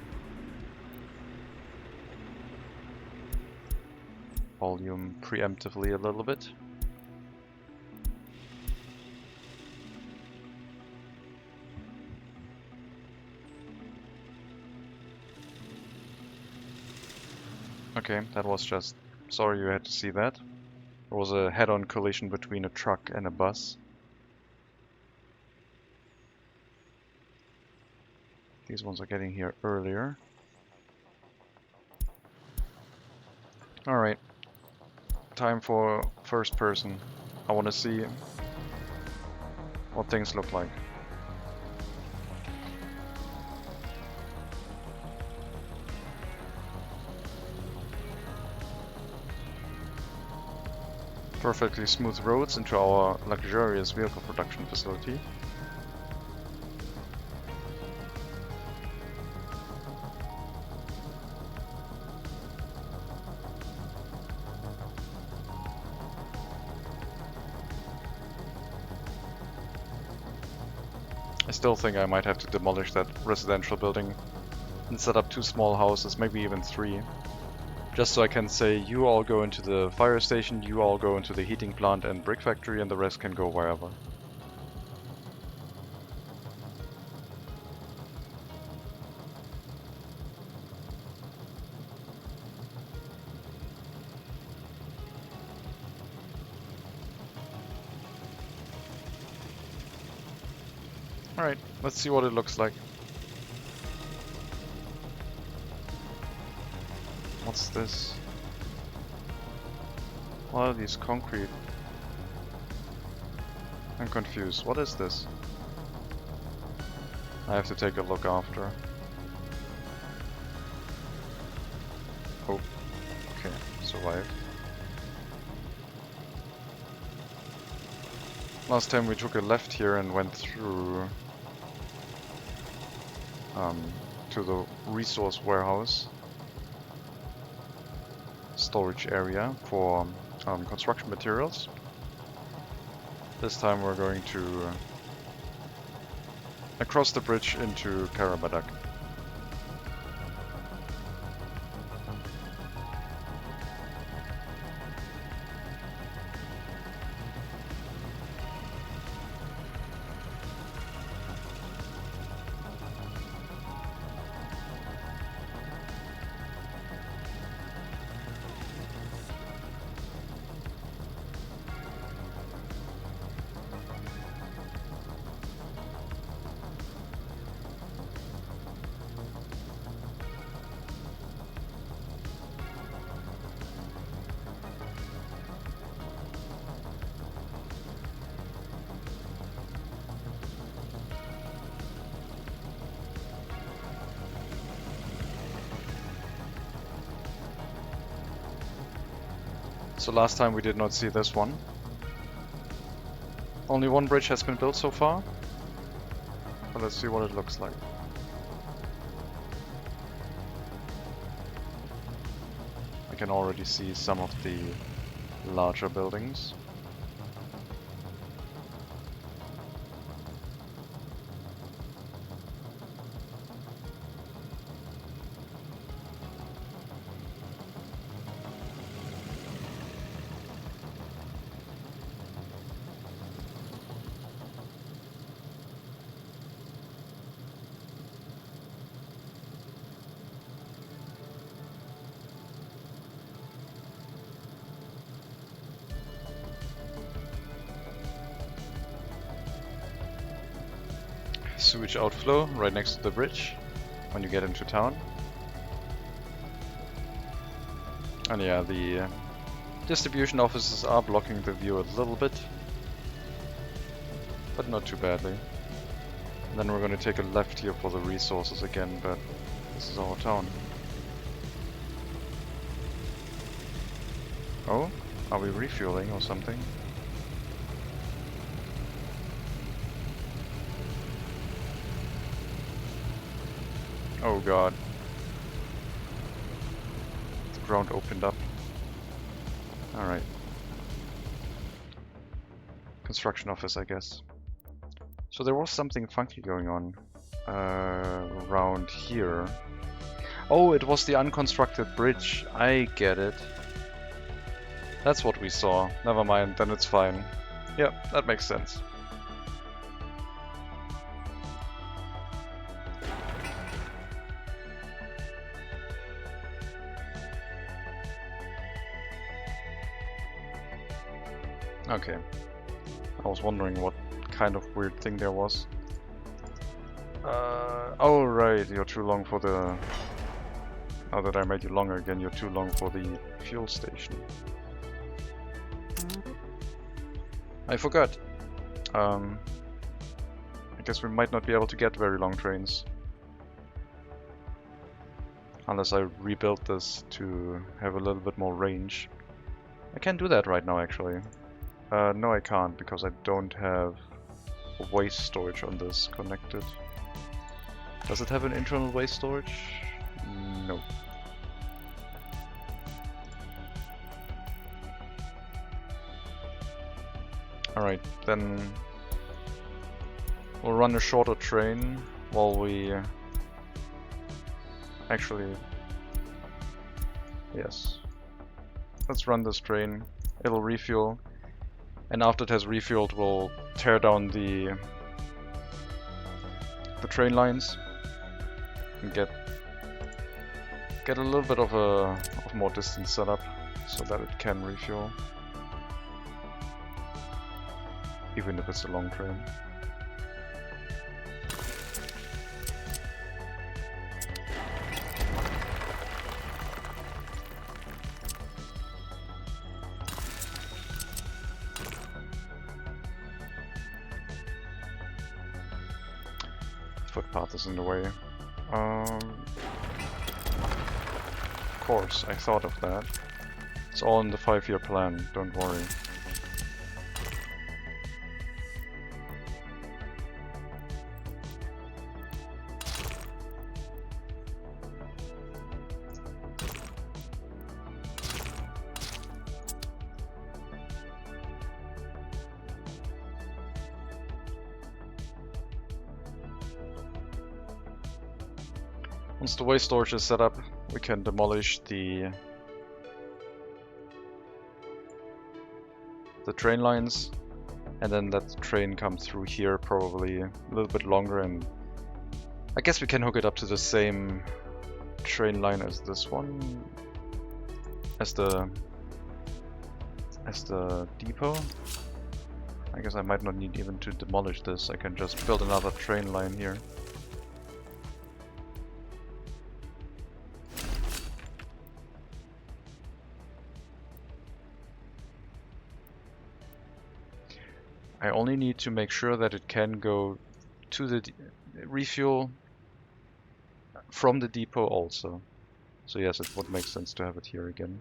volume preemptively a little bit. Okay, that was just... Sorry you had to see that. There was a head-on collision between a truck and a bus. These ones are getting here earlier. Alright. Time for first person. I want to see what things look like. Perfectly smooth roads into our luxurious vehicle production facility. I still think I might have to demolish that residential building and set up 2 small houses, maybe even 3. Just so I can say, you all go into the fire station, you all go into the heating plant and brick factory, and the rest can go wherever. Alright, let's see what it looks like. What's this? What are these concrete? I'm confused. What is this? I have to take a look after. Oh, okay, survived. Last time we took a left here and went through to the resource warehouse storage area for construction materials. This time we're going to across the bridge into Karabadak. So last time we did not see this one. Only one bridge has been built so far. But let's see what it looks like. I can already see some of the larger buildings. sewage outflow right next to the bridge when you get into town. And yeah, the distribution offices are blocking the view a little bit, but not too badly. And then we're going to take a left here for the resources again, but this is our town. Oh, are we refueling or something? Oh god. The ground opened up. Alright. Construction office, I guess. So there was something funky going on around here. Oh, it was the unconstructed bridge. I get it. That's what we saw. Never mind, then it's fine. Yep, that makes sense. Okay. I was wondering what kind of weird thing there was. Oh right, you're too long for the... Now that I made you longer again, you're too long for the fuel station. I forgot. I guess we might not be able to get very long trains. Unless I rebuild this to have a little bit more range. I can do that right now actually. No I can't, because I don't have waste storage on this connected. Does it have an internal waste storage? No. Alright, then we'll run a shorter train while we actually... Yes. Let's run this train. It'll refuel. And after it has refueled, we'll tear down the train lines and get a little bit of more distance set up so that it can refuel, even if it's a long train. Footpath is in the way. Of course, I thought of that. It's all in the 5-year plan, don't worry. Once the waste storage is set up, we can demolish the train lines, and then let the train come through here probably a little bit longer, and I guess we can hook it up to the same train line as this one, as the depot. I guess I might not need even to demolish this, I can just build another train line here. I only need to make sure that it can go to the refuel from the depot also. So yes, it would make sense to have it here again.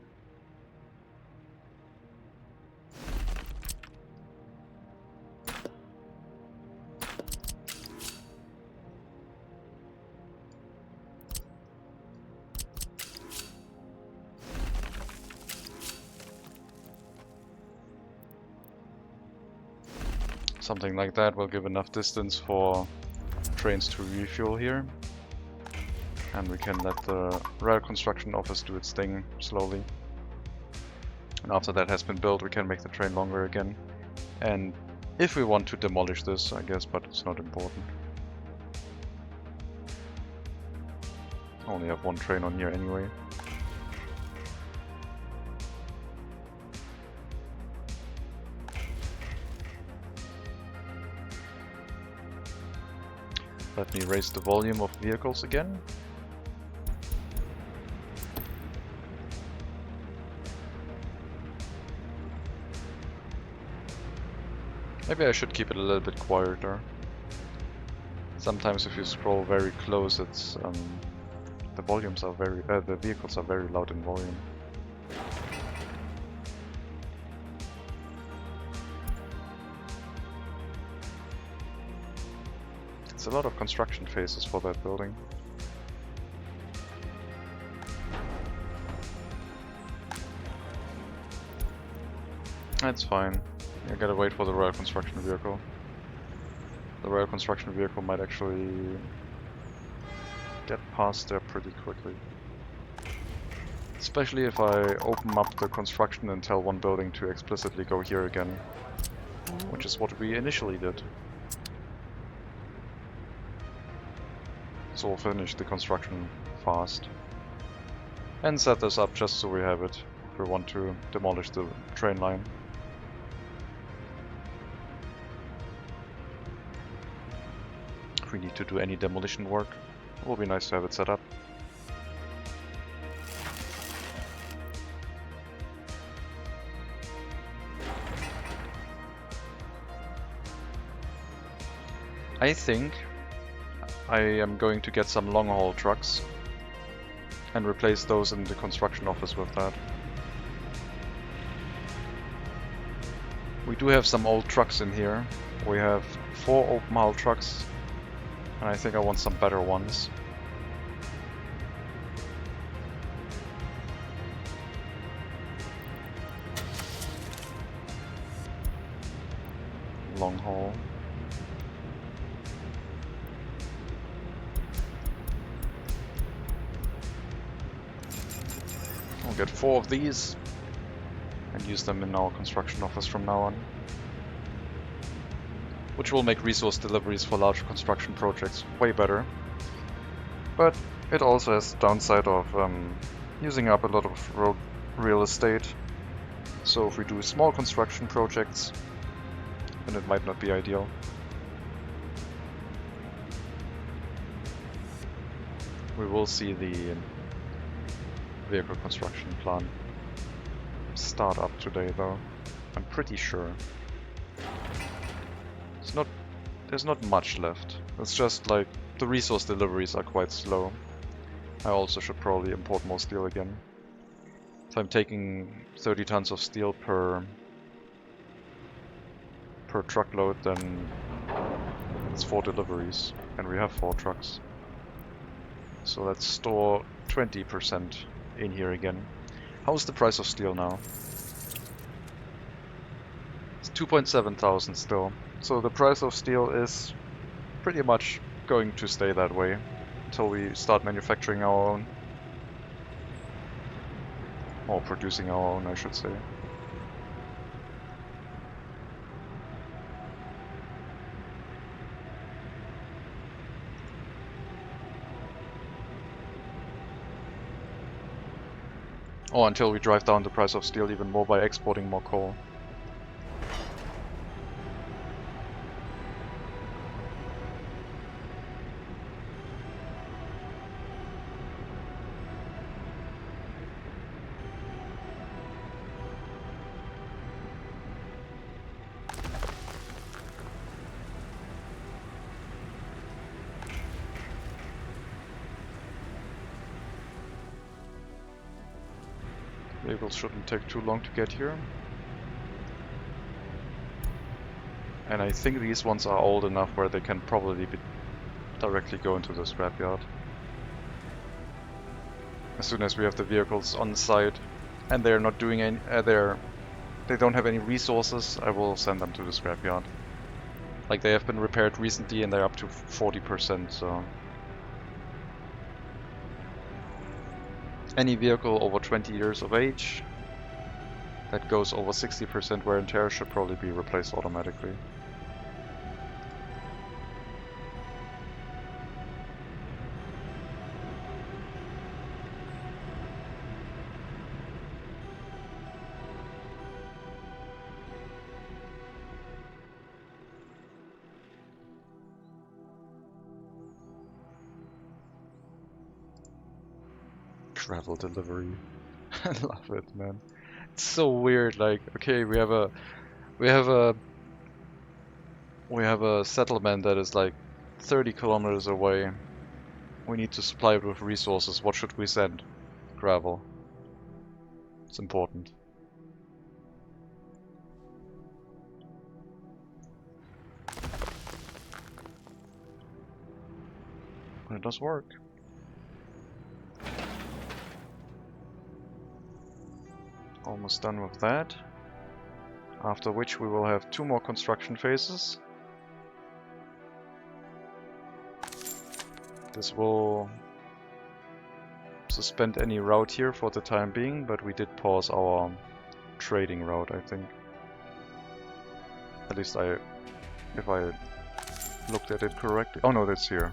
Something like that will give enough distance for trains to refuel here. And we can let the rail construction office do its thing slowly. And after that has been built, we can make the train longer again. And if we want to demolish this, I guess, but it's not important. I only have one train on here anyway. Let me raise the volume of vehicles again. Maybe I should keep it a little bit quieter. Sometimes if you scroll very close, it's the volumes are the vehicles are very loud in volume. It's a lot of construction phases for that building. That's fine. I gotta wait for the Royal Construction Vehicle. The Royal Construction Vehicle might actually get past there pretty quickly. Especially if I open up the construction and tell one building to explicitly go here again. Which is what we initially did. So we'll finish the construction fast. And set this up just so we have it if we want to demolish the train line. If we need to do any demolition work, it will be nice to have it set up. I think I am going to get some long haul trucks and replace those in the construction office with that. We do have some old trucks in here. We have 4 open hull trucks, and I think I want some better ones. Long haul. We'll get 4 of these and use them in our construction office from now on. Which will make resource deliveries for larger construction projects way better. But it also has the downside of using up a lot of road real estate. So if we do small construction projects, then it might not be ideal. We will see the vehicle construction plan start up today though, I'm pretty sure. There's not much left. It's just like the resource deliveries are quite slow. I also should probably import more steel again. If I'm taking 30 tons of steel per truckload, then it's 4 deliveries, and we have 4 trucks. So let's store 20% in here again. How's the price of steel now? It's 2.7 thousand still. So the price of steel is pretty much going to stay that way until we start manufacturing our own. Or producing our own, I should say. Or until we drive down the price of steel even more by exporting more coal. Vehicles shouldn't take too long to get here. And I think these ones are old enough where they can probably directly go into the scrapyard. As soon as we have the vehicles on site and they're not doing any, they don't have any resources, I will send them to the scrapyard. Like, they have been repaired recently and they're up to 40%, so... Any vehicle over 20 years of age that goes over 60% wear and tear should probably be replaced automatically. Gravel delivery. I love it, man. It's so weird. Like, okay, we have a settlement that is like 30 kilometers away. We need to supply it with resources. What should we send? Gravel. It's important. But it does work. Almost done with that. After which we will have 2 more construction phases. This will suspend any route here for the time being, but we did pause our trading route, I think. At least if I looked at it correctly. Oh no, that's here.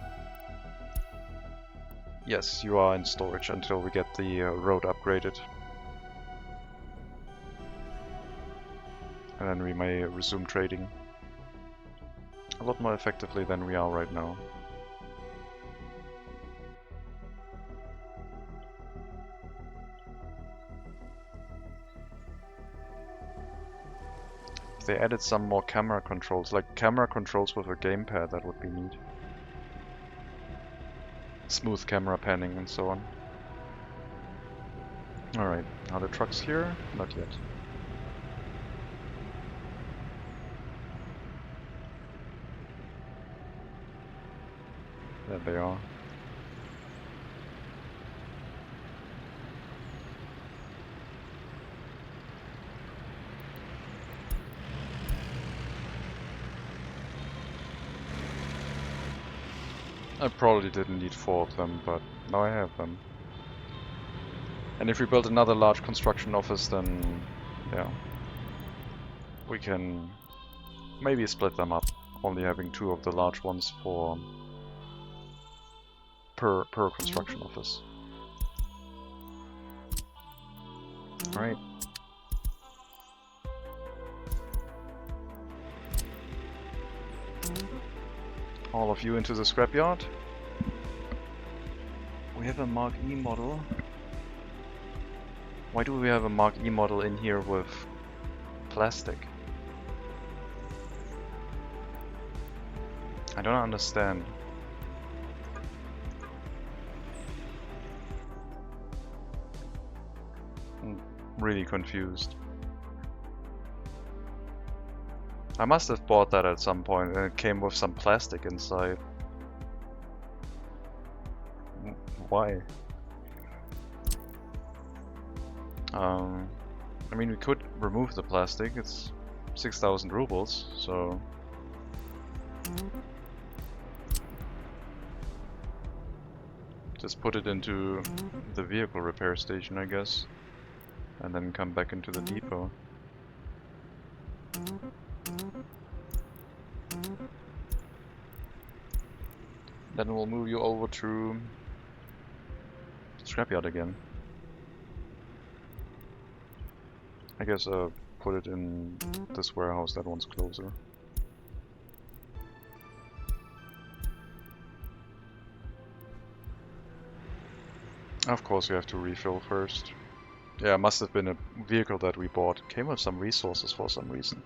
Yes, you are in storage until we get the road upgraded. And then we may resume trading. A lot more effectively than we are right now. If they added some more camera controls, like camera controls with a gamepad, that would be neat. Smooth camera panning and so on. Alright, are the trucks here? Not yet. There they are. I probably didn't need 4 of them, but now I have them. And if we build another large construction office, then yeah, we can maybe split them up, only having 2 of the large ones for per construction office. Alright. All of you into the scrapyard. We have a Mark E model. Why do we have a Mark E model in here with plastic? I don't understand. I'm really confused. I must have bought that at some point and it came with some plastic inside. Why? I mean, we could remove the plastic. It's 6,000 rubles, so... Just put it into the vehicle repair station, I guess. And then come back into the depot. Then we'll move you over to scrapyard again. I guess put it in this warehouse, that one's closer. Of course you have to refill first. Yeah, it must have been a vehicle that we bought. Came with some resources for some reason.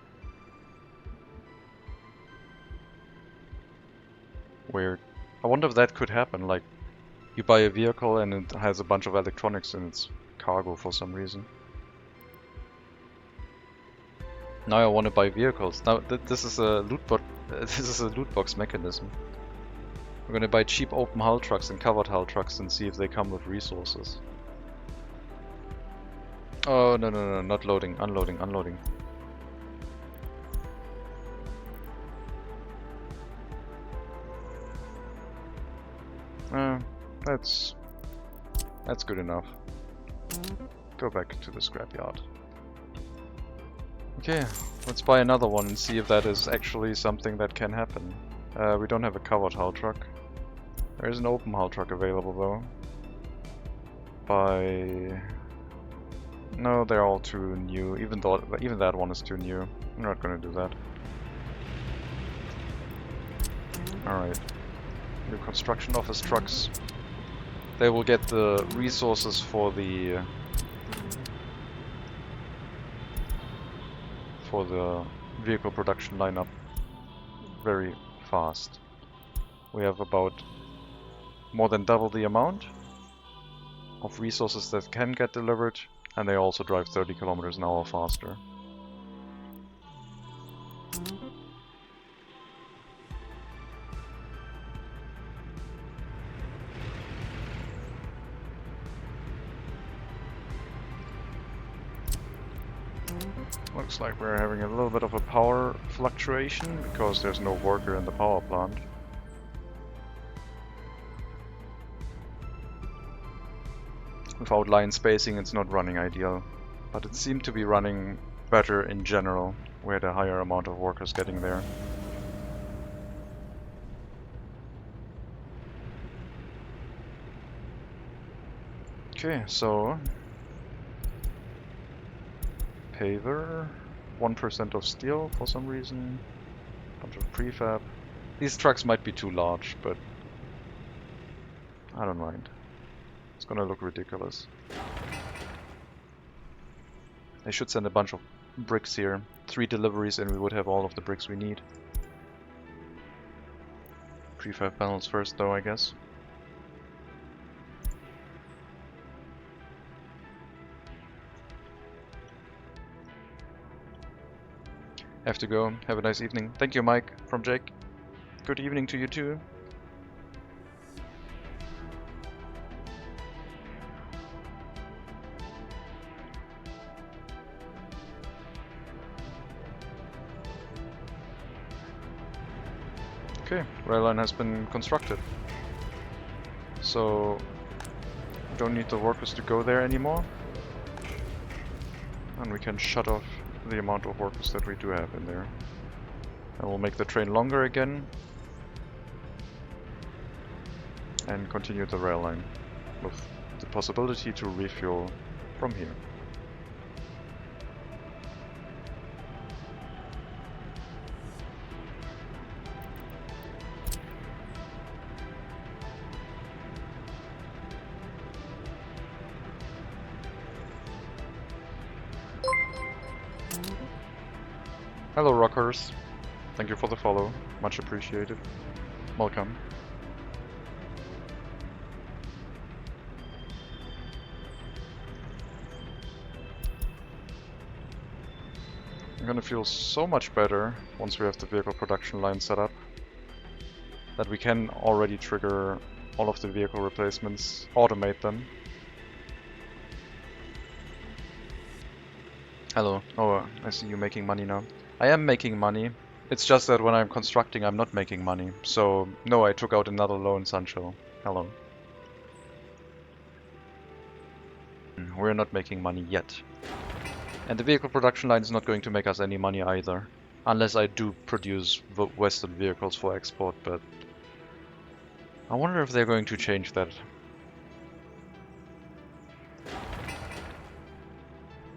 Weird. I wonder if that could happen, like you buy a vehicle and it has a bunch of electronics in its cargo for some reason. Now I want to buy vehicles. Now this is a loot box mechanism. We're gonna buy cheap open hull trucks and covered hull trucks and see if they come with resources. Oh no, not loading, unloading. That's good enough. Go back to the scrapyard. Okay, let's buy another one and see if that is actually something that can happen. We don't have a covered hull truck. There is an open hull truck available though. No, they're all too new. Even that one is too new. I'm not gonna do that. Alright. New construction office trucks. they will get the resources for the vehicle production line up very fast. We have about more than double the amount of resources that can get delivered, and they also drive 30 kilometers an hour faster. Looks like we're having a little bit of a power fluctuation because there's no worker in the power plant. Without line spacing, it's not running ideal, but it seemed to be running better in general. We had a higher amount of workers getting there. Okay, so paver, 1% of steel for some reason, bunch of prefab. These trucks might be too large, but I don't mind. It's gonna look ridiculous. They should send a bunch of bricks here. 3 deliveries and we would have all of the bricks we need. Prefab panels first though, I guess. Have to go. Have a nice evening. Thank you, Mike, from Jake. Good evening to you too. Okay, rail line has been constructed. So, we don't need the workers to go there anymore. And we can shut off the amount of workers that we do have in there. And we'll make the train longer again. And continue the rail line with the possibility to refuel from here. Hello rockers, thank you for the follow, much appreciated. Welcome. I'm gonna feel so much better once we have the vehicle production line set up that we can already trigger all of the vehicle replacements, automate them. Hello. Oh, I see you making money now. I am making money. It's just that when I'm constructing, I'm not making money. So, no, I took out another loan, Sancho. Hello. We're not making money yet. And the vehicle production line is not going to make us any money either. Unless I do produce Western vehicles for export, but I wonder if they're going to change that.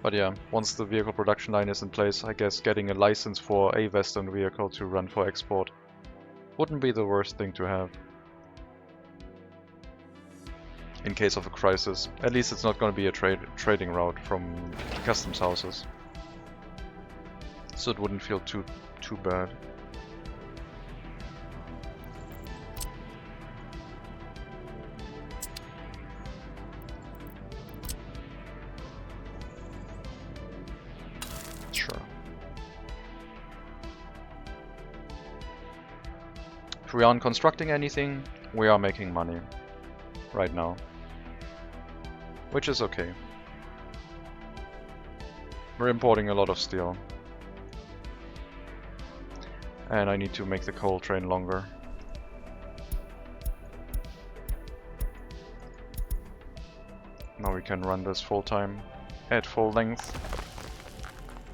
But yeah, once the vehicle production line is in place, I guess getting a license for a Western vehicle to run for export wouldn't be the worst thing to have. In case of a crisis. At least it's not going to be a trading route from customs houses. So it wouldn't feel too bad. If we aren't constructing anything, we are making money right now, which is okay. We're importing a lot of steel, and I need to make the coal train longer. Now we can run this full time at full length,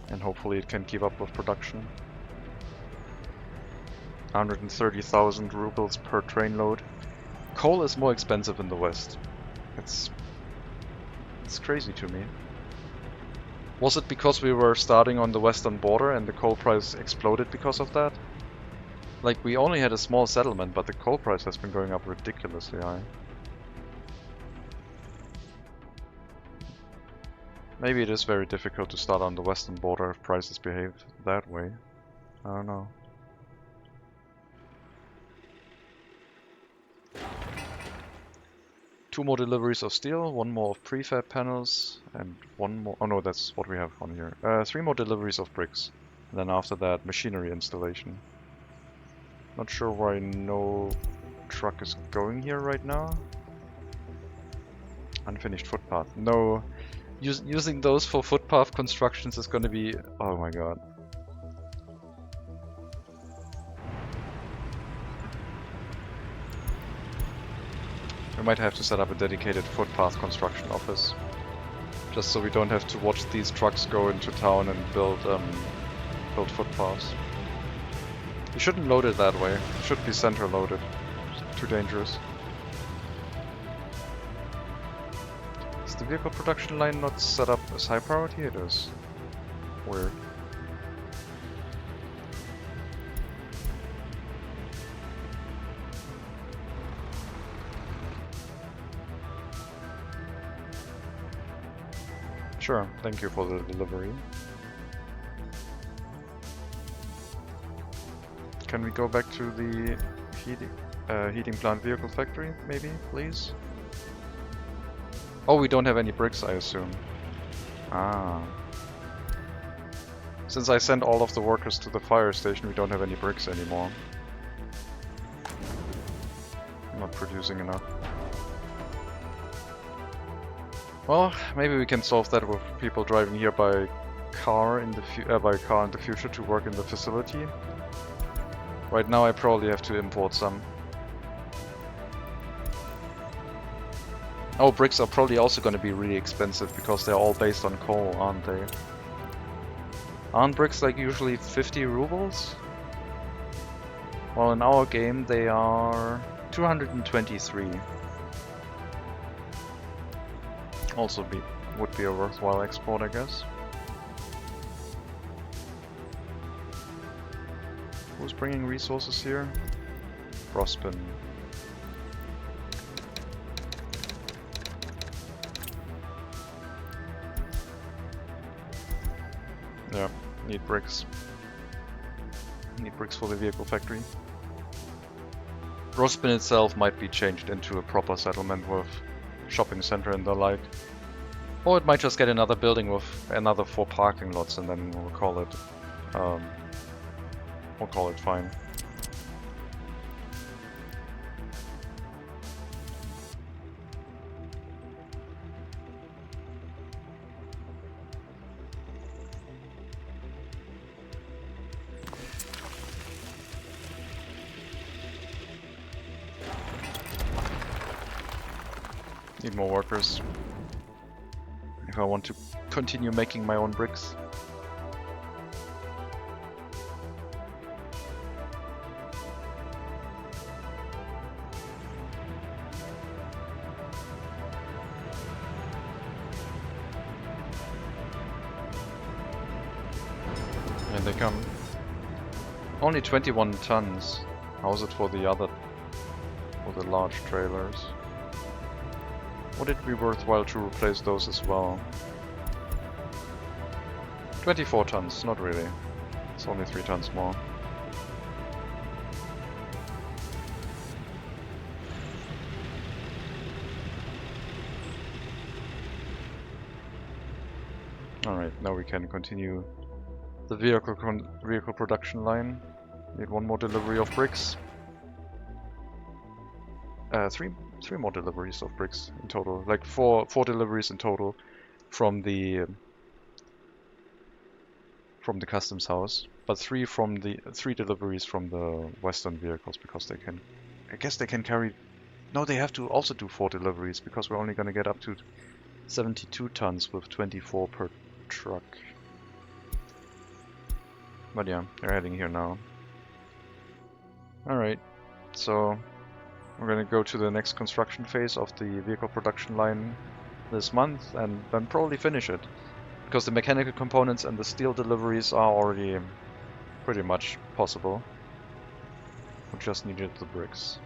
and hopefully it can keep up with production. 130,000 rubles per train load. Coal is more expensive in the West. It's crazy to me. Was it because we were starting on the western border and the coal price exploded because of that? Like, we only had a small settlement, but the coal price has been going up ridiculously high. Maybe it is very difficult to start on the western border if prices behave that way. I don't know. Two more deliveries of steel, one more of prefab panels, and one more... Oh no, that's what we have on here. 3 more deliveries of bricks. And then after that, machinery installation. Not sure why no truck is going here right now. Unfinished footpath. No, using those for footpath constructions is gonna be... Oh my god. We might have to set up a dedicated footpath construction office. Just so we don't have to watch these trucks go into town and build footpaths. You shouldn't load it that way. It should be center loaded. It's too dangerous. Is the vehicle production line not set up as high priority? It is. Weird. Sure, thank you for the delivery. Can we go back to the heating plant vehicle factory, maybe, please? Oh, we don't have any bricks, I assume. Ah. Since I sent all of the workers to the fire station, we don't have any bricks anymore. I'm not producing enough. Well, maybe we can solve that with people driving here by car in the future to work in the facility. Right now, I probably have to import some. Oh, bricks are probably also going to be really expensive because they're all based on coal, aren't they? Aren't bricks like usually 50 rubles? Well, in our game they are 223. Also would be a worthwhile export, I guess. Who's bringing resources here? Rospin. Yeah, need bricks. Need bricks for the vehicle factory. Rospin itself might be changed into a proper settlement with shopping center and the like. Or it might just get another building with another 4 parking lots and then we'll call it fine. Need more workers if I want to continue making my own bricks. And they come. Only 21 tons. How's it for the large trailers? Would it be worthwhile to replace those as well? 24 tons, not really. It's only 3 tons more. Alright, now we can continue the vehicle production line. Need 1 more delivery of bricks. 3 more deliveries of bricks in total, like four deliveries in total from the customs house, but 3 deliveries from the western vehicles because they can, I guess they can carry. No, they have to also do 4 deliveries because we're only going to get up to 72 tons with 24 per truck. But yeah, they're heading here now. All right, so. We're going to go to the next construction phase of the vehicle production line this month and then probably finish it. Because the mechanical components and the steel deliveries are already pretty much possible. We just needed the bricks.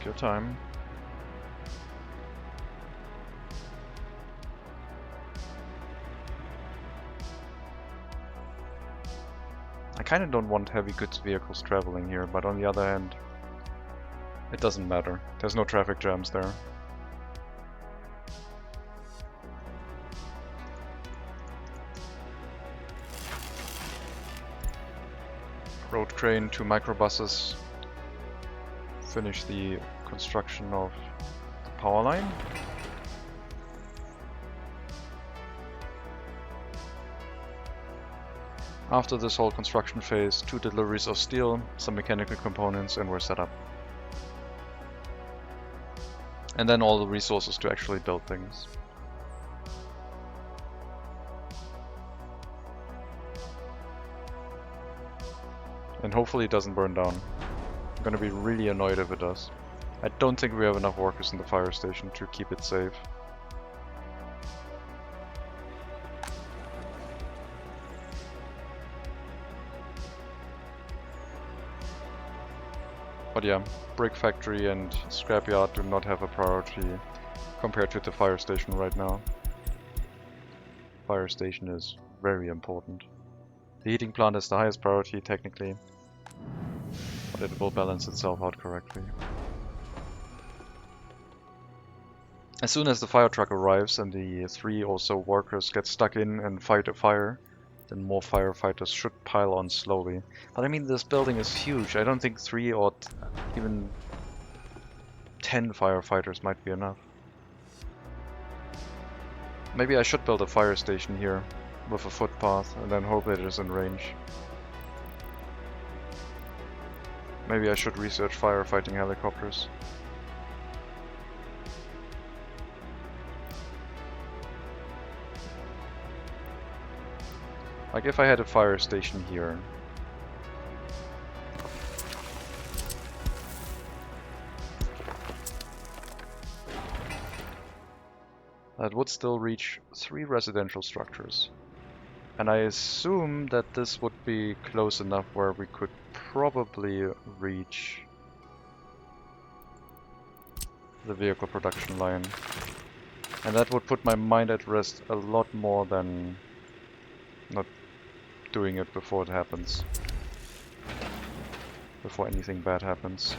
your time. I kinda don't want heavy goods vehicles traveling here, but on the other hand, it doesn't matter. There's no traffic jams there. Road crane, 2 microbuses. Finish the construction of the power line. After this whole construction phase, 2 deliveries of steel, some mechanical components, and we're set up. And then all the resources to actually build things. And hopefully it doesn't burn down. I'm gonna be really annoyed if it does. I don't think we have enough workers in the fire station to keep it safe. But yeah, brick factory and scrapyard do not have a priority compared to the fire station right now. Fire station is very important. The heating plant is the highest priority technically, but it will balance itself out correctly. As soon as the fire truck arrives and the 3 or so workers get stuck in and fight a fire, then more firefighters should pile on slowly. But I mean, this building is huge. I don't think 3 or even 10 firefighters might be enough. Maybe I should build a fire station here with a footpath and then hope that it is in range. Maybe I should research firefighting helicopters. Like if I had a fire station here. That would still reach 3 residential structures. And I assume that this would be close enough where we could probably reach the vehicle production line. And that would put my mind at rest a lot more than not doing it before it happens. Before anything bad happens.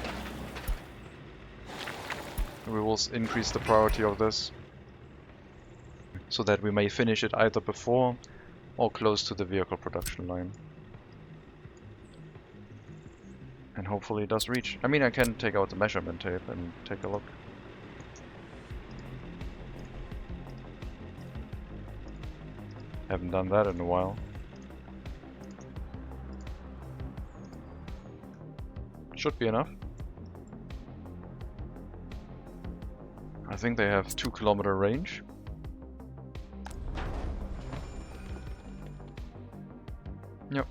We will increase the priority of this, so that we may finish it either before or close to the vehicle production line. And hopefully it does reach. I mean, I can take out the measurement tape and take a look. Haven't done that in a while. Should be enough. I think they have 2-kilometer range. Yep.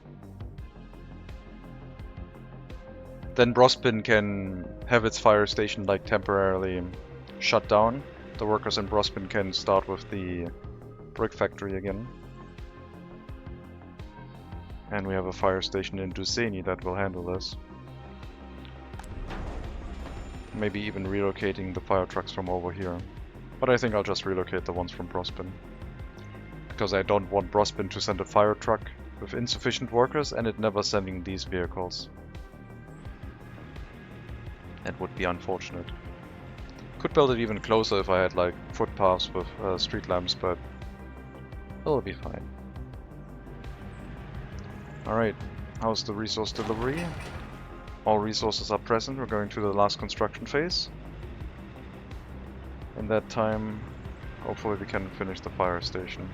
Then Brospin can have its fire station like temporarily shut down. The workers in Brospin can start with the brick factory again. And we have a fire station in Duceni that will handle this. Maybe even relocating the fire trucks from over here. But I think I'll just relocate the ones from Brospin. Because I don't want Brospin to send a fire truck with insufficient workers and it never sending these vehicles. That would be unfortunate. Could build it even closer if I had like footpaths with street lamps, but it'll be fine. Alright, how's the resource delivery? All resources are present. We're going to the last construction phase. In that time, hopefully we can finish the fire station.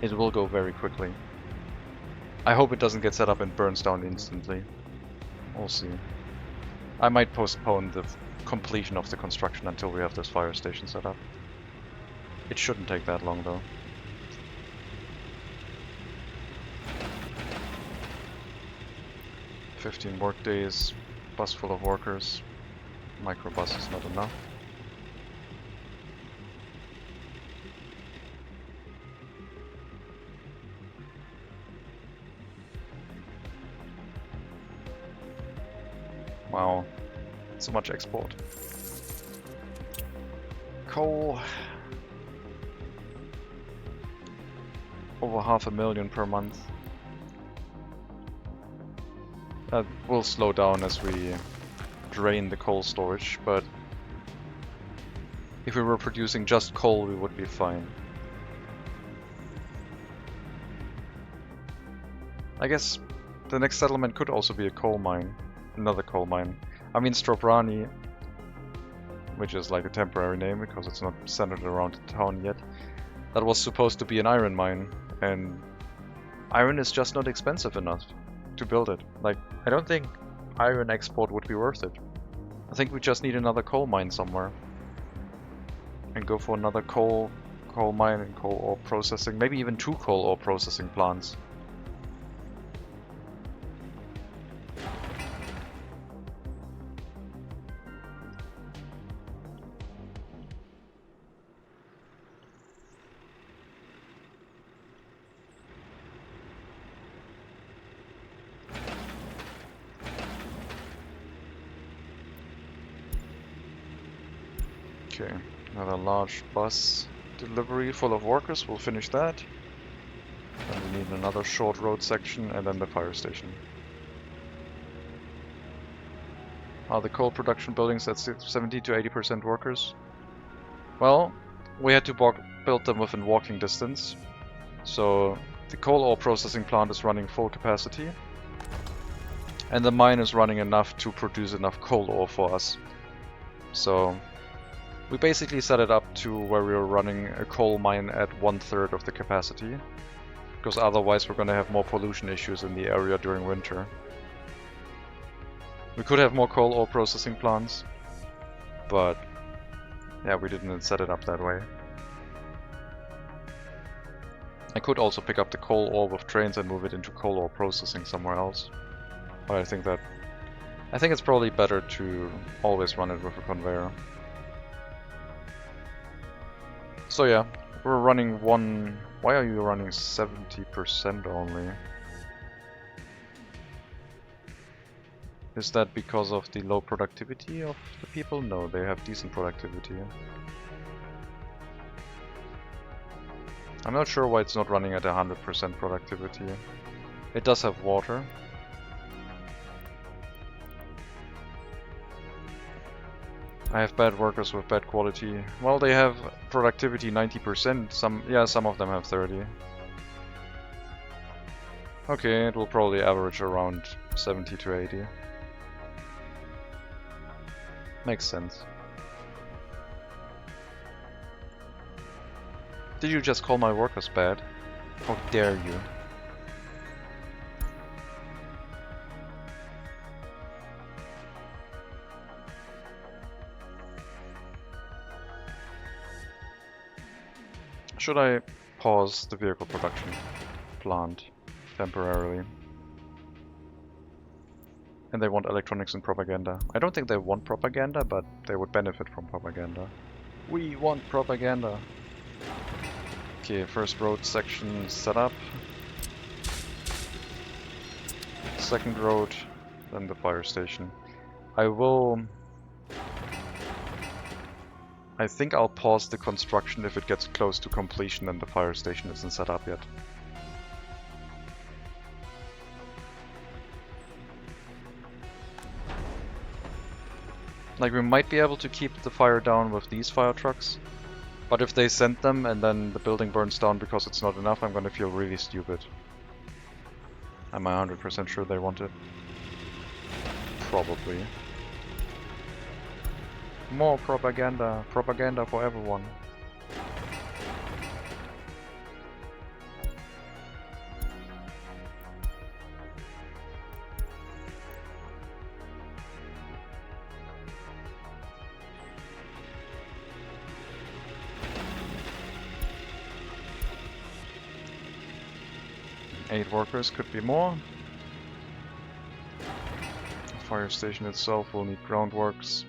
It will go very quickly. I hope it doesn't get set up and burns down instantly. We'll see. I might postpone the completion of the construction until we have this fire station set up. It shouldn't take that long though. "15 work days, bus full of workers. Microbus is not enough. Wow. So much export. Coal. Over 500,000 per month. That will slow down as we drain the coal storage, but if we were producing just coal, we would be fine. I guess the next settlement could also be a coal mine. Another coal mine. I mean, Strobrani, which is like a temporary name because it's not centered around the town yet, that was supposed to be an iron mine, and iron is just not expensive enough to build it. Like, I don't think iron export would be worth it. I think we just need another coal mine somewhere. And go for another coal mine and coal ore processing. Maybe even 2 coal ore processing plants. Okay, another large bus delivery full of workers, we'll finish that. Then we need another short road section and then the fire station. Are the coal production buildings at 70 to 80% workers? Well, we had to build them within walking distance. So the coal ore processing plant is running full capacity. And the mine is running enough to produce enough coal ore for us. So we basically set it up to where we were running a coal mine at 1/3 of the capacity, because otherwise we're going to have more pollution issues in the area during winter. We could have more coal ore processing plants, but yeah, we didn't set it up that way. I could also pick up the coal ore with trains and move it into coal ore processing somewhere else, but I think it's probably better to always run it with a conveyor. So yeah, we're running one... Why are you running 70% only? Is that because of the low productivity of the people? No, they have decent productivity. I'm not sure why it's not running at 100% productivity. It does have water. I have bad workers with bad quality. Well, they have productivity 90%. Some of them have 30. Okay, it will probably average around 70 to 80. Makes sense. Did you just call my workers bad? How dare you? Should I pause the vehicle production plant temporarily? And they want electronics and propaganda. I don't think they want propaganda, but they would benefit from propaganda. We want propaganda! Okay, first road section set up. Second road, then the fire station. I think I'll pause the construction if it gets close to completion and the fire station isn't set up yet. Like, we might be able to keep the fire down with these fire trucks, but if they send them and then the building burns down because it's not enough, I'm gonna feel really stupid. Am I 100% sure they want it? Probably. More propaganda. Propaganda for everyone. Eight workers, could be more. The fire station itself will need groundworks.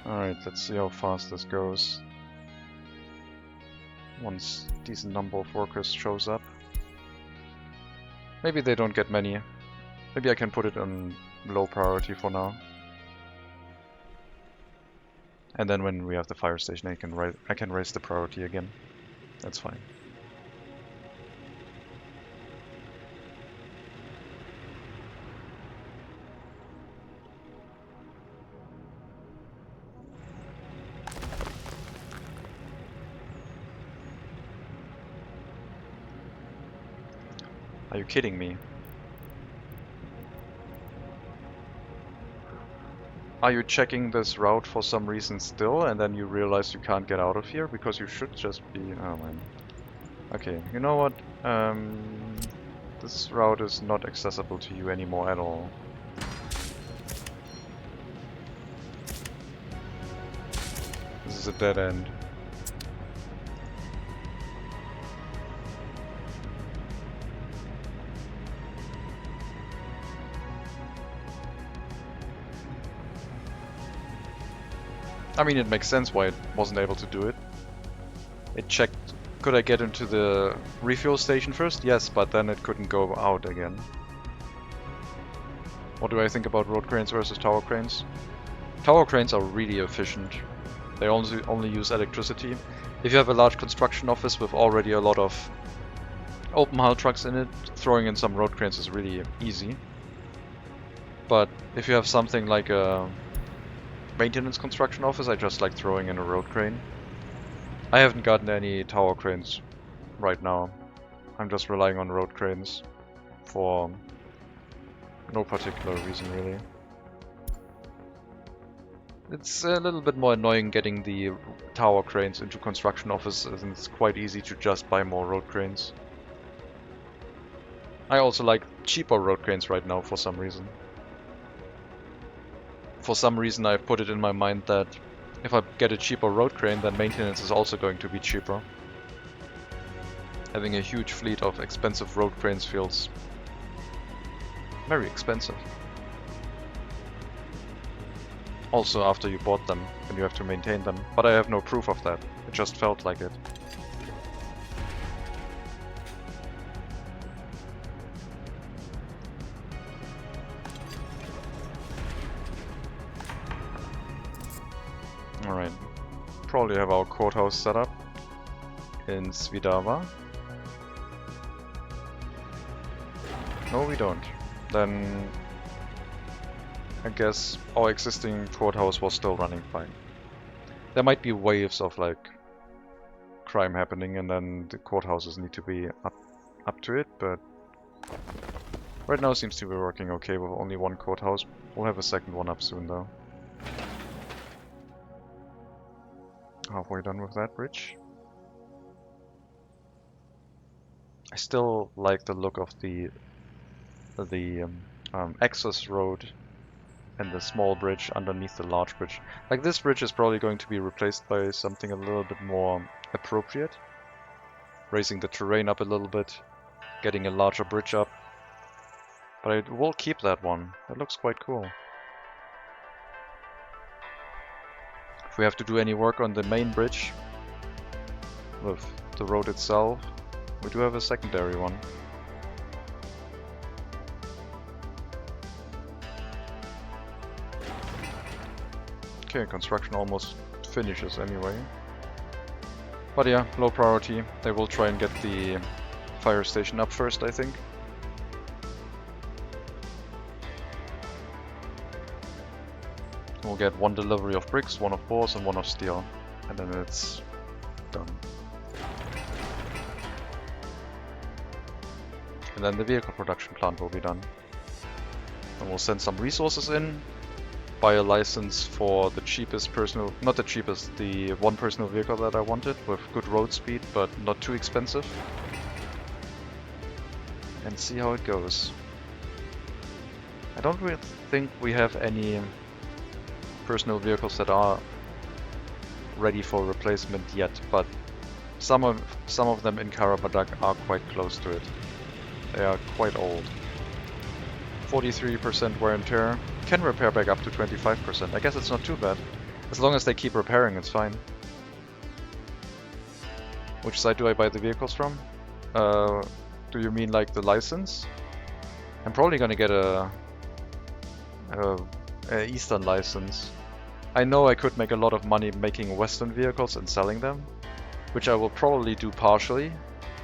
Alright, let's see how fast this goes. Once a decent number of workers shows up. Maybe they don't get many. Maybe I can put it on low priority for now. And then when we have the fire station, I can raise the priority again. That's fine. Are you kidding me? Are you checking this route for some reason still, and then you realize you can't get out of here because you should just be... Oh man. Okay, you know what? This route is not accessible to you anymore at all. This is a dead end. I mean, it makes sense why it wasn't able to do it. It checked, could I get into the refuel station first? Yes, but then it couldn't go out again. What do I think about road cranes versus tower cranes? Tower cranes are really efficient. They only use electricity. If you have a large construction office with already a lot of open hull trucks in it, throwing in some road cranes is really easy. But if you have something like a maintenance construction office, I just like throwing in a road crane. I haven't gotten any tower cranes right now. I'm just relying on road cranes for no particular reason really. It's a little bit more annoying getting the tower cranes into construction offices, and it's quite easy to just buy more road cranes. I also like cheaper road cranes right now for some reason. For some reason I put it in my mind that if I get a cheaper road crane, then maintenance is also going to be cheaper. Having a huge fleet of expensive road cranes feels very expensive. Also after you bought them and you have to maintain them, but I have no proof of that. It just felt like it. Alright, probably have our courthouse set up in Svidava. No, we don't. Then I guess our existing courthouse was still running fine. There might be waves of like crime happening and then the courthouses need to be up to it, but right now seems to be working okay with only one courthouse. We'll have a second one up soon though. Halfway done with that bridge. I still like the look of the access road and the small bridge underneath the large bridge. Like this bridge is probably going to be replaced by something a little bit more appropriate. Raising the terrain up a little bit, getting a larger bridge up. But I will keep that one. That looks quite cool. If we have to do any work on the main bridge with the road itself, we do have a secondary one. Okay, construction almost finishes anyway. But yeah, low priority. They will try and get the fire station up first, I think. We'll get one delivery of bricks, one of boards and one of steel. And then it's done. And then the vehicle production plant will be done. And we'll send some resources in. Buy a license for the cheapest personal, not the cheapest, the one personal vehicle that I wanted with good road speed but not too expensive. And see how it goes. I don't really think we have any personal vehicles that are ready for replacement yet, but some of them in Karabadak are quite close to it. They are quite old. 43% wear and tear. Can repair back up to 25%. I guess it's not too bad. As long as they keep repairing, it's fine. Which side do I buy the vehicles from? Do you mean like the license? I'm probably gonna get a Eastern license. I know I could make a lot of money making Western vehicles and selling them, which I will probably do partially,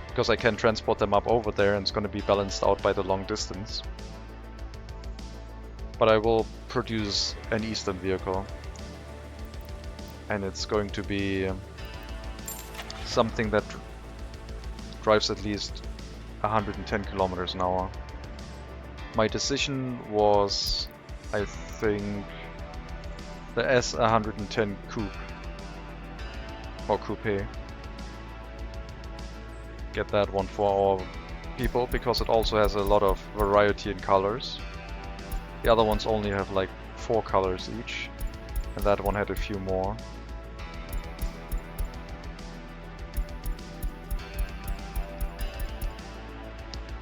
because I can transport them up over there and it's going to be balanced out by the long distance. But I will produce an Eastern vehicle, and it's going to be something that drives at least 110 kilometers an hour. My decision was, I think, the S110 Coupe, or Coupe. Get that one for our people, because it also has a lot of variety in colors. The other ones only have like 4 colors each, and that one had a few more.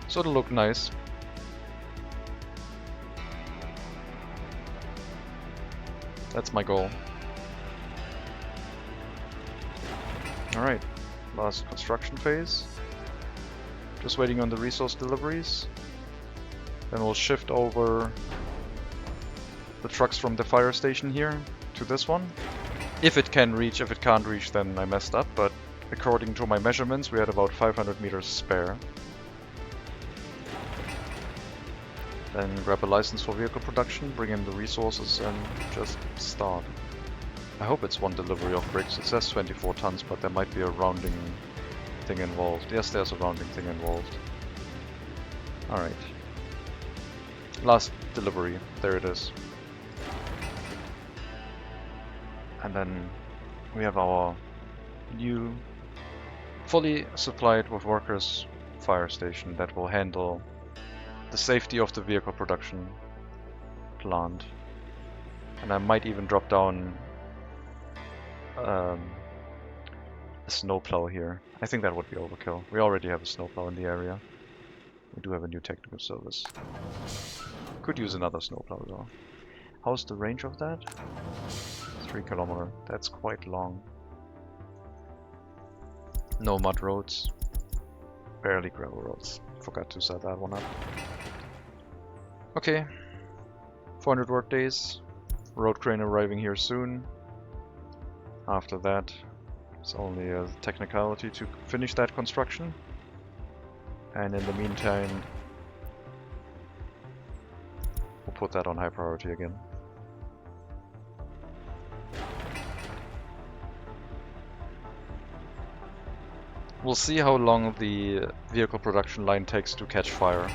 So it'll look nice. That's my goal. Alright, last construction phase. Just waiting on the resource deliveries. Then we'll shift over the trucks from the fire station here to this one. If it can reach. If it can't reach, then I messed up, but according to my measurements we had about 500 meters spare. Then grab a license for vehicle production, bring in the resources and just start. I hope it's one delivery of bricks. It says 24 tons, but there might be a rounding thing involved. Yes, there's a rounding thing involved. Alright. Last delivery. There it is. And then we have our new, fully supplied with workers fire station that will handle the safety of the vehicle production plant. And I might even drop down a snowplow here. I think that would be overkill. We already have a snowplow in the area. We do have a new technical service. Could use another snowplow though. How's the range of that? 3 kilometers. That's quite long. No mud roads. Barely gravel roads. Forgot to set that one up. Okay. 400 work days. Road crane arriving here soon. After that, it's only a technicality to finish that construction. And in the meantime, we'll put that on high priority again. We'll see how long the vehicle production line takes to catch fire.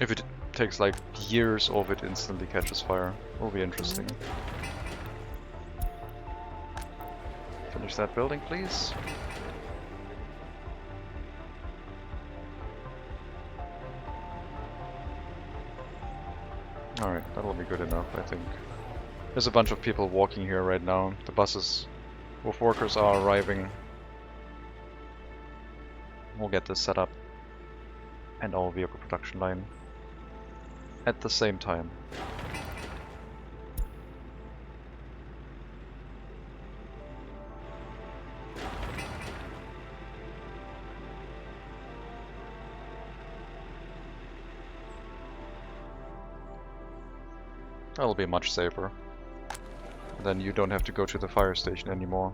If it takes like years or if it instantly catches fire, will be interesting. Finish that building, please. Alright, that'll be good enough, I think. There's a bunch of people walking here right now. The buses with workers are arriving. We'll get this set up and our vehicle production line at the same time. That'll be much safer. Then you don't have to go to the fire station anymore.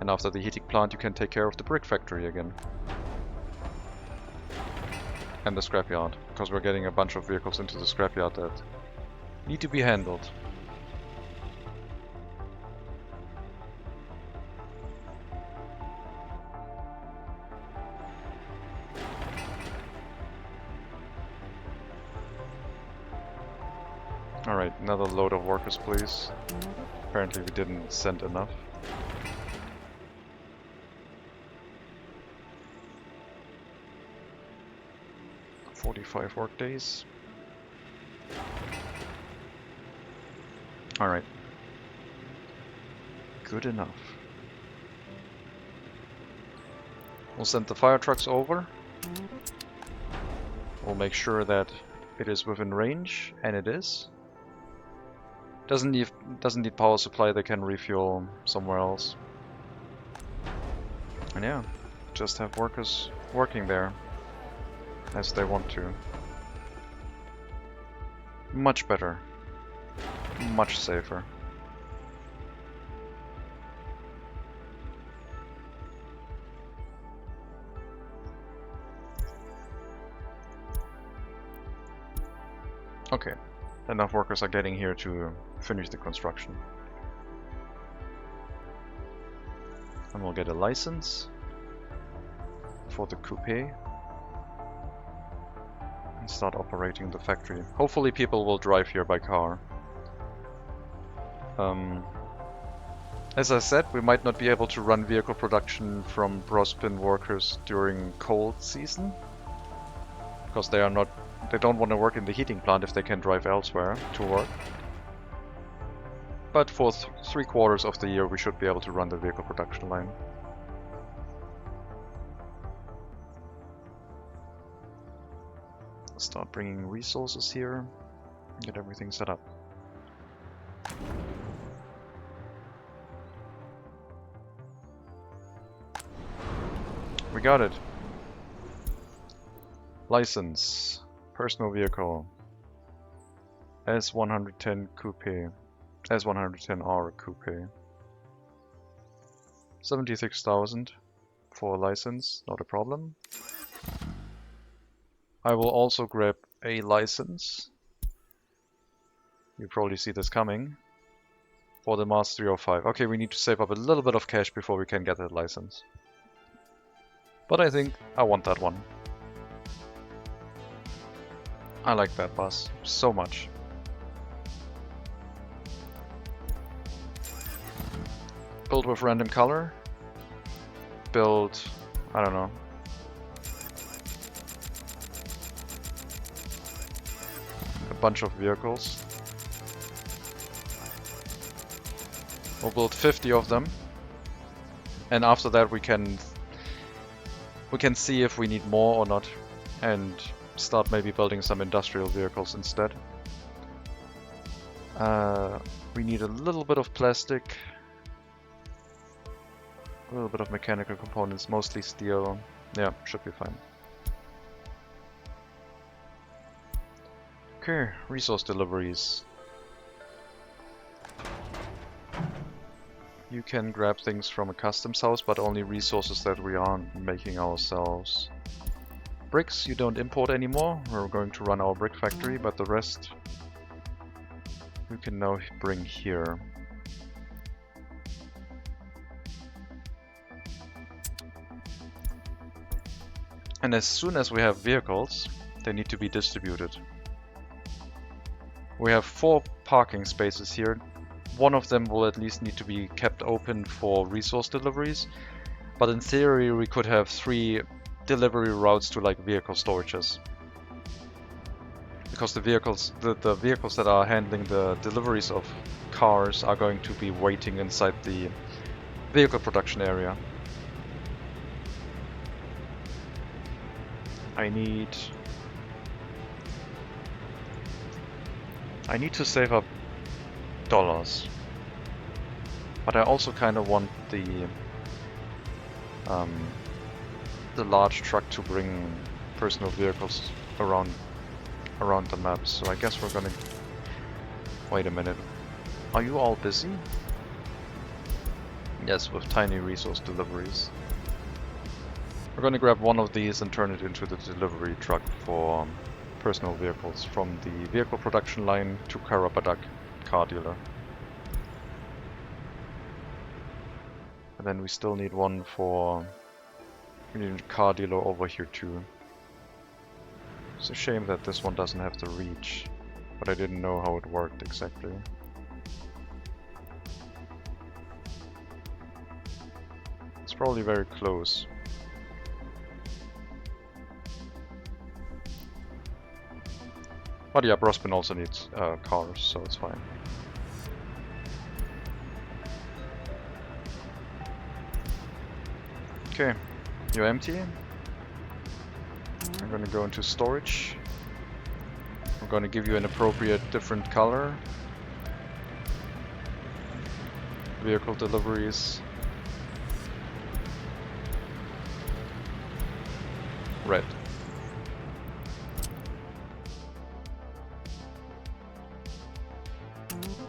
And after the heating plant you can take care of the brick factory again. And the scrapyard, because we're getting a bunch of vehicles into the scrapyard that need to be handled. Alright, another load of workers please. Apparently we didn't send enough. .45 work days. Alright. Good enough. We'll send the fire trucks over. We'll make sure that it is within range, and it is. Doesn't need power supply, they can refuel somewhere else. And yeah, just have workers working there as they want to. Much better. Much safer. Okay, enough workers are getting here to finish the construction. And we'll get a license for the coupe and start operating the factory. Hopefully people will drive here by car. As I said, we might not be able to run vehicle production from Brospin workers during cold season, because they don't want to work in the heating plant if they can drive elsewhere to work. But for 3/4 of the year we should be able to run the vehicle production line. Start bringing resources here, get everything set up. We got it. License. Personal vehicle. S110 coupe. S110R coupe. 76,000 for a license, not a problem. I will also grab a license. You probably see this coming. For the Mars 305. Okay, we need to save up a little bit of cash before we can get that license. But I think I want that one. I like that bus so much. Build with random color. Build, I don't know. A bunch of vehicles. We'll build 50 of them. And after that we can see if we need more or not, and start maybe building some industrial vehicles instead. We need a little bit of plastic, a little bit of mechanical components, mostly steel. Yeah, should be fine. Okay, resource deliveries. You can grab things from a customs house, but only resources that we aren't making ourselves. Bricks you don't import anymore. We're going to run our brick factory, but the rest we can now bring here. And as soon as we have vehicles, they need to be distributed. We have 4 parking spaces here. One of them will at least need to be kept open for resource deliveries, but in theory we could have 3 delivery routes to like vehicle storages. Because the vehicles that are handling the deliveries of cars are going to be waiting inside the vehicle production area. I need to save up dollars, but I also kind of want the large truck to bring personal vehicles around the map. So I guess we're gonna wait a minute. Are you all busy? Yes, with tiny resource deliveries. We're gonna grab one of these and turn it into the delivery truck for personal vehicles from the vehicle production line to Karabadak car dealer. And then we still need one for... we need a car dealer over here too. It's a shame that this one doesn't have the reach, but I didn't know how it worked exactly. It's probably very close. But yeah, Brospin also needs cars, so it's fine. Okay, you're empty. I'm gonna go into storage. I'm gonna give you an appropriate different color. Vehicle deliveries. Red.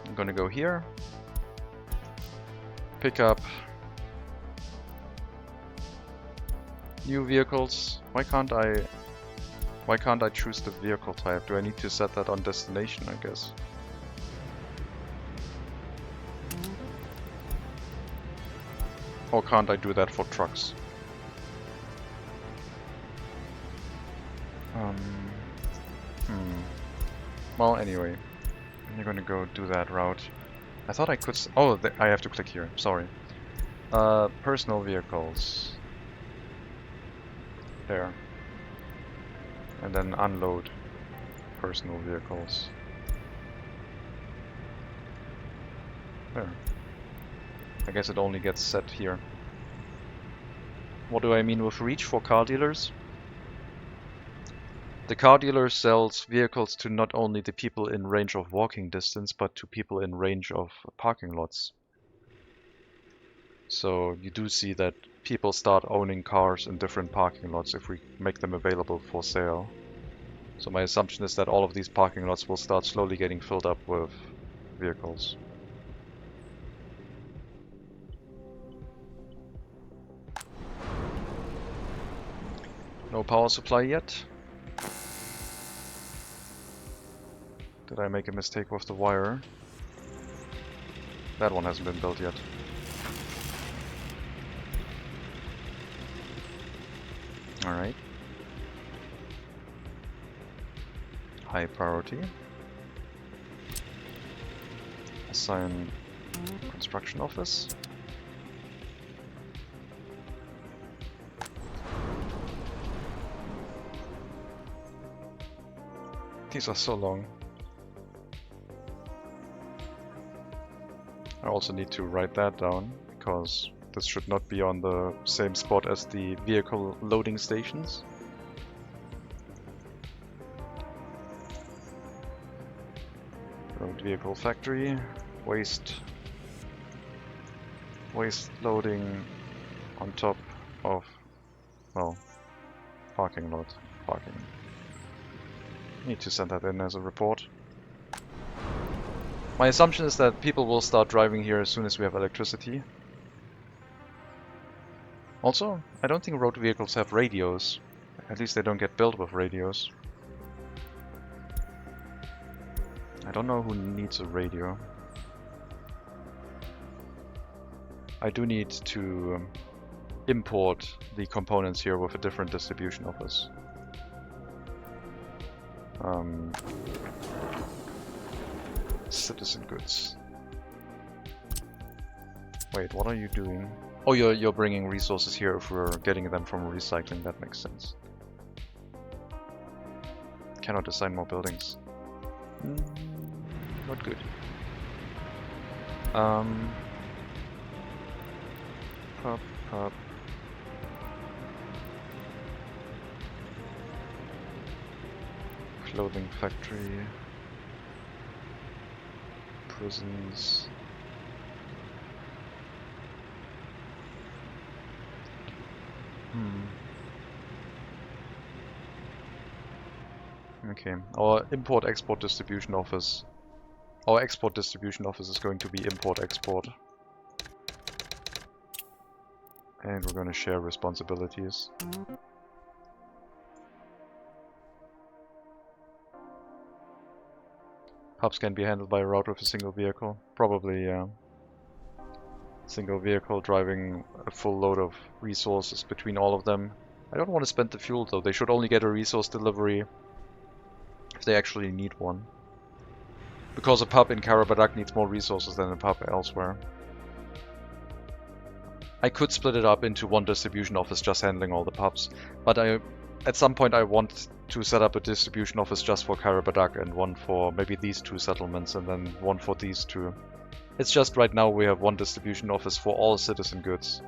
I'm gonna go here. Pick up new vehicles. Why can't I Why can't I choose the vehicle type? Do I need to set that on destination, I guess? Or can't I do that for trucks? Well, anyway, I'm gonna go do that route. I thought I could. Oh, I have to click here. Sorry. Personal vehicles. There. And then unload personal vehicles. There. I guess it only gets set here. What do I mean with reach for car dealers? The car dealer sells vehicles to not only the people in range of walking distance, but to people in range of parking lots. So you do see that people start owning cars in different parking lots if we make them available for sale. So my assumption is that all of these parking lots will start slowly getting filled up with vehicles. No power supply yet. Did I make a mistake with the wire? That one hasn't been built yet. Alright. High priority. Assign construction office. These are so long. I also need to write that down, because this should not be on the same spot as the vehicle loading stations. Road vehicle factory, waste loading on top of, well, parking lot, parking. Need to send that in as a report. My assumption is that people will start driving here as soon as we have electricity. Also, I don't think road vehicles have radios. At least they don't get built with radios. I don't know who needs a radio. I do need to import the components here with a different distribution office. Citizen goods. Wait, what are you doing? Oh, you're bringing resources here if we're getting them from recycling. That makes sense. Cannot assign more buildings. Not good. Pub. Clothing factory. Prisons. Okay, our import-export distribution office. Our export distribution office is going to be import-export. And we're going to share responsibilities. Hubs can be handled by a route with a single vehicle. Probably, yeah. Single vehicle driving a full load of resources between all of them. I don't want to spend the fuel though. They should only get a resource delivery if they actually need one. Because a pub in Karabadak needs more resources than a pub elsewhere. I could split it up into one distribution office just handling all the pubs, but at some point I want to set up a distribution office just for Karabadak and one for maybe these two settlements and then one for these two. It's just right now we have one distribution office for all citizen goods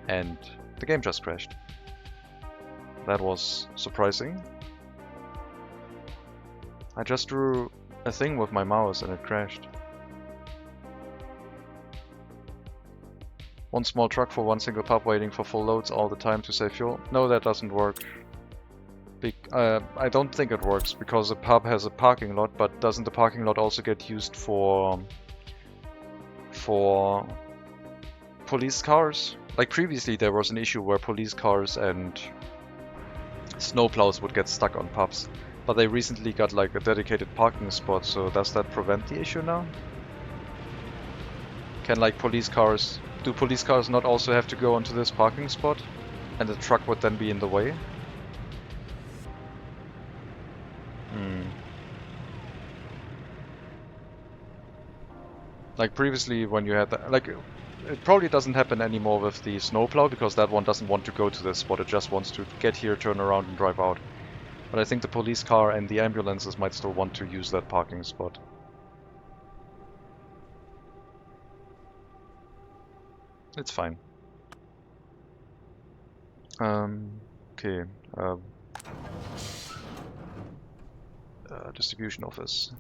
and the game just crashed. That was surprising. I just drew a thing with my mouse and it crashed. One small truck for one single pub waiting for full loads all the time to save fuel. No, that doesn't work. I don't think it works because a pub has a parking lot, but doesn't the parking lot also get used for police cars? Like previously there was an issue where police cars and snowplows would get stuck on pubs. But they recently got like a dedicated parking spot, so does that prevent the issue now? Can like do police cars not also have to go onto this parking spot? And the truck would then be in the way? Like previously when you had that, like it probably doesn't happen anymore with the snowplow because that one doesn't want to go to this spot, it just wants to get here, turn around and drive out. But I think the police car and the ambulances might still want to use that parking spot. It's fine. Okay. Distribution office.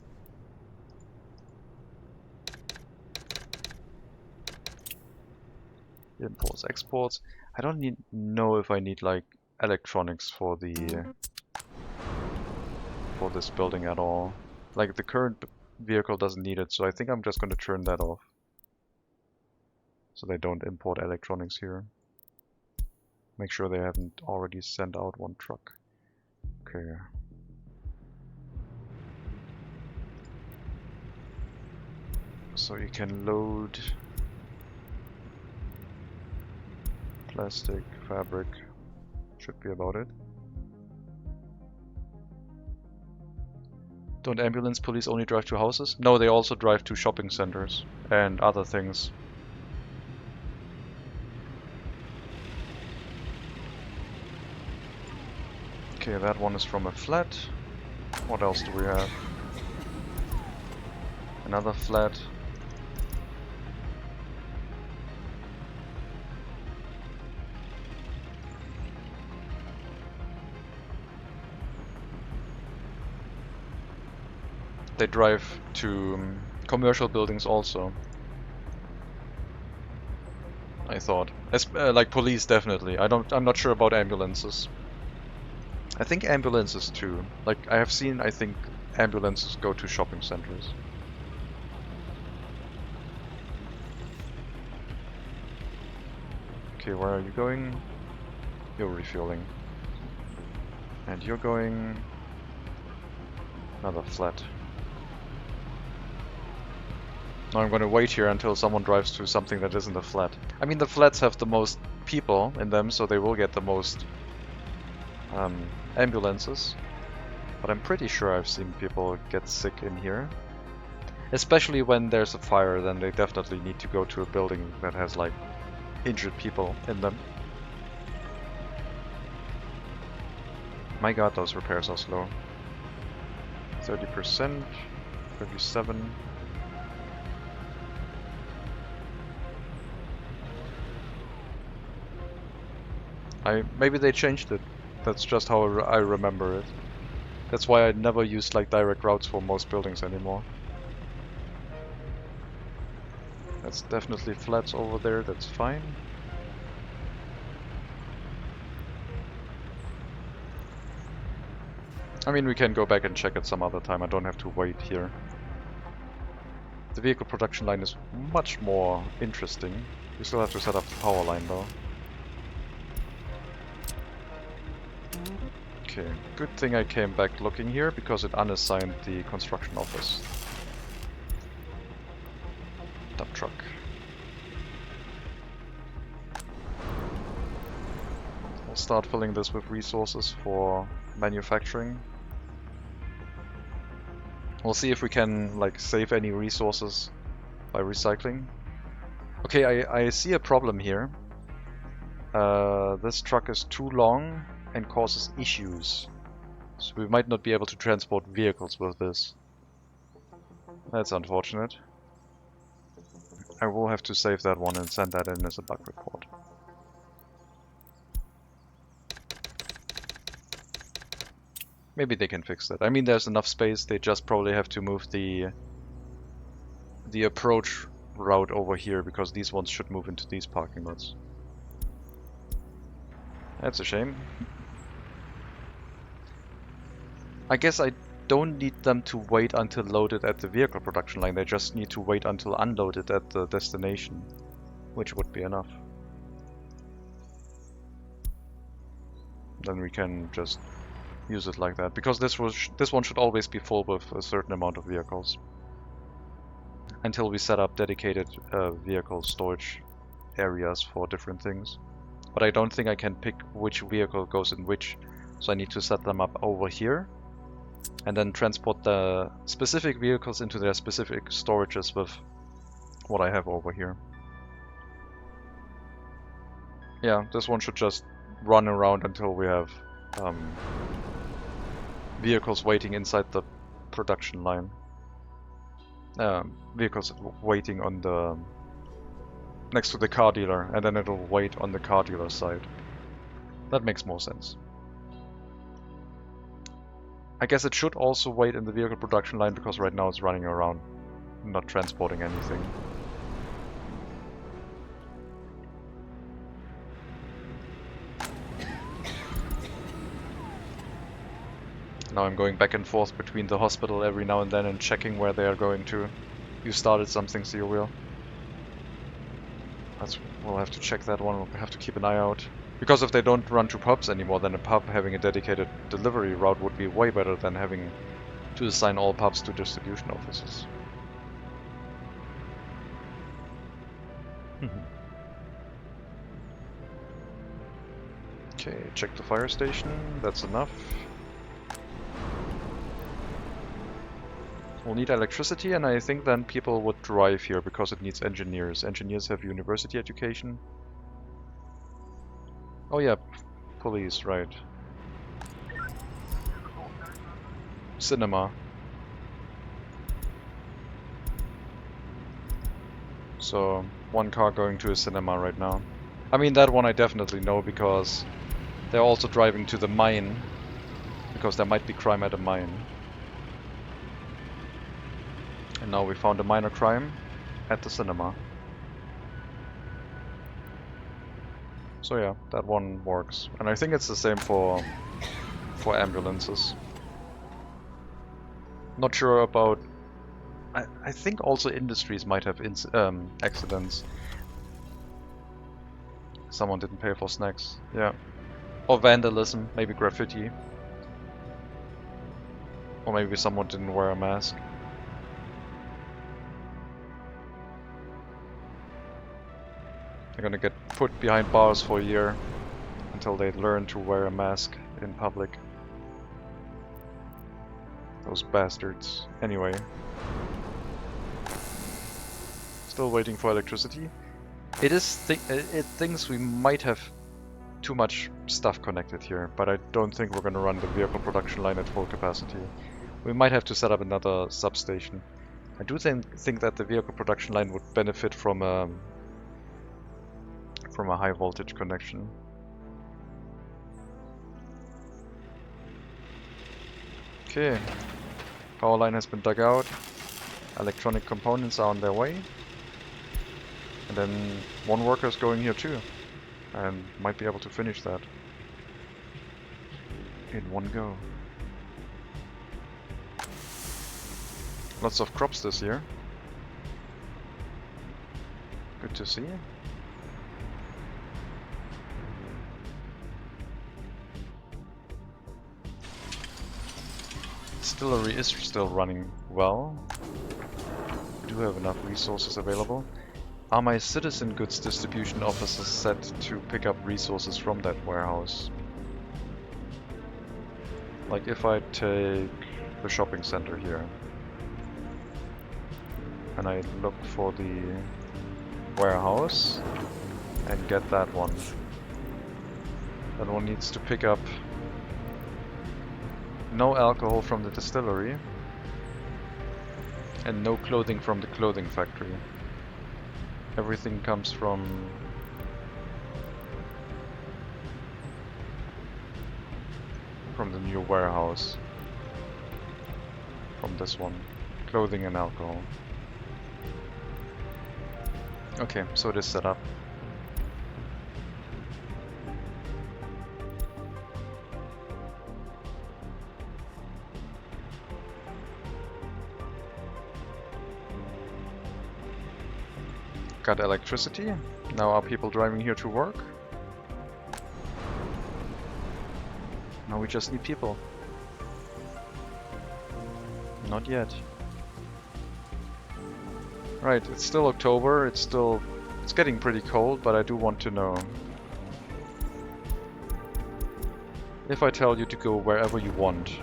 Imports, exports. I don't know if I need like electronics for this building at all. Like the current vehicle doesn't need it, so I think I'm just going to turn that off. So they don't import electronics here. Make sure they haven't already sent out one truck. Okay. So you can load plastic, fabric, should be about it. Don't ambulance police only drive to houses? No, they also drive to shopping centers and other things. Okay, that one is from a flat. What else do we have? Another flat. They drive to commercial buildings also. I thought. Like police definitely. I'm not sure about ambulances. I think ambulances too. Like I have seen, I think ambulances go to shopping centers. Okay, where are you going? You're refueling. And you're going another flat. Now I'm going to wait here until someone drives to something that isn't a flat. I mean, the flats have the most people in them, so they will get the most ambulances. But I'm pretty sure I've seen people get sick in here. Especially when there's a fire, then they definitely need to go to a building that has like injured people in them. My god, those repairs are slow. 30%, 37. Maybe they changed it. That's just how I remember it. That's why I never use like direct routes for most buildings anymore. That's definitely flats over there, that's fine. I mean, we can go back and check it some other time, I don't have to wait here. The vehicle production line is much more interesting. We still have to set up the power line though. Okay, good thing I came back looking here, because it unassigned the construction office. Dump truck. I'll start filling this with resources for manufacturing. We'll see if we can like save any resources by recycling. Okay, I see a problem here. This truck is too long and causes issues. So we might not be able to transport vehicles with this. That's unfortunate. I will have to save that one and send that in as a bug report. Maybe they can fix that. I mean, there's enough space, they just probably have to move the approach route over here, because these ones should move into these parking lots. That's a shame. I guess I don't need them to wait until loaded at the vehicle production line, they just need to wait until unloaded at the destination, which would be enough. then we can just use it like that. Because this one should always be full with a certain amount of vehicles. Until we set up dedicated vehicle storage areas for different things. But I don't think I can pick which vehicle goes in which, so I need to set them up over here and then transport the specific vehicles into their specific storages with what I have over here. Yeah, this one should just run around until we have vehicles waiting inside the production line. Vehicles waiting on the next to the car dealer, and then it'll wait on the car dealer side. That makes more sense. I guess it should also wait in the vehicle production line because right now it's running around, not transporting anything. Now I'm going back and forth between the hospital every now and then and checking where they are going to. You started something, Seal Wheel. We'll have to check that one, we'll have to keep an eye out. Because if they don't run to pubs anymore, then a pub having a dedicated delivery route would be way better than having to assign all pubs to distribution offices. Okay, check the fire station, that's enough. We'll need electricity, and I think then people would drive here because it needs engineers. Engineers have university education. Oh yeah, police, right. Cinema. So, one car going to a cinema right now. I mean, that one I definitely know because they're also driving to the mine. Because there might be crime at a mine. And now we found a minor crime at the cinema. So yeah, that one works. And I think it's the same for ambulances. Not sure about... I think also industries might have accidents. Someone didn't pay for snacks. Yeah. Or vandalism, maybe graffiti. Or maybe someone didn't wear a mask. They're gonna get put behind bars for a year until they learn to wear a mask in public. Those bastards. Anyway. Still waiting for electricity. It thinks we might have too much stuff connected here, but I don't think we're gonna run the vehicle production line at full capacity. We might have to set up another substation. I do think that the vehicle production line would benefit from a high voltage connection. Okay, power line has been dug out, electronic components are on their way, and then one worker is going here too, and might be able to finish that in one go. Lots of crops this year. Good to see. Distillery is still running well. We do have enough resources available. Are my citizen goods distribution offices set to pick up resources from that warehouse? Like if I take the shopping center here and I look for the warehouse and get that one. That one needs to pick up no alcohol from the distillery and no clothing from the clothing factory. Everything comes from the new warehouse. From this one. Clothing and alcohol. Okay, so it is set up. Got electricity. Now are people driving here to work? Now we just need people. Not yet. Right, it's still October, it's getting pretty cold, but I do want to know. If I tell you to go wherever you want,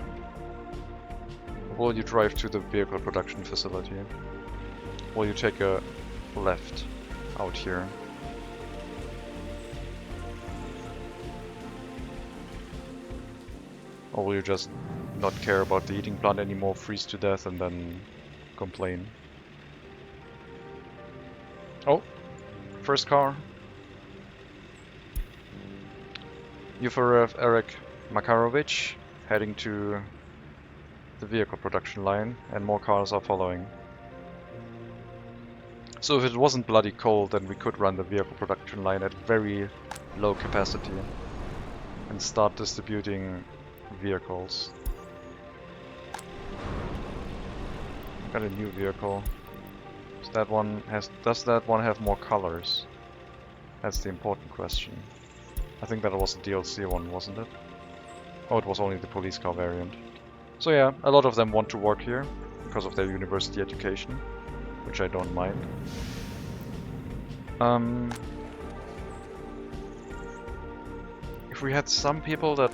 will you drive to the vehicle production facility? Will you take a left out here? Or will you just not care about the heating plant anymore, freeze to death, and then complain? Oh, first car. Yufarev Eric Makarovich heading to the vehicle production line, and more cars are following. So if it wasn't bloody cold, then we could run the vehicle production line at very low capacity and start distributing vehicles. Got a new vehicle. Does that one have more colors? That's the important question. I think that was the DLC one, wasn't it? Oh, it was only the police car variant. So yeah, a lot of them want to work here because of their university education, which I don't mind. If we had some people that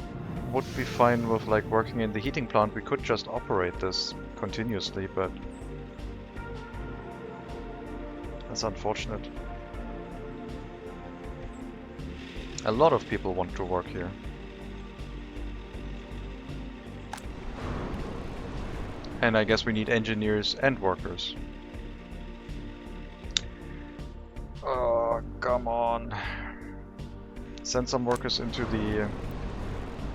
would be fine with like working in the heating plant, we could just operate this continuously, but that's unfortunate. A lot of people want to work here. And I guess we need engineers and workers. Oh, come on. Send some workers into the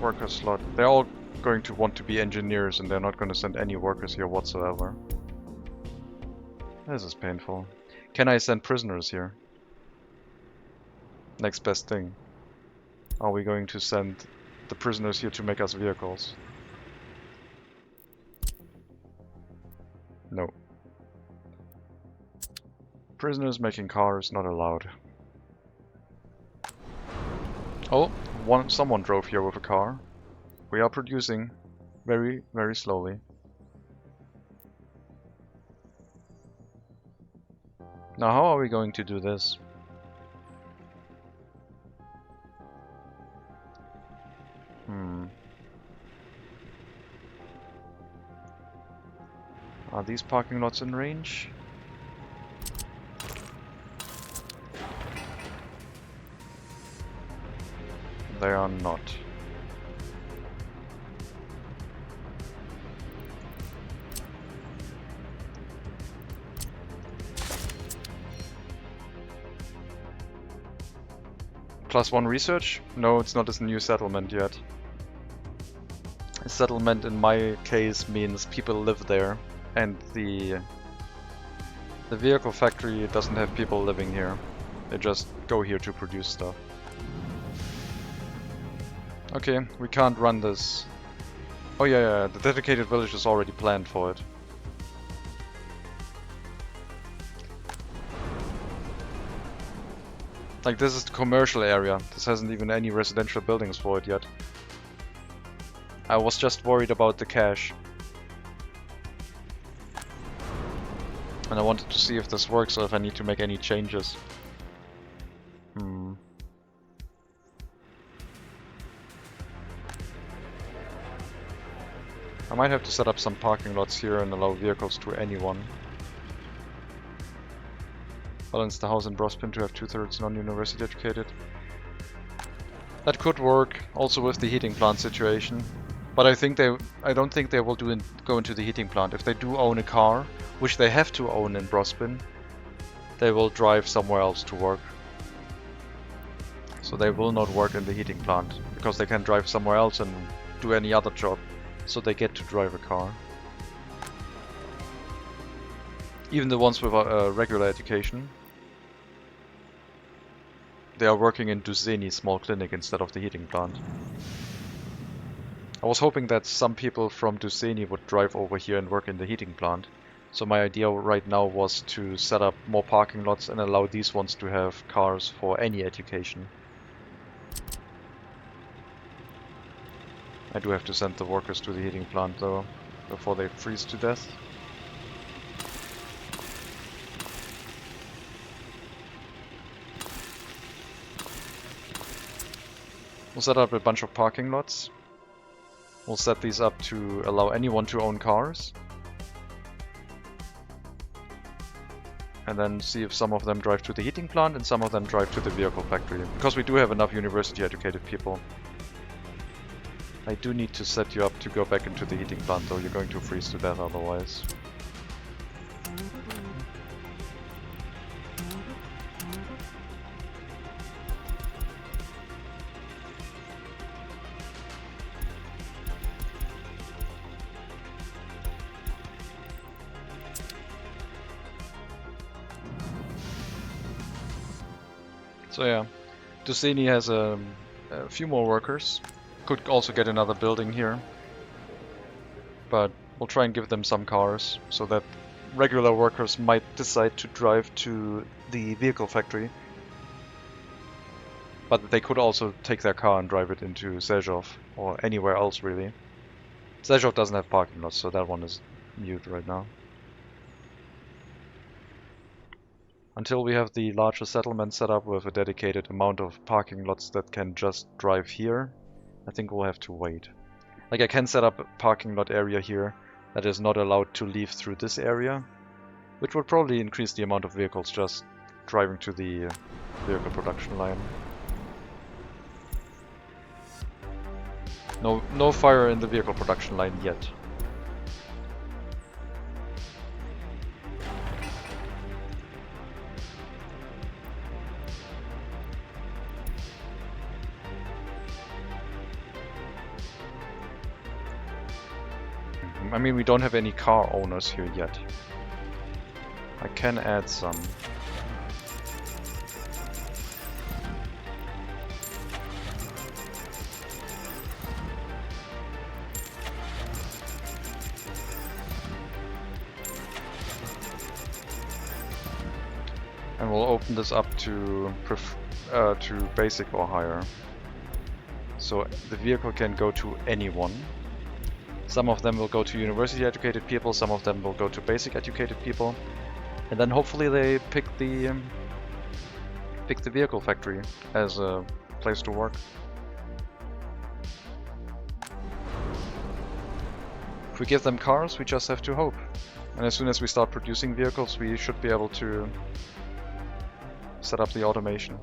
worker slot. They're all going to want to be engineers and they're not going to send any workers here whatsoever. This is painful. Can I send prisoners here? Next best thing. Are we going to send the prisoners here to make us vehicles? No. Prisoners making cars not allowed. Oh, someone drove here with a car. We are producing very, very slowly. Now how are we going to do this? Are these parking lots in range? They are not. +1 research? No, it's not a new settlement yet. A settlement in my case means people live there, and the vehicle factory doesn't have people living here. They just go here to produce stuff. Okay, we can't run this. Oh yeah, the dedicated village is already planned for it. Like, this is the commercial area. This hasn't even any residential buildings for it yet. I was just worried about the cache. And I wanted to see if this works or if I need to make any changes. I might have to set up some parking lots here and allow vehicles to anyone. Balance the house in Brospin to have 2/3 non-university educated. That could work, also with the heating plant situation. But I don't think they will go into the heating plant. If they do own a car, which they have to own in Brospin, they will drive somewhere else to work. So they will not work in the heating plant, because they can drive somewhere else and do any other job. So they get to drive a car. Even the ones with a regular education. They are working in Duzeni small clinic instead of the heating plant. I was hoping that some people from Duzeni would drive over here and work in the heating plant. So my idea right now was to set up more parking lots and allow these ones to have cars for any education. I do have to send the workers to the heating plant though, before they freeze to death. We'll set up a bunch of parking lots. We'll set these up to allow anyone to own cars. And then see if some of them drive to the heating plant and some of them drive to the vehicle factory. Because we do have enough university educated people. I do need to set you up to go back into the heating plant though, you're going to freeze to death otherwise. So yeah, Dussini has a few more workers. Could also get another building here. But we'll try and give them some cars, so that regular workers might decide to drive to the vehicle factory. But they could also take their car and drive it into Rzeszów, or anywhere else really. Rzeszów doesn't have parking lots, so that one is mute right now. Until we have the larger settlement set up with a dedicated amount of parking lots that can just drive here, I think we'll have to wait. Like, I can set up a parking lot area here that is not allowed to leave through this area, which would probably increase the amount of vehicles just driving to the vehicle production line. No fire in the vehicle production line yet. I mean, we don't have any car owners here yet. I can add some. And we'll open this up to basic or higher. So the vehicle can go to anyone. Some of them will go to university educated people, some of them will go to basic educated people. And then hopefully they pick the vehicle factory as a place to work. If we give them cars, we just have to hope. And as soon as we start producing vehicles, we should be able to set up the automation,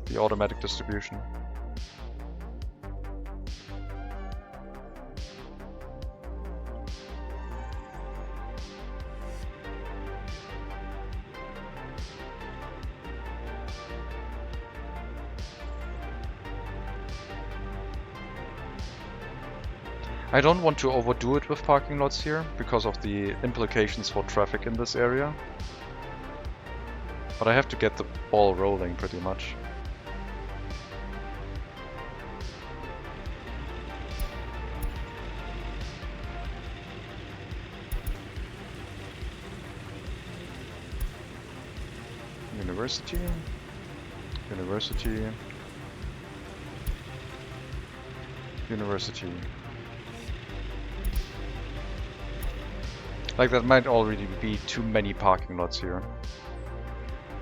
the automatic distribution. I don't want to overdo it with parking lots here, because of the implications for traffic in this area. But I have to get the ball rolling pretty much. University, university, university. Like, that might already be too many parking lots here.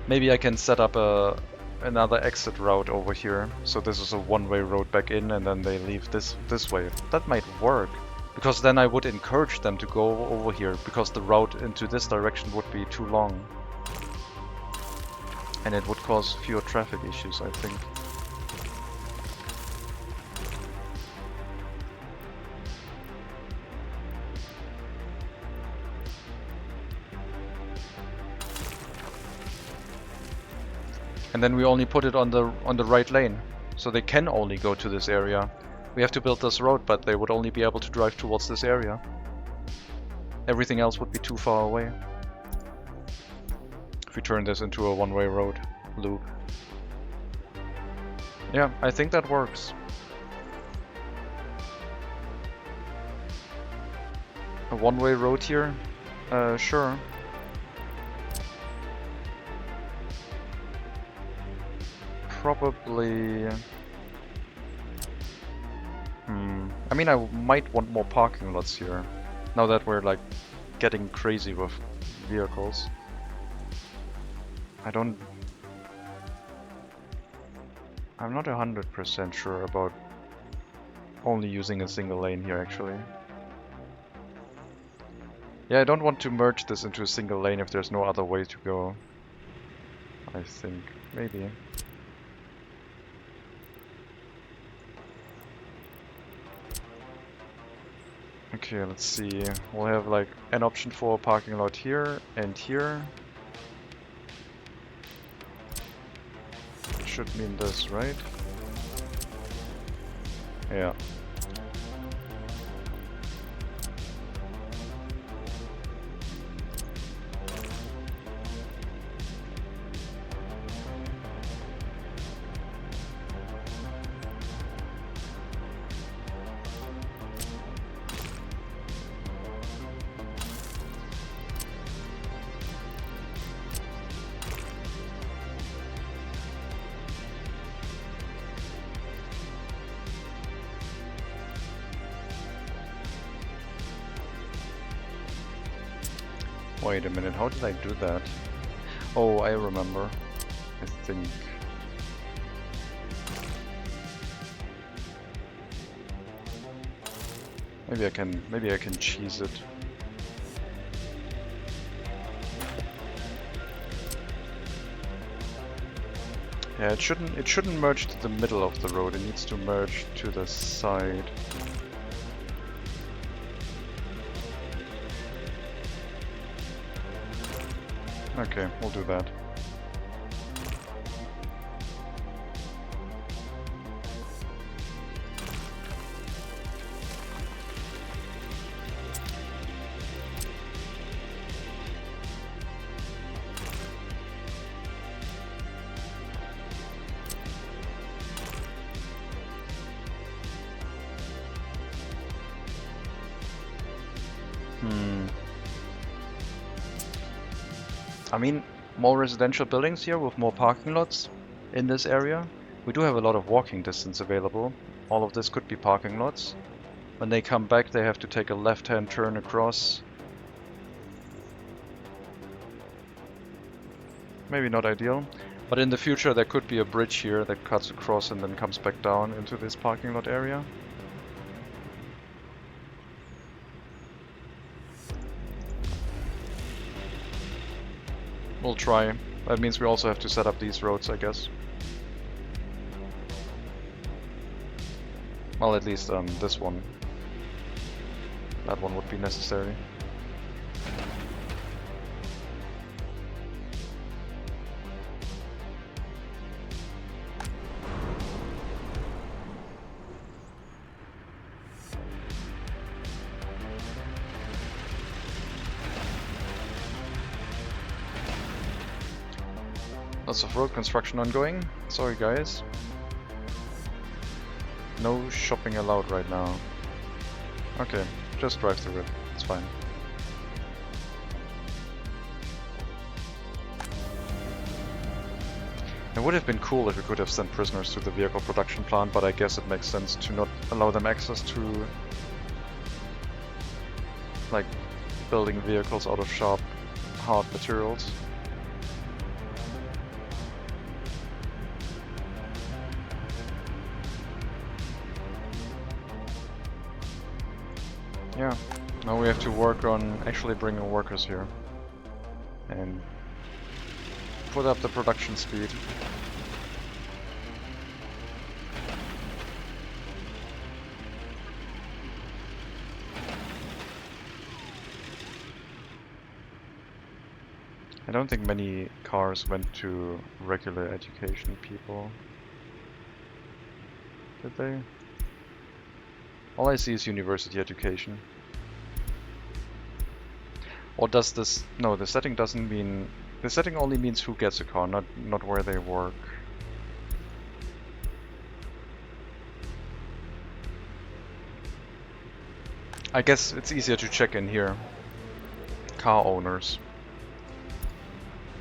Maybe I can set up another exit route over here, so this is a one-way road back in and then they leave this way. That might work, because then I would encourage them to go over here, because the route into this direction would be too long. And it would cause fewer traffic issues, I think. And then we only put it on the right lane, so they can only go to this area. We have to build this road, but they would only be able to drive towards this area. Everything else would be too far away. If we turn this into a one-way road loop. Yeah, I think that works. A one-way road here? Sure. Probably... I I mean, I might want more parking lots here, now that we're like getting crazy with vehicles. I'm not 100% sure about only using a single lane here actually. Yeah, I don't want to merge this into a single lane if there's no other way to go. I think, maybe. Okay, let's see. We'll have like an option for a parking lot here and here. Should mean this, right? Yeah. Wait a minute, how did I do that? Oh, I remember. I think. Maybe I can cheese it. Yeah, it shouldn't merge to the middle of the road, it needs to merge to the side. Okay, we'll do that. I mean, more residential buildings here with more parking lots in this area. We do have a lot of walking distance available. All of this could be parking lots. When they come back, they have to take a left-hand turn across. Maybe not ideal, but in the future there could be a bridge here that cuts across and then comes back down into this parking lot area. We'll try. That means we also have to set up these roads, I guess. Well, at least this one. That one would be necessary. Lots of road construction ongoing. Sorry guys. No shopping allowed right now. Okay, just drive through it. It's fine. It would have been cool if we could have sent prisoners to the vehicle production plant, but I guess it makes sense to not allow them access to like building vehicles out of sharp, hard materials. Yeah, now we have to work on actually bringing workers here and put up the production speed. I don't think many cars went to regular education people. Did they? All I see is university education. Or does this... No, the setting doesn't mean... The setting only means who gets a car, not where they work. I guess it's easier to check in here. Car owners.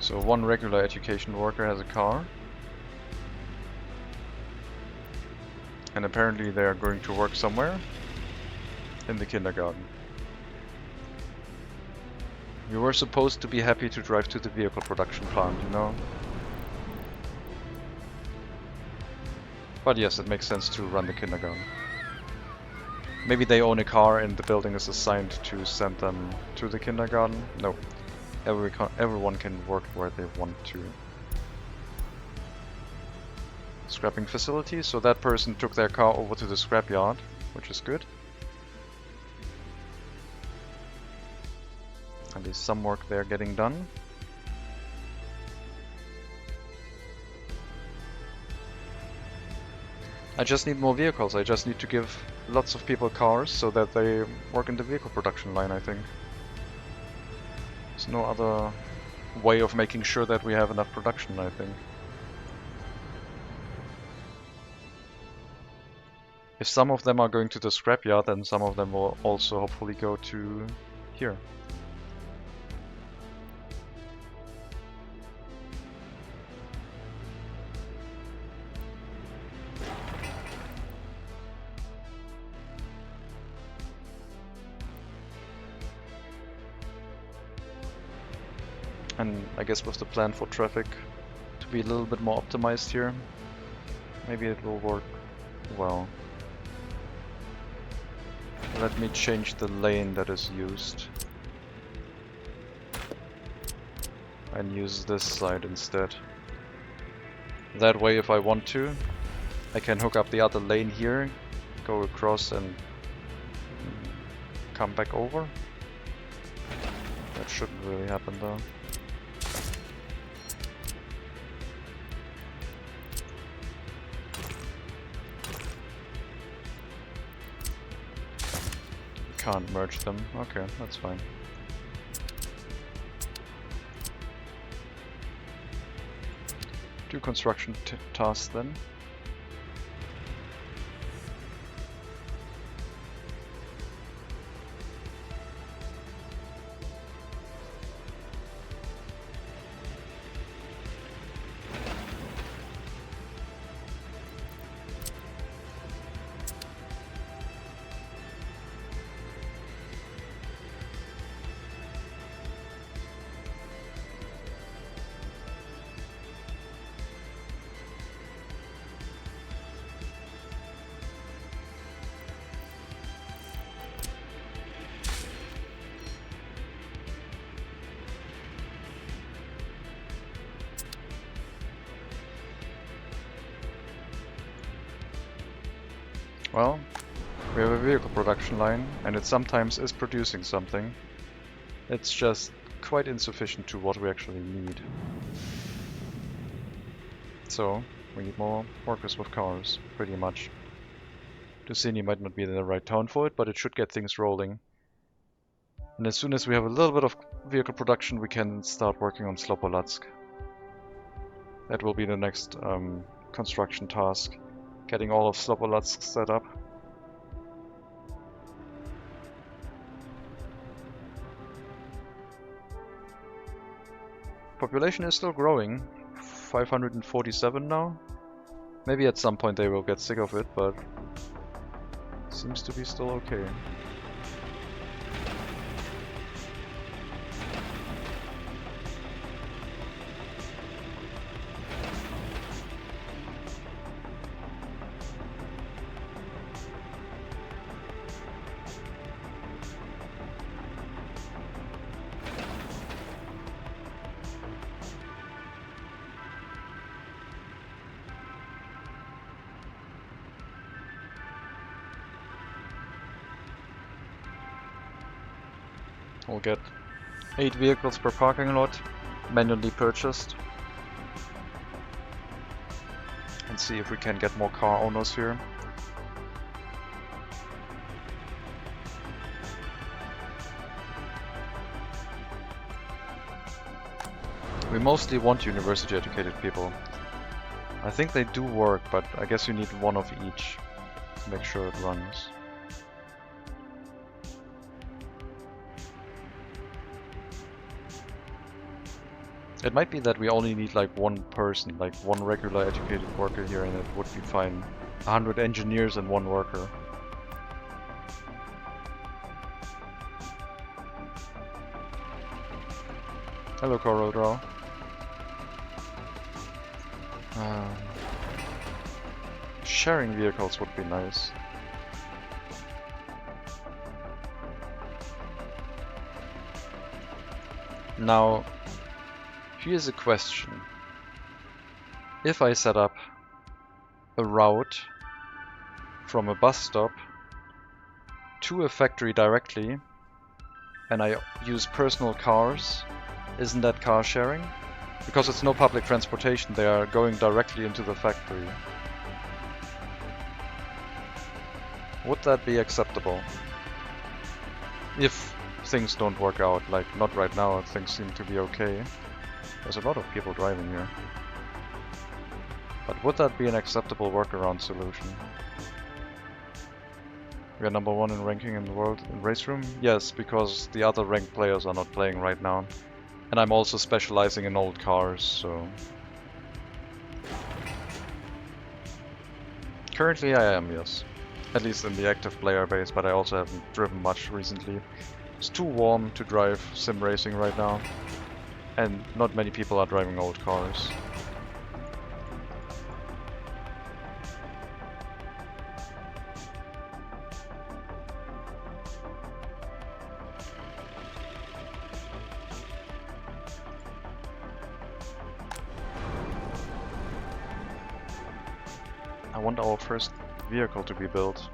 So one regular education worker has a car. And apparently they are going to work somewhere. in the kindergarten. You were supposed to be happy to drive to the vehicle production plant, you know? But yes, it makes sense to run the kindergarten. Maybe they own a car and the building is assigned to send them to the kindergarten. No, everyone can work where they want to. Scrapping facility, so that person took their car over to the scrapyard, which is good. At least some work there getting done. I just need more vehicles. I just need to give lots of people cars so that they work in the vehicle production line, I think. There's no other way of making sure that we have enough production, I think. If some of them are going to the scrapyard, then some of them will also hopefully go to here. And I guess with the plan for traffic to be a little bit more optimized here, maybe it will work well. Let me change the lane that is used and use this side instead. That way, if I want to, I can hook up the other lane here, go across and come back over. That shouldn't really happen though. Can't merge them. Okay, that's fine. Do construction tasks then. Well, we have a vehicle production line, and it sometimes is producing something. It's just quite insufficient to what we actually need. So, we need more workers with cars, pretty much. Tusini might not be the right town for it, but it should get things rolling. And as soon as we have a little bit of vehicle production, we can start working on Slopolatsk. That will be the next construction task. Getting all of Slopolatsk set up. Population is still growing. 547 now. Maybe at some point they will get sick of it, but seems to be still okay. We'll get 8 vehicles per parking lot, manually purchased. And see if we can get more car owners here. We mostly want university educated people. I think they do work, but I guess you need one of each to make sure it runs. It might be that we only need like one person, like one regular educated worker here, and it would be fine. 100 engineers and one worker. Hello, Coral Draw. Sharing vehicles would be nice. Now, here's a question. If I set up a route from a bus stop to a factory directly, and I use personal cars, isn't that car sharing? Because it's no public transportation, they are going directly into the factory. Would that be acceptable? If things don't work out, like not right now, things seem to be okay. There's a lot of people driving here. But would that be an acceptable workaround solution? We are number 1 in ranking in the world in Race Room? Yes, because the other ranked players are not playing right now. And I'm also specializing in old cars, so... Currently I am, yes. At least in the active player base, but I also haven't driven much recently. It's too warm to drive sim racing right now. And not many people are driving old cars. I want our first vehicle to be built.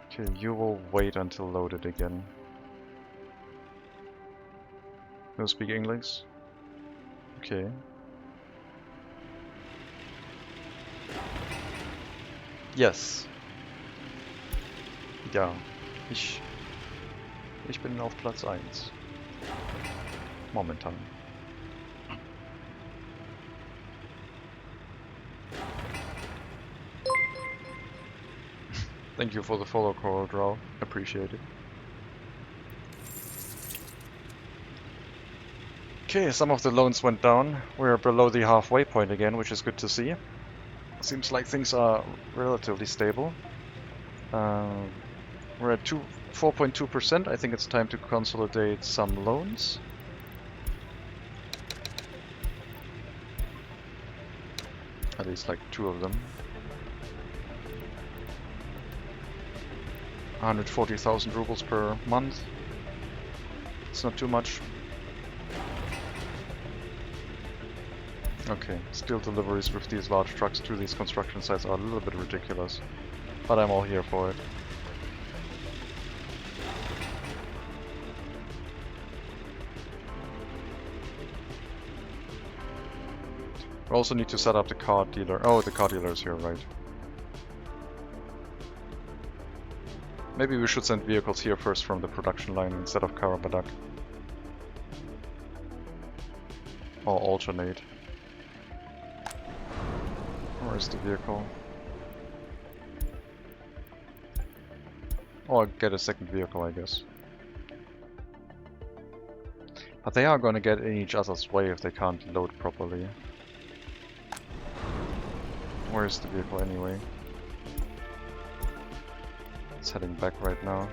Okay, you will wait until loaded again. No speak English? Okay. Yes. Ja. Ich bin auf Platz 1. Momentan. Thank you for the follow, Coral Draw. Appreciate it. Okay, some of the loans went down. We're below the halfway point again, which is good to see. Seems like things are relatively stable. We're at 4.2%. I think it's time to consolidate some loans. At least like 2 of them. 140,000 rubles per month. It's not too much. Okay, steel deliveries with these large trucks to these construction sites are a little bit ridiculous, but I'm all here for it. We also need to set up the car dealer. Oh, the car dealer is here, right. Maybe we should send vehicles here first from the production line instead of Karabadak. Or alternate. Where's the vehicle? Or get a second vehicle, I guess. But they are going to get in each other's way if they can't load properly. Where's the vehicle anyway? It's heading back right now.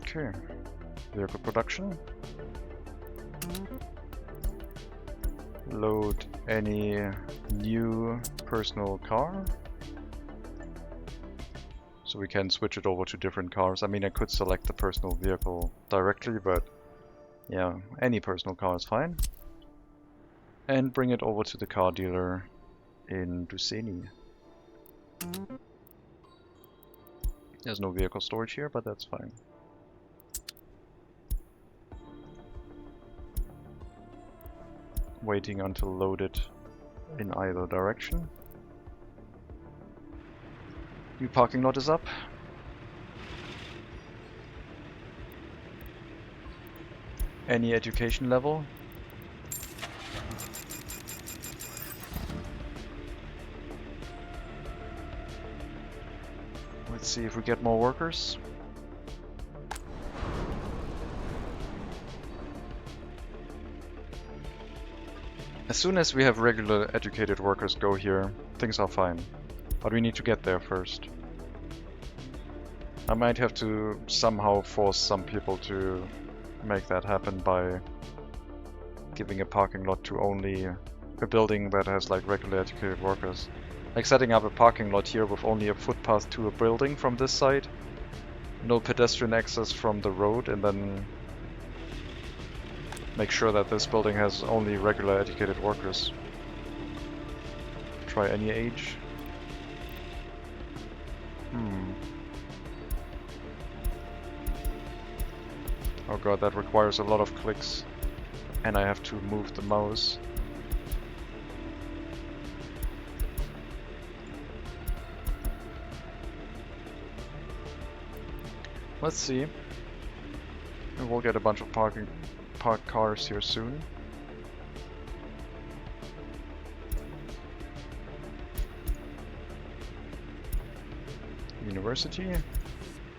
Okay, vehicle production. Load any new personal car. So we can switch it over to different cars. I mean, I could select the personal vehicle directly, but yeah, any personal car is fine. And bring it over to the car dealer in Dušany. There's no vehicle storage here, but that's fine. Waiting until loaded in either direction. New parking lot is up. Any education level? Let's see if we get more workers. As soon as we have regular educated workers go here, things are fine. But we need to get there first. I might have to somehow force some people to make that happen by giving a parking lot to only a building that has like regular educated workers. Like setting up a parking lot here with only a footpath to a building from this side, no pedestrian access from the road, and then make sure that this building has only regular educated workers. Try any age. Oh god, that requires a lot of clicks. And I have to move the mouse. Let's see. We'll get a bunch of parked cars here soon. University.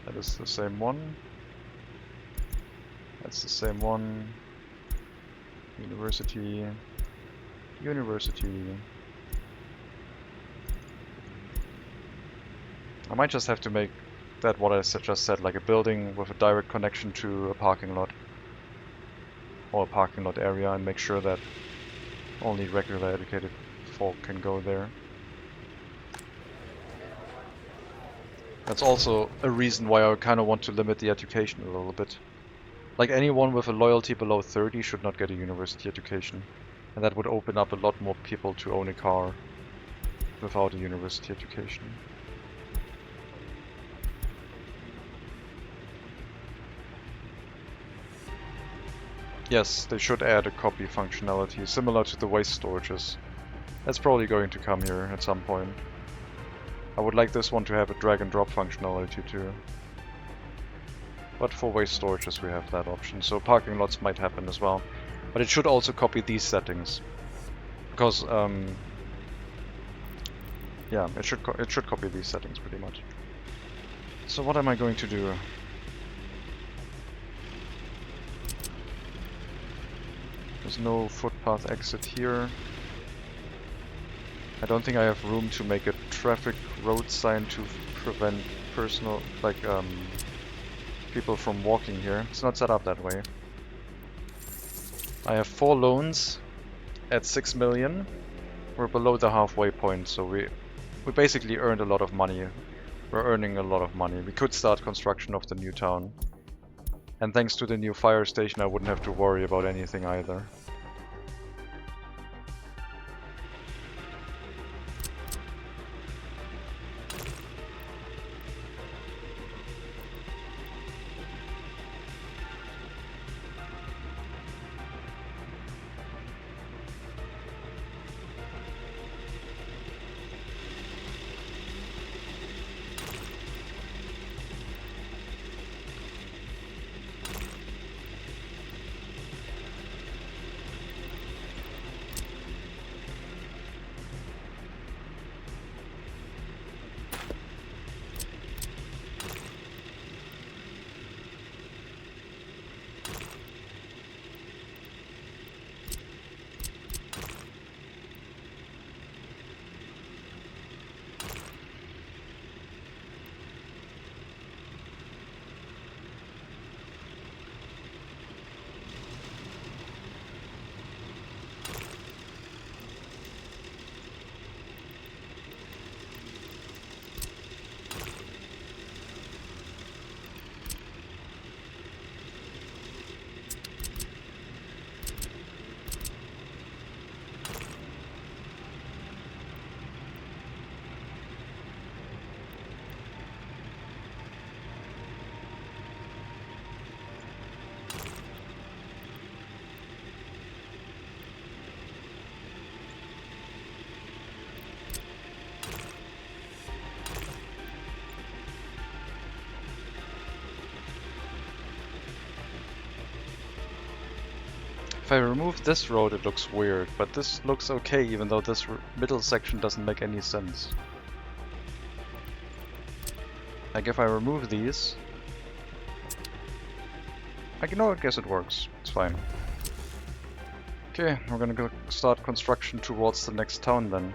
That is the same one. That's the same one. University. University. I might just have to make that what I just said, like a building with a direct connection to a parking lot. Or a parking lot area, and make sure that only regular educated folk can go there. That's also a reason why I kind of want to limit the education a little bit. Like anyone with a loyalty below 30 should not get a university education. And that would open up a lot more people to own a car without a university education. Yes, they should add a copy functionality, similar to the waste storages. That's probably going to come here at some point. I would like this one to have a drag and drop functionality too. But for waste storages we have that option, so parking lots might happen as well. But it should also copy these settings. Because, yeah, it should copy these settings pretty much. So what am I going to do? There's no footpath exit here. I don't think I have room to make a traffic road sign to prevent personal, like, people from walking here. It's not set up that way. I have 4 loans at 6 million. We're below the halfway point, so we basically earned a lot of money. We're earning a lot of money. We could start construction of the new town. And thanks to the new fire station, I wouldn't have to worry about anything either. If I remove this road it looks weird, but this looks okay even though this middle section doesn't make any sense. Like if I remove these, I guess it works. It's fine. Okay, we're gonna go start construction towards the next town then.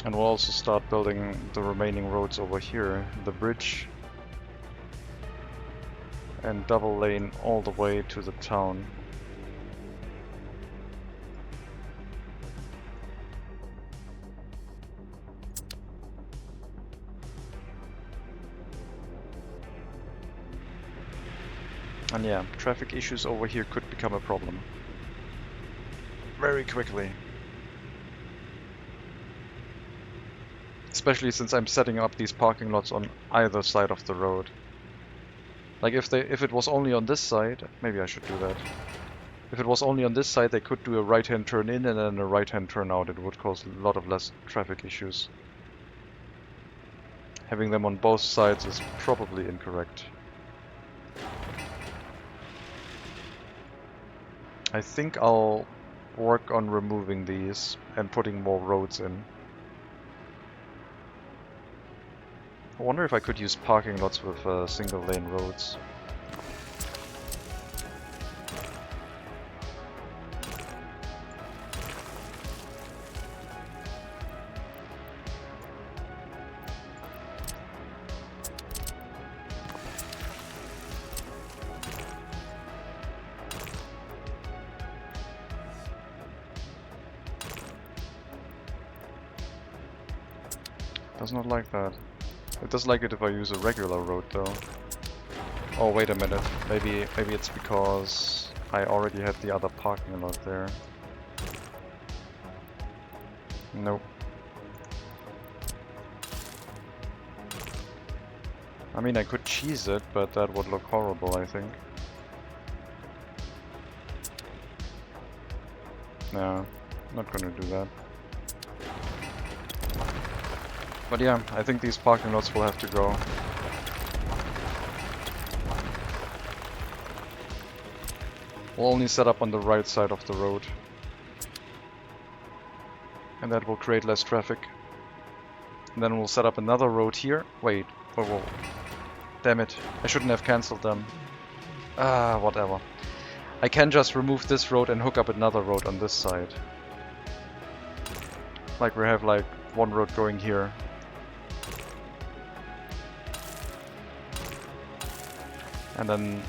And we'll also start building the remaining roads over here. The bridge and double lane all the way to the town. And yeah, traffic issues over here could become a problem. Very quickly. Especially since I'm setting up these parking lots on either side of the road. Like if it was only on this side, maybe I should do that. If it was only on this side, they could do a right-hand turn in and then a right-hand turn out. It would cause a lot of less traffic issues. Having them on both sides is probably incorrect. I think I'll work on removing these and putting more roads in. I wonder if I could use parking lots with single lane roads. Does not like that. It does like it if I use a regular road though. Oh wait a minute, maybe it's because I already had the other parking lot there. Nope. I mean, I could cheese it, but that would look horrible, I think. No, not gonna do that. But yeah, I think these parking lots will have to go. We'll only set up on the right side of the road. And that will create less traffic. And then we'll set up another road here. Wait, whoa. Damn it, I shouldn't have cancelled them. Ah, whatever. I can just remove this road and hook up another road on this side. Like we have like one road going here. And then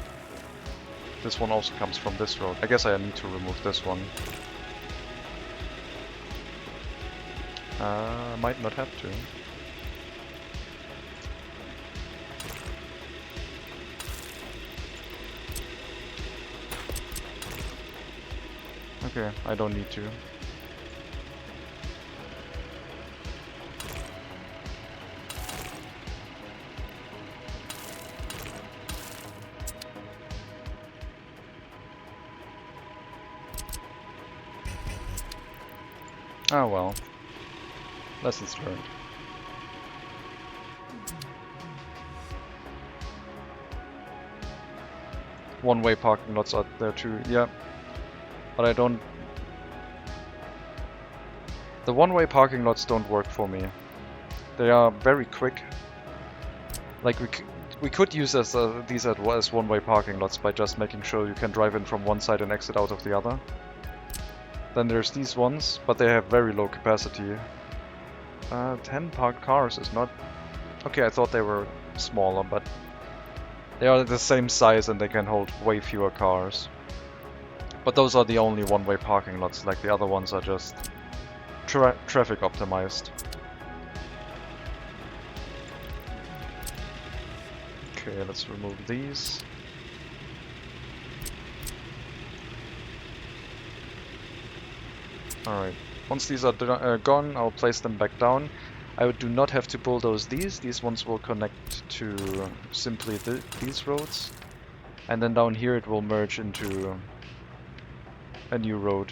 this one also comes from this road. I guess I need to remove this one. Might not have to. Okay, I don't need to. Ah well. Lessons learned. One-way parking lots are there too, yeah. But I don't... The one-way parking lots don't work for me. They are very quick. Like we could use these as one-way parking lots by just making sure you can drive in from one side and exit out of the other. Then there's these ones, but they have very low capacity. 10 parked cars is not... Okay, I thought they were smaller, but they are the same size and they can hold way fewer cars. But those are the only one-way parking lots, like the other ones are just traffic optimized. Okay, let's remove these. Alright, once these are gone, I'll place them back down. I do not have to bulldoze these. These ones will connect to simply these roads. And then down here it will merge into a new road.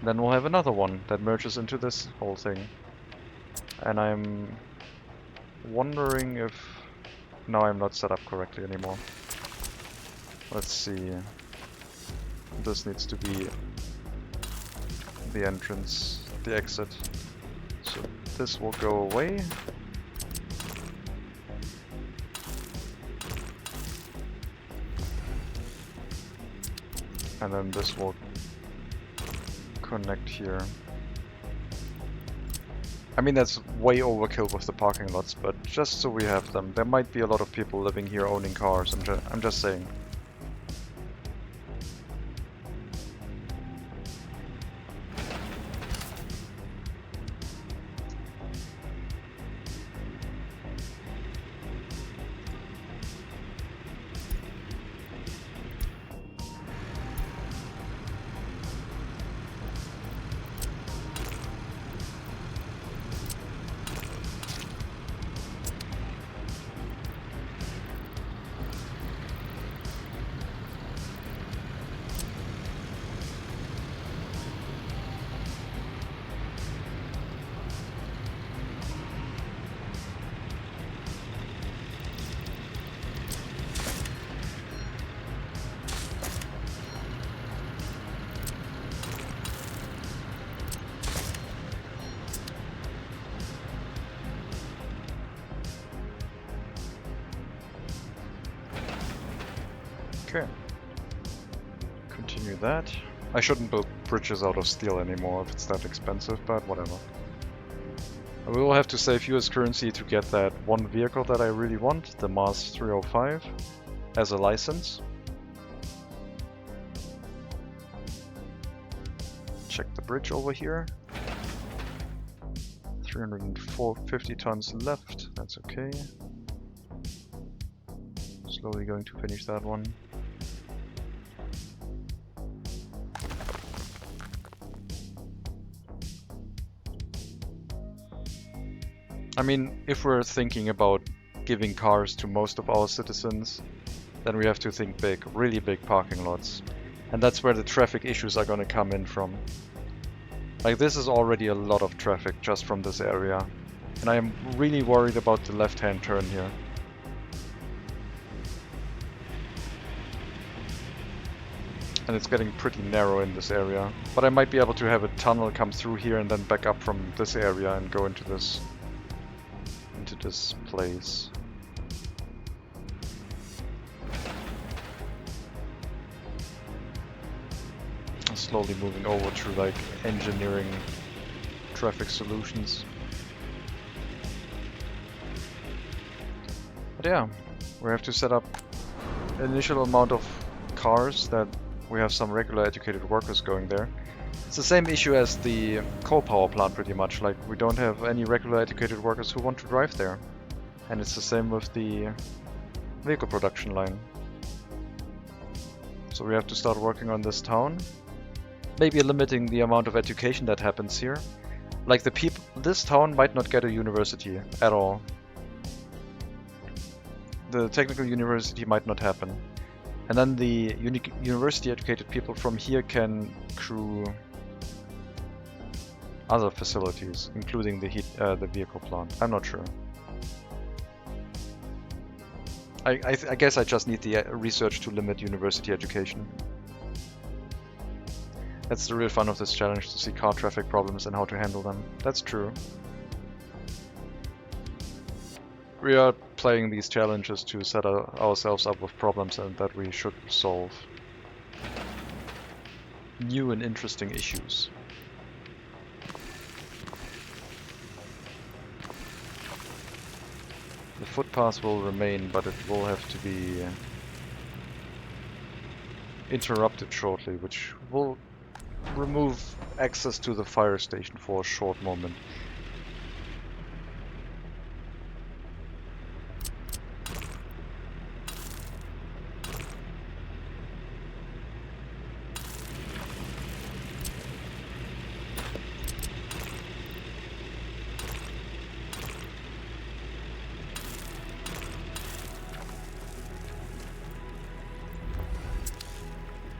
Then we'll have another one that merges into this whole thing. And I'm wondering if... No, I'm not set up correctly anymore. Let's see. This needs to be the entrance, the exit. So this will go away. And then this will connect here. I mean, that's way overkill with the parking lots, but just so we have them. There might be a lot of people living here owning cars, I'm just saying. Okay. Continue that. I shouldn't build bridges out of steel anymore if it's that expensive, but whatever. We will have to save US currency to get that one vehicle that I really want, the Mars 305, as a license. Check the bridge over here. 350 tons left, that's okay. Slowly going to finish that one. I mean, if we're thinking about giving cars to most of our citizens, then we have to think big, really big parking lots. And that's where the traffic issues are going to come in from. Like, this is already a lot of traffic just from this area. And I am really worried about the left-hand turn here. And it's getting pretty narrow in this area. But I might be able to have a tunnel come through here and then back up from this area and go into this place. Slowly moving over to like engineering traffic solutions. But yeah, we have to set up an initial amount of cars that we have some regular educated workers going there. It's the same issue as the coal power plant pretty much, like we don't have any regular educated workers who want to drive there. And it's the same with the vehicle production line. So we have to start working on this town. Maybe limiting the amount of education that happens here. Like the people, this town might not get a university at all. The technical university might not happen. And then the university educated people from here can crew other facilities, including the vehicle plant. I'm not sure. I guess I just need the research to limit university education. That's the real fun of this challenge, to see car traffic problems and how to handle them. That's true. We are playing these challenges to set ourselves up with problems and that we should solve. New and interesting issues. The footpath will remain, but it will have to be interrupted shortly, which will remove access to the fire station for a short moment.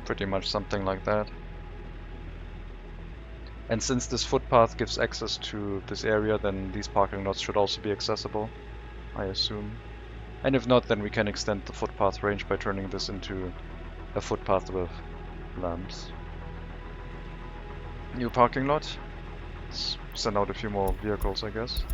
Pretty much something like that. And since this footpath gives access to this area, then these parking lots should also be accessible, I assume. And if not, then we can extend the footpath range by turning this into a footpath with lamps. New parking lot. Let's send out a few more vehicles, I guess.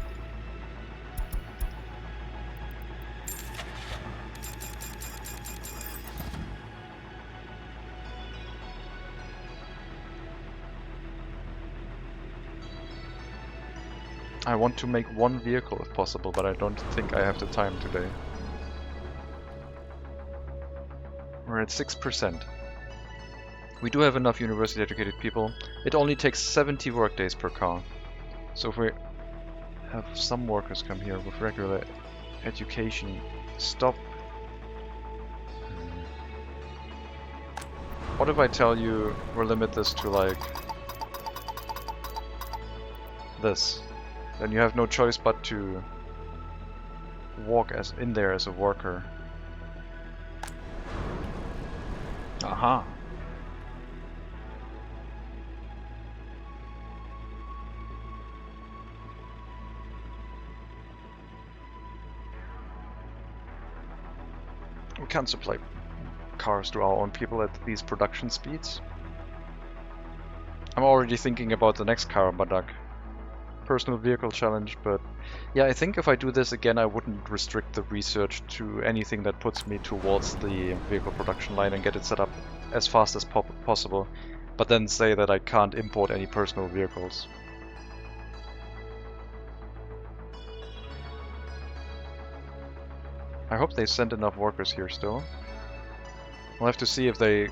I want to make one vehicle if possible, but I don't think I have the time today. We're at 6%. We do have enough university educated people. It only takes 70 workdays per car. So if we have some workers come here with regular education, stop. What if I tell you we'll limit this to like this? Then you have no choice but to walk as in there as a worker. Aha. We can't supply cars to our own people at these production speeds. I'm already thinking about the next Karabadak personal vehicle challenge, but yeah, I think if I do this again, I wouldn't restrict the research to anything that puts me towards the vehicle production line and get it set up as fast as possible, but then say that I can't import any personal vehicles. I hope they send enough workers here still. We'll have to see if they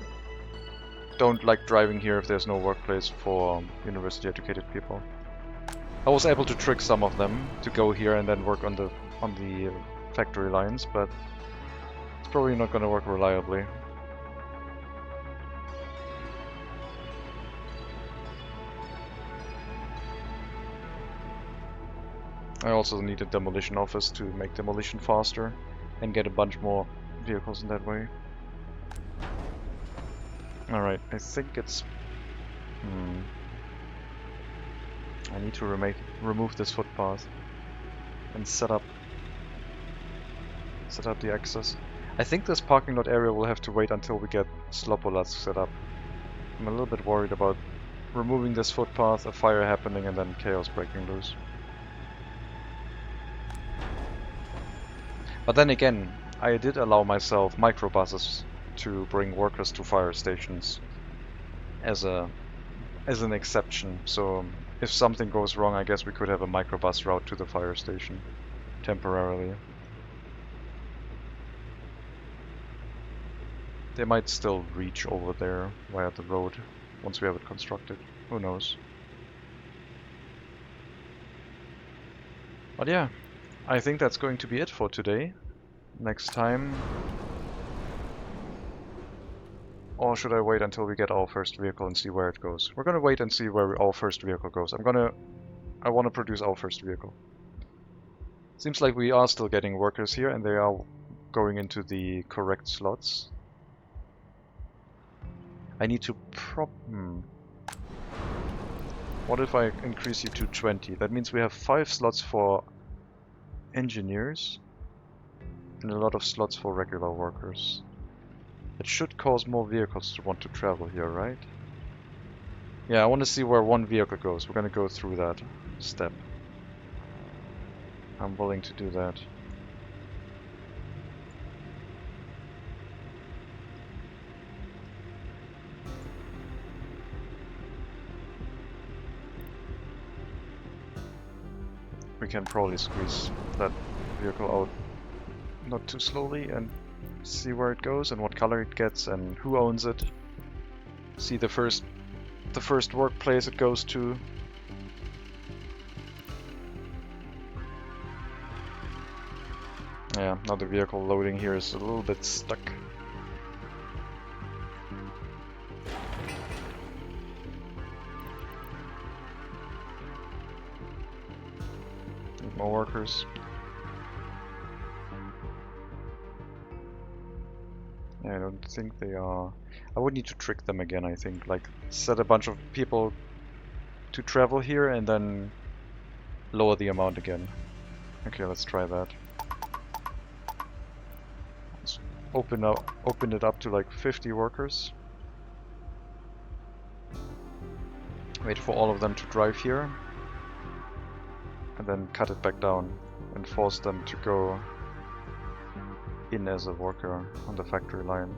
don't like driving here if there's no workplace for university educated people. I was able to trick some of them to go here and then work on the factory lines, but it's probably not going to work reliably. I also need a demolition office to make demolition faster and get a bunch more vehicles in that way. Alright, I think it's... I need to remove this footpath and set up the access. I think this parking lot area will have to wait until we get Slopolas set up. I'm a little bit worried about removing this footpath, a fire happening, and then chaos breaking loose. But then again, I did allow myself microbuses to bring workers to fire stations as an exception. So if something goes wrong, I guess we could have a microbus route to the fire station temporarily. They might still reach over there via the road once we have it constructed. Who knows? But yeah, I think that's going to be it for today. Next time... Or should I wait until we get our first vehicle and see where it goes? We're gonna wait and see where our first vehicle goes. I want to produce our first vehicle. Seems like we are still getting workers here and they are going into the correct slots. I need to What if I increase you to 20? That means we have 5 slots for engineers and a lot of slots for regular workers. It should cause more vehicles to want to travel here, right? Yeah, I want to see where one vehicle goes. We're going to go through that step. I'm willing to do that. We can probably squeeze that vehicle out not too slowly and see where it goes and what color it gets and who owns it. See the first workplace it goes to. Yeah, now the vehicle loading here is a little bit stuck. Need more workers. Yeah, I don't think they are... I would need to trick them again, I think. Like, set a bunch of people to travel here and then lower the amount again. Okay, let's try that. Let's open it up to like 50 workers. Wait for all of them to drive here. and then cut it back down and force them to go in as a worker on the factory line.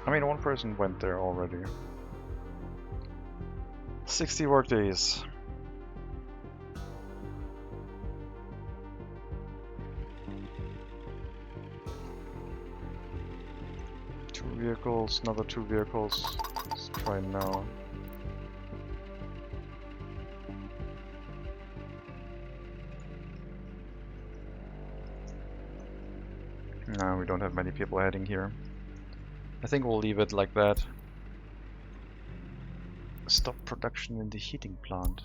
I mean, one person went there already. 60 work days. Two vehicles, another 2 vehicles. Let's try now. No, we don't have many people heading here. I think we'll leave it like that. Stop production in the heating plant.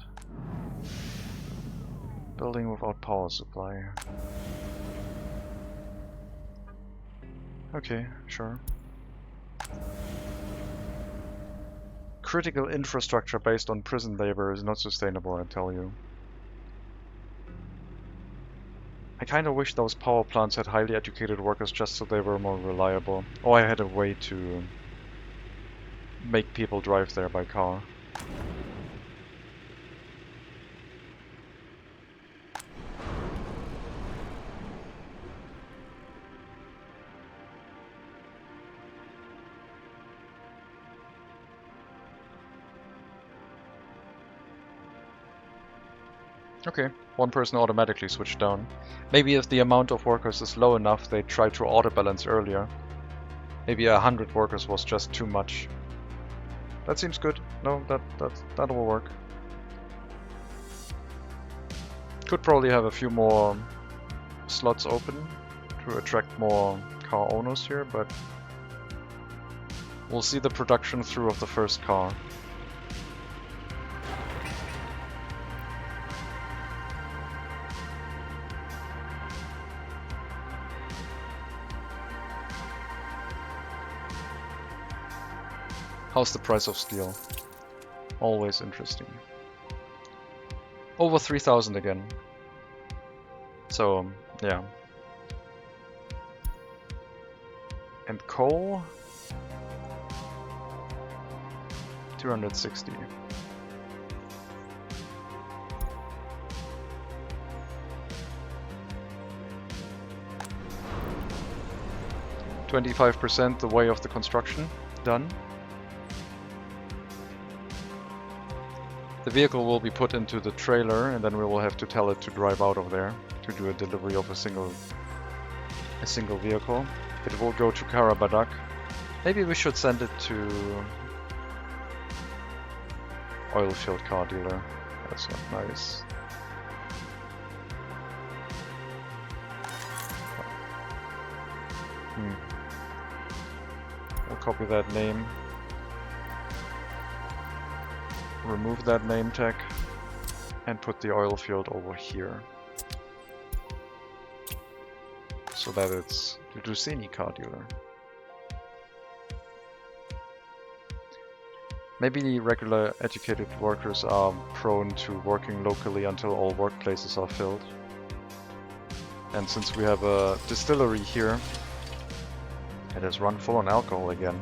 Building without power supply. Okay, sure. Critical infrastructure based on prison labor is not sustainable, I tell you. I kinda wish those power plants had highly educated workers just so they were more reliable. Or I had a way to make people drive there by car. Okay, one person automatically switched down. Maybe if the amount of workers is low enough, they try to auto-balance earlier. Maybe 100 workers was just too much. That seems good. No, that will work. Could probably have a few more slots open to attract more car owners here, but we'll see the production through of the first car. How's the price of steel? Always interesting. Over 3,000 again. So, yeah. And coal? 260. %25% the way of the construction. Done. The vehicle will be put into the trailer and then we will have to tell it to drive out of there to do a delivery of a single vehicle. It will go to Karabadak. Maybe we should send it to oilfield car dealer. That's not nice. We'll copy that name. Remove that name tag and put the oil field over here so that it's the Ducini car dealer. Maybe the regular educated workers are prone to working locally until all workplaces are filled. And since we have a distillery here, it has run full on alcohol again.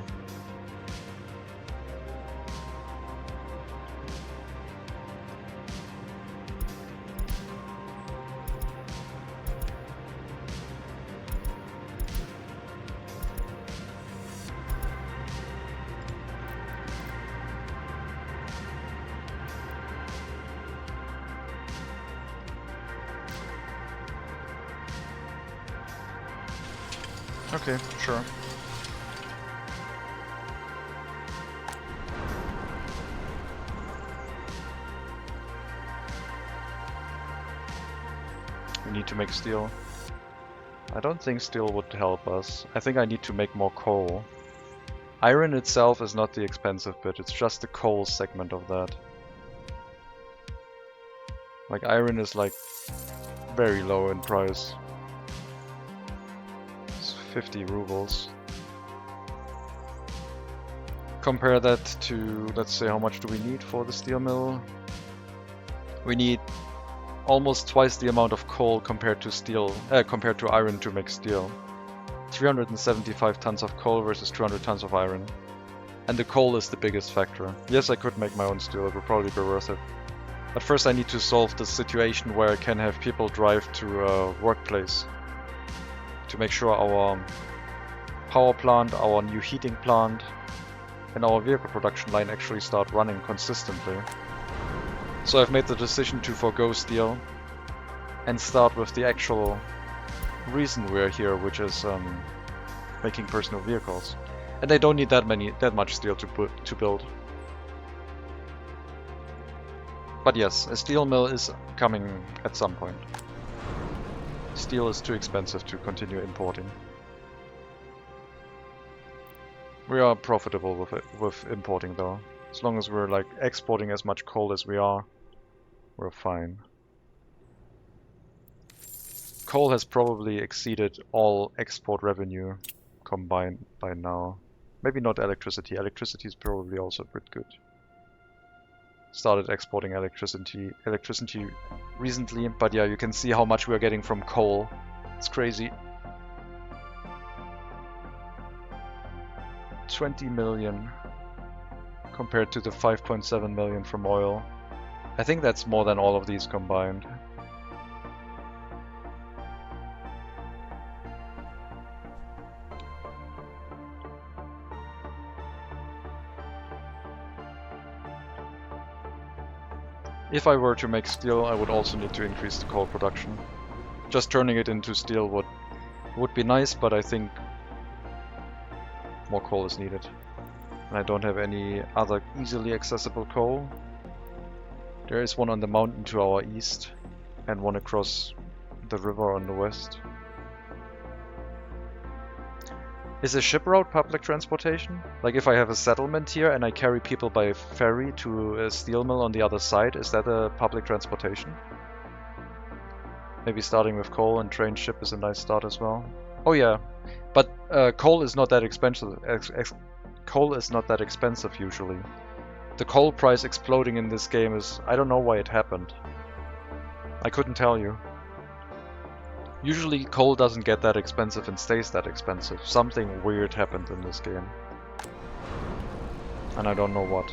Okay, sure. We need to make steel. I don't think steel would help us. I think I need to make more coal. Iron itself is not the expensive bit, it's just the coal segment of that. Like iron is like very low in price. 50 rubles. Compare that to, let's say, how much do we need for the steel mill? We need almost twice the amount of coal compared to iron to make steel. 375 tons of coal versus 200 tons of iron. And the coal is the biggest factor. Yes, I could make my own steel, it would probably be worth it. But first I need to solve the situation where I can have people drive to a workplace. To make sure our power plant, our new heating plant, and our vehicle production line actually start running consistently. So I've made the decision to forgo steel and start with the actual reason we're here, which is making personal vehicles. And they don't need that much steel to build. But yes, a steel mill is coming at some point. Steel is too expensive to continue importing. We are profitable with importing though. As long as we're like exporting as much coal as we are, we're fine. Coal has probably exceeded all export revenue combined by now. Maybe not electricity. Electricity is probably also a bit good. Started exporting electricity recently, but yeah, you can see how much we're getting from coal. It's crazy. 20 million compared to the 5.7 million from oil. I think that's more than all of these combined. If I were to make steel, I would also need to increase the coal production. Just turning it into steel would be nice, but I think more coal is needed. And I don't have any other easily accessible coal. There is one on the mountain to our east, and one across the river on the west. Is a ship route public transportation? Like if I have a settlement here and I carry people by ferry to a steel mill on the other side, is that a public transportation? Maybe starting with coal and train ship is a nice start as well. Oh yeah, but coal is not that expensive. Coal is not that expensive usually. The coal price exploding in this game is... I don't know why it happened. I couldn't tell you. Usually coal doesn't get that expensive and stays that expensive. Something weird happened in this game. And I don't know what.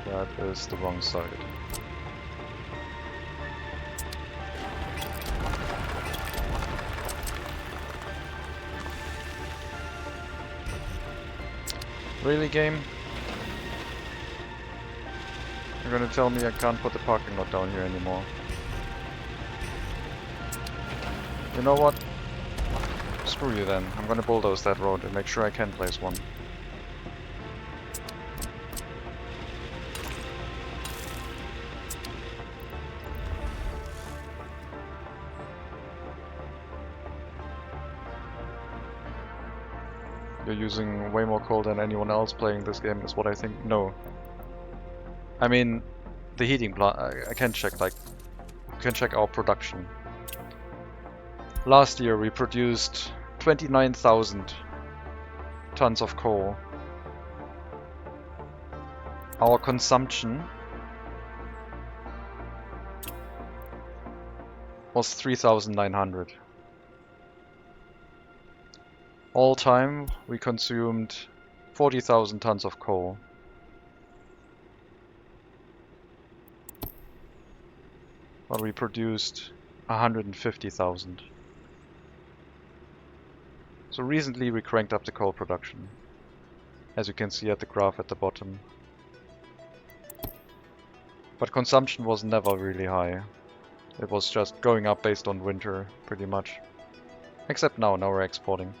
That is the wrong side. Really, game? You're gonna tell me I can't put the parking lot down here anymore? You know what? Screw you then. I'm gonna bulldoze that road and make sure I can place one. You're using way more coal than anyone else playing this game, is what I think. No. I mean, the heating plant, I can check, like, you can check our production. Last year we produced 29,000 tons of coal. Our consumption was 3,900. All time, we consumed 40,000 tons of coal. But we produced 150,000. So recently we cranked up the coal production, as you can see at the graph at the bottom. But consumption was never really high. It was just going up based on winter, pretty much. Except now we're exporting.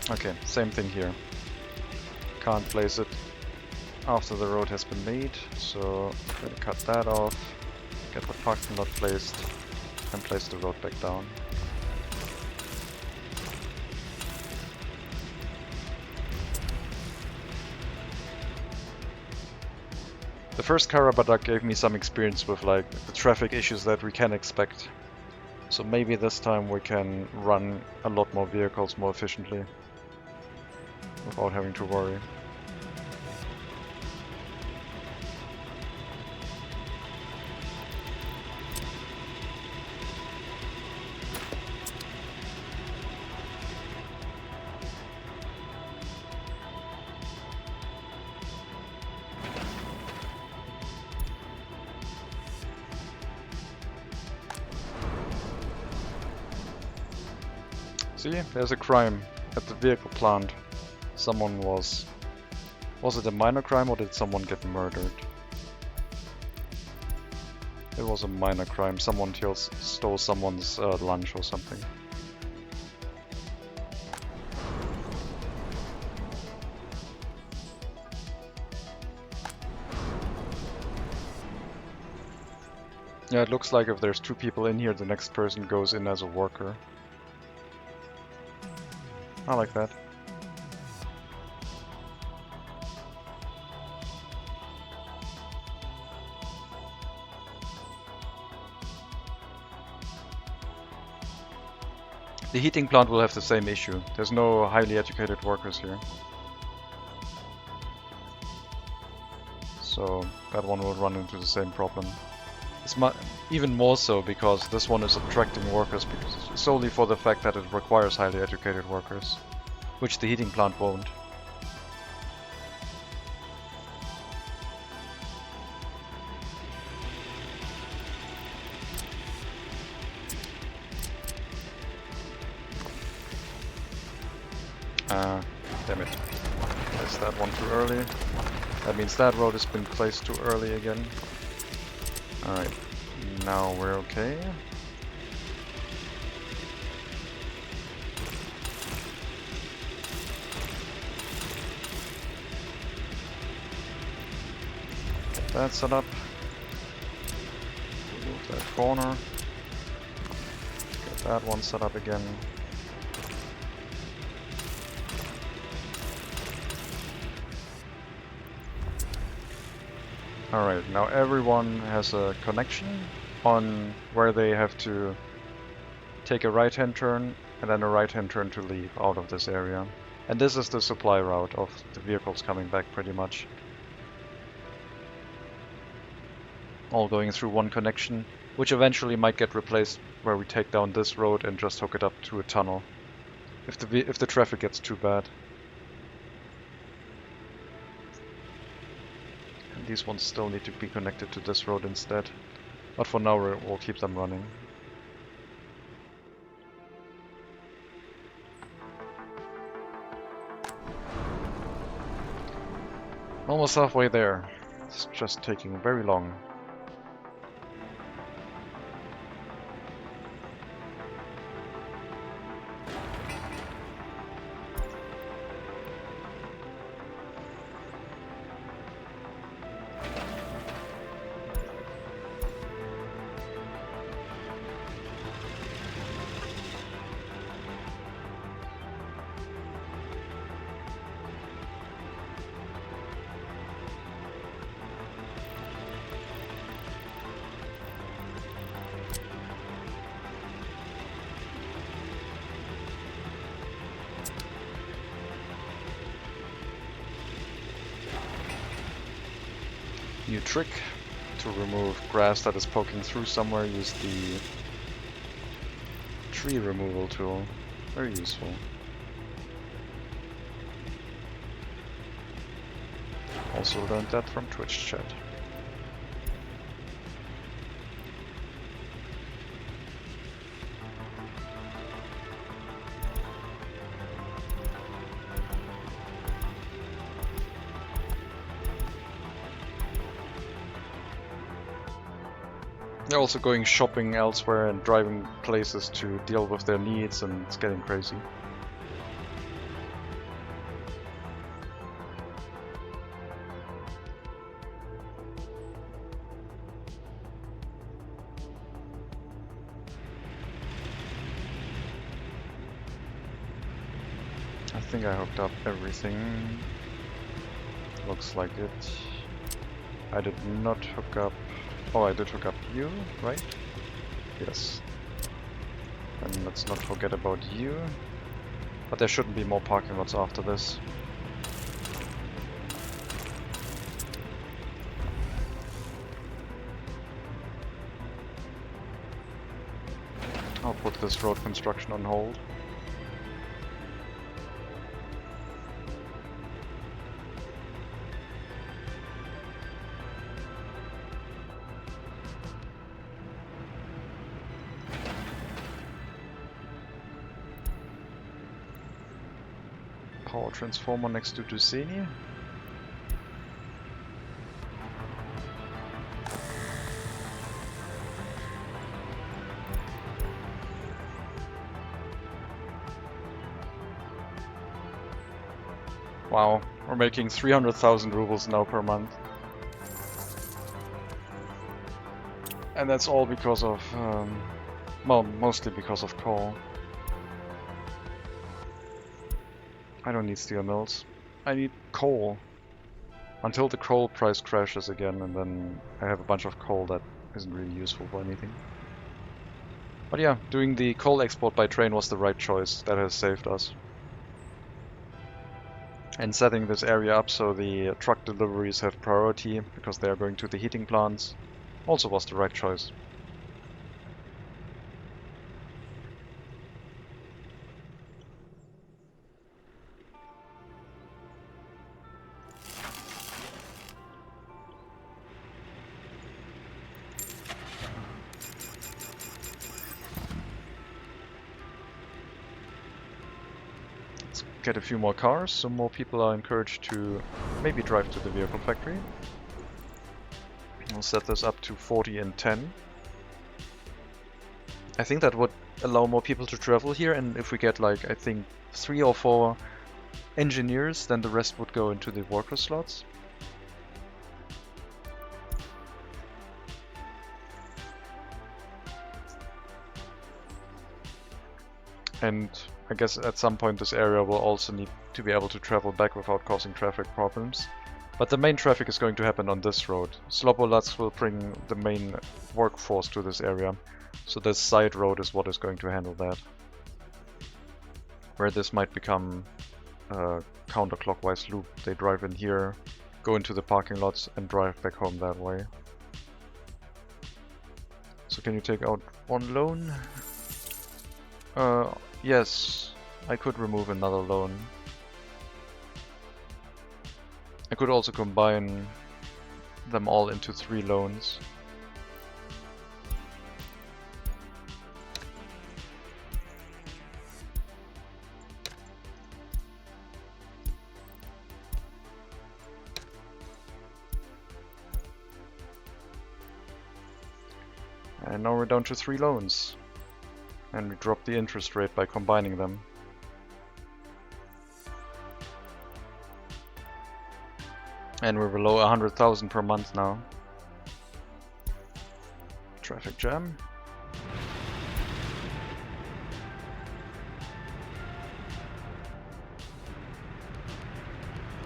Okay, same thing here. Can't place it after the road has been made, so I'm gonna cut that off, get the parking lot placed, and place the road back down. The first Karabadak gave me some experience with like the traffic issues that we can expect. So maybe this time we can run a lot more vehicles more efficiently without having to worry. See, there's a crime at the vehicle plant. Someone was it a minor crime or did someone get murdered? It was a minor crime. Someone stole someone's lunch or something. Yeah, it looks like if there's 2 people in here, the next person goes in as a worker. I like that. The heating plant will have the same issue. There's no highly educated workers here. So that one will run into the same problem. It's even more so because this one is attracting workers solely for the fact that it requires highly educated workers, which the heating plant won't. Damn it. Placed that one too early. That means that road has been placed too early again. Alright, now we're okay. Get that set up. Remove that corner. Get that one set up again. Alright, now everyone has a connection on where they have to take a right-hand turn and then a right-hand turn to leave out of this area. And this is the supply route of the vehicles coming back pretty much. All going through one connection, which eventually might get replaced where we take down this road and just hook it up to a tunnel. If the traffic gets too bad. These ones still need to be connected to this road instead. But for now we'll keep them running. Almost halfway there. It's just taking very long. New trick: to remove grass that is poking through somewhere, use the tree removal tool. Very useful. Also learned that from Twitch chat. They're also going shopping elsewhere and driving places to deal with their needs, and it's getting crazy. I think I hooked up everything. Looks like it. I did not hook up... Oh, I did hook up you, right? Yes. And let's not forget about you. But there shouldn't be more parking lots after this. I'll put this road construction on hold. Power transformer next to Duceni. Wow, we're making 300,000 rubles now per month. And that's all because of, well, mostly because of coal. I don't need steel mills. I need coal. Until the coal price crashes again, and then I have a bunch of coal that isn't really useful for anything. But yeah, doing the coal export by train was the right choice. That has saved us. And setting this area up so the truck deliveries have priority because they are going to the heating plants also was the right choice. Get a few more cars, so more people are encouraged to maybe drive to the vehicle factory. We'll set this up to 40 and 10. I think that would allow more people to travel here, and if we get like, I think 3 or 4 engineers, then the rest would go into the worker slots. And I guess at some point this area will also need to be able to travel back without causing traffic problems. But the main traffic is going to happen on this road. Slobodlats will bring the main workforce to this area. So this side road is what is going to handle that. Where this might become a counterclockwise loop. They drive in here, go into the parking lots and drive back home that way. So can you take out one loan? Yes, I could remove another loan. I could also combine them all into 3 loans. And now we're down to 3 loans. And we drop the interest rate by combining them. And we're below 100,000 per month now. Traffic jam.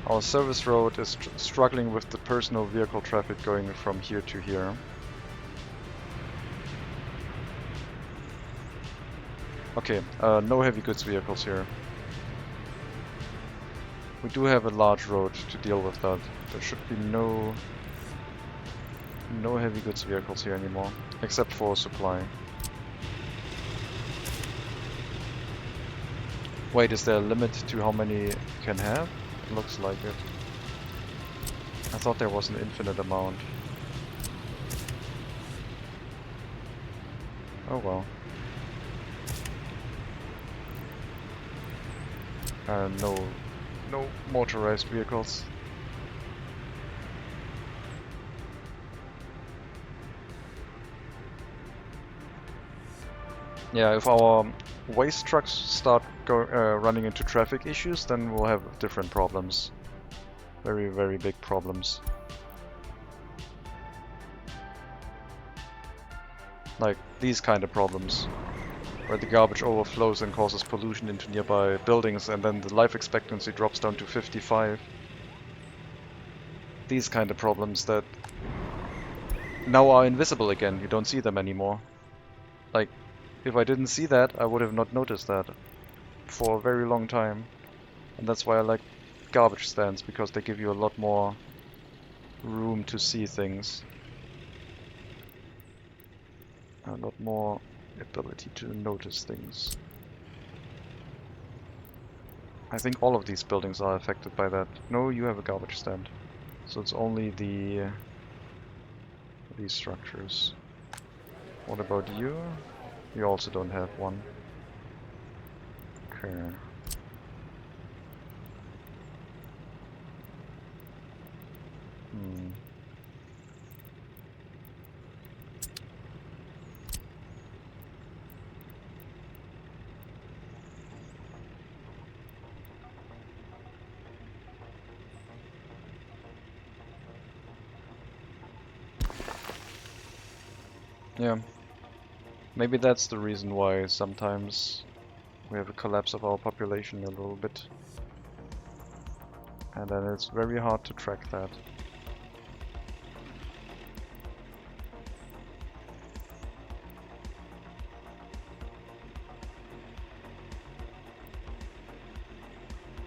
Our service road is struggling with the personal vehicle traffic going from here to here. Okay, no heavy goods vehicles here. We do have a large road to deal with that. There should be no heavy goods vehicles here anymore, except for supply. Wait, is there a limit to how many you can have? It looks like it. I thought there was an infinite amount. Oh well. No motorized vehicles. Yeah, if our waste trucks start running into traffic issues, then we'll have different problems. Very, very big problems. Like these kind of problems, where the garbage overflows and causes pollution into nearby buildings, and then the life expectancy drops down to 55. These kind of problems that now are invisible again. You don't see them anymore. Like, if I didn't see that, I would have not noticed that for a very long time. And that's why I like garbage stands, because they give you a lot more room to see things. A lot more ability to notice things. I think all of these buildings are affected by that. No, you have a garbage stand. So it's only these structures. What about you? You also don't have one. Okay. Hmm. Yeah. Maybe that's the reason why sometimes we have a collapse of our population a little bit. And then it's very hard to track that.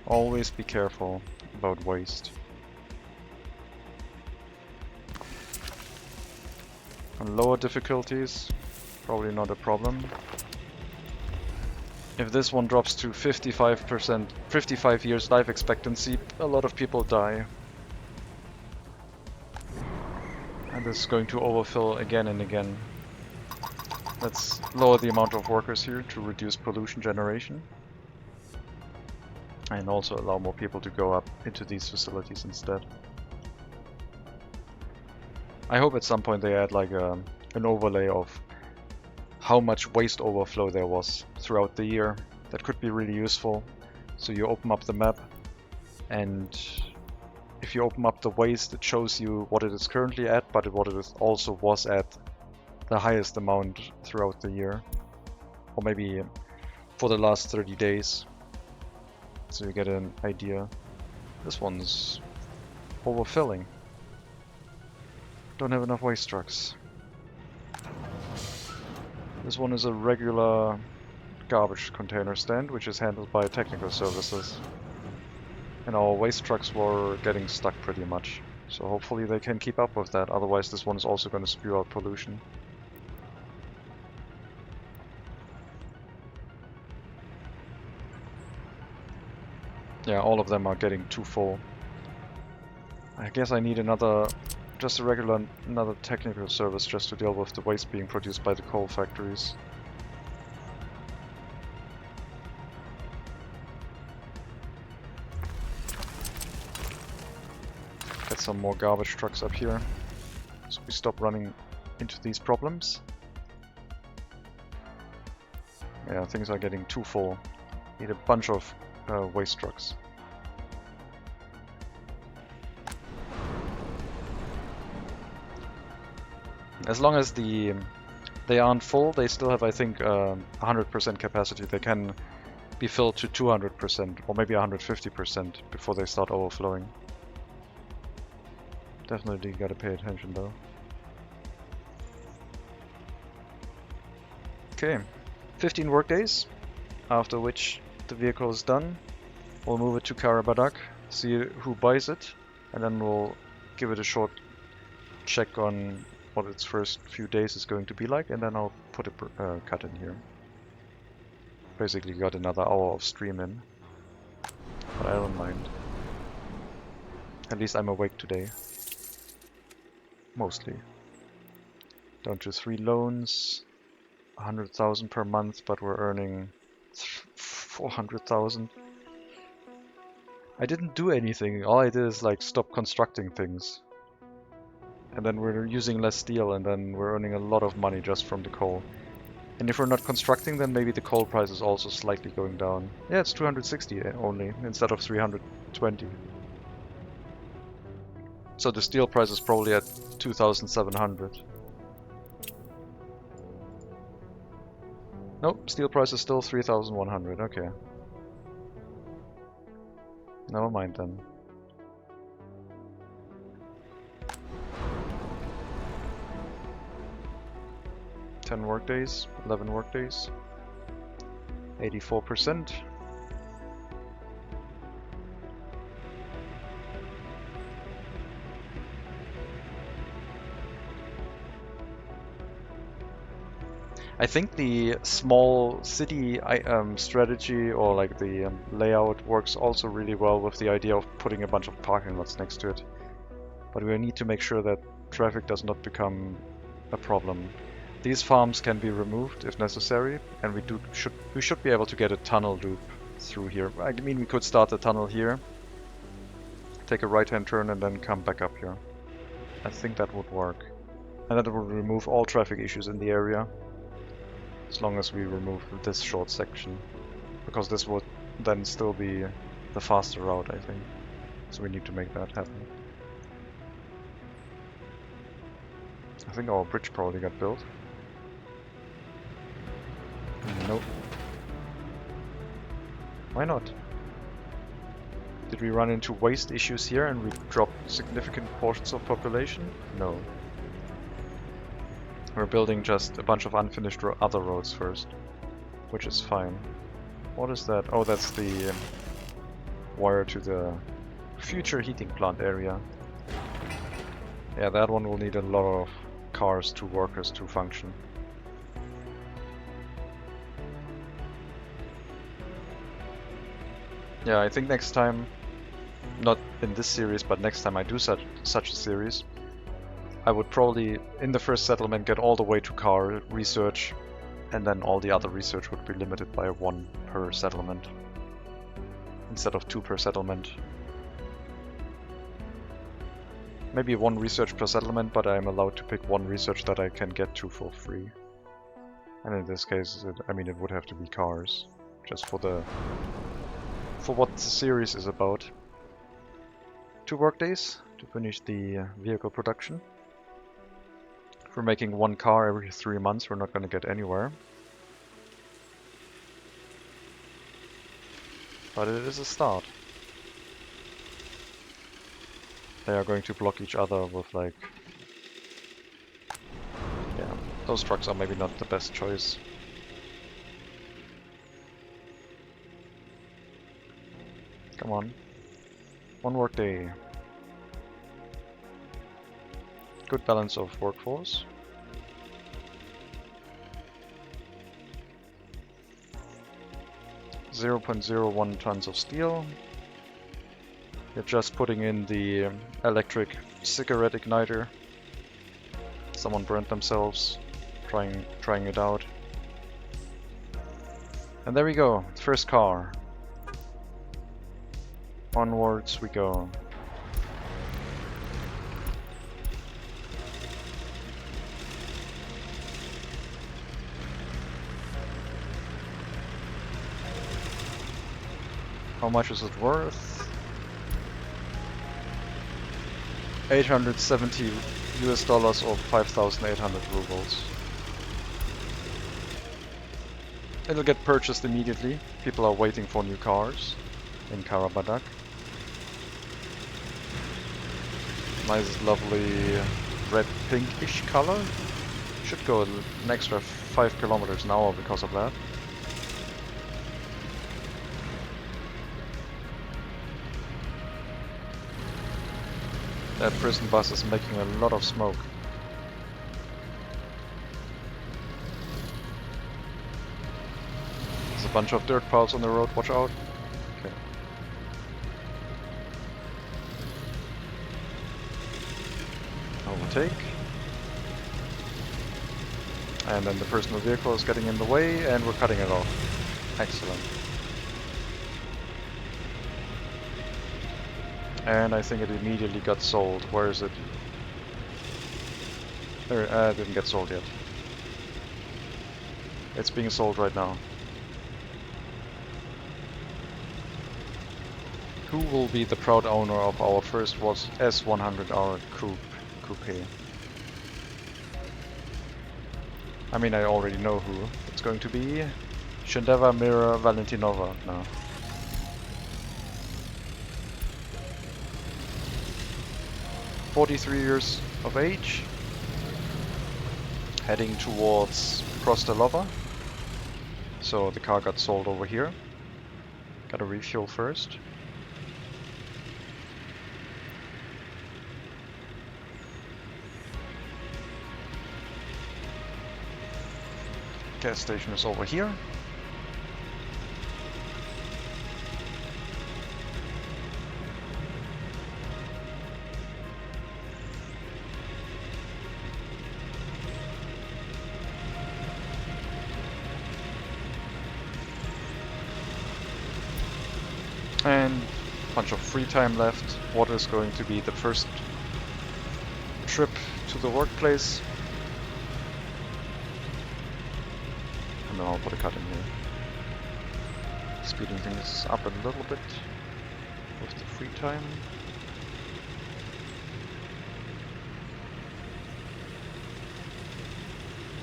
Always be careful about waste. On lower difficulties, probably not a problem. If this one drops to 55%, 55 years life expectancy, a lot of people die. And this is going to overfill again and again. Let's lower the amount of workers here to reduce pollution generation. And also allow more people to go up into these facilities instead. I hope at some point they add like an overlay of how much waste overflow there was throughout the year. That could be really useful. So you open up the map, and if you open up the waste, it shows you what it is currently at, but what it also was at the highest amount throughout the year. Or maybe for the last 30 days. So you get an idea. This one's overfilling. Don't have enough waste trucks. This one is a regular garbage container stand, which is handled by technical services. And our waste trucks were getting stuck pretty much. So hopefully they can keep up with that, otherwise this one is also going to spew out pollution. Yeah, all of them are getting too full. I guess I need another technical service just to deal with the waste being produced by the coal factories. Get some more garbage trucks up here, so we stop running into these problems. Yeah, things are getting too full. Need a bunch of waste trucks. As long as they aren't full, they still have, I think, 100% capacity. They can be filled to 200% or maybe 150% before they start overflowing. Definitely gotta pay attention though. Okay, 15 work days, after which the vehicle is done. We'll move it to Karabadak, see who buys it, and then we'll give it a short check on what its first few days is going to be like, and then I'll put a cut in here. Basically got another hour of stream in, but I don't mind. At least I'm awake today. Mostly. Down to 3 loans, 100,000 per month, but we're earning 400,000. I didn't do anything, all I did is like stop constructing things. And then we're using less steel, and then we're earning a lot of money just from the coal. And if we're not constructing, then maybe the coal price is also slightly going down. Yeah, it's 260 only, instead of 320. So the steel price is probably at 2,700. Nope, steel price is still 3,100, okay. Never mind then. 10 work days, 11 work days, 84%. I think the small city strategy, or like the layout, works also really well with the idea of putting a bunch of parking lots next to it. But we need to make sure that traffic does not become a problem. These farms can be removed if necessary, and we should be able to get a tunnel loop through here. I mean, we could start the tunnel here, take a right-hand turn, and then come back up here. I think that would work, and that would remove all traffic issues in the area. As long as we remove this short section, because this would then still be the faster route, I think. So we need to make that happen. I think our bridge probably got built. Nope. Why not? Did we run into waste issues here and we dropped significant portions of population? No. We're building just a bunch of unfinished other roads first, which is fine. What is that? Oh, that's the wire to the future heating plant area. Yeah, that one will need a lot of cars to workers to function. Yeah, I think next time, not in this series, but next time I do such a series, I would probably, in the first settlement, get all the way to car research, and then all the other research would be limited by 1 per settlement, instead of 2 per settlement. Maybe 1 research per settlement, but I'm allowed to pick 1 research that I can get to for free. And in this case, I mean, it would have to be cars, just for what the series is about. 2 work days to finish the vehicle production. If we're making 1 car every 3 months, we're not going to get anywhere. But it is a start. They are going to block each other with, like... Yeah, those trucks are maybe not the best choice. Come on. 1 work day. Good balance of workforce. .01 tons of steel. You're just putting in the electric cigarette igniter. Someone burned themselves trying it out. And there we go, first car. Onwards we go. How much is it worth? 870 US dollars or 5,800 rubles. It'll get purchased immediately. People are waiting for new cars in Karabadak. Nice, lovely red pinkish color. Should go an extra 5 kilometers an hour because of that. That prison bus is making a lot of smoke. There's a bunch of dirt piles on the road, watch out. Okay. Overtake. And then the personal vehicle is getting in the way and we're cutting it off. Excellent. And I think it immediately got sold. Where is it? There, it didn't get sold yet. It's being sold right now. Who will be the proud owner of our first S100R coupe? I mean, I already know who it's going to be. Shendeva Mira Valentinova. No. .43 years of age. heading towards Prostalova. So the car got sold over here. Gotta refuel first. Gas station is over here. And a bunch of free time left. What is going to be the first trip to the workplace? And then I'll put a cut in here. Speeding things up a little bit with the free time.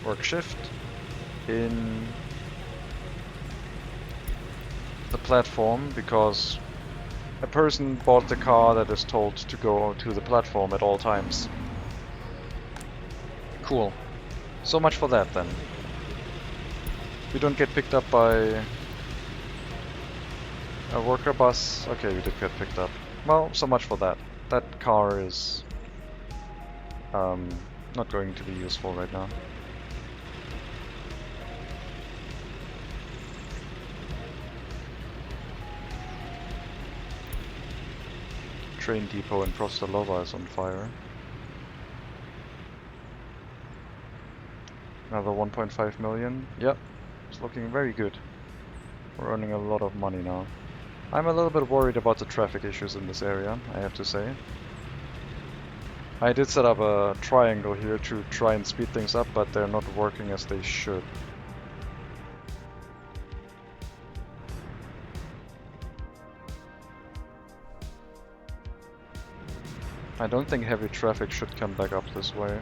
Work shift in the platform, because a person bought the car that is told to go to the platform at all times. Cool. So much for that then. We don't get picked up by a worker bus. Okay, we did get picked up. Well, so much for that. That car is not going to be useful right now. Train depot in Prostalova is on fire. Another 1.5 million. Yep, it's looking very good. We're earning a lot of money now. I'm a little bit worried about the traffic issues in this area, I have to say. I did set up a triangle here to try and speed things up, but they're not working as they should. I don't think heavy traffic should come back up this way.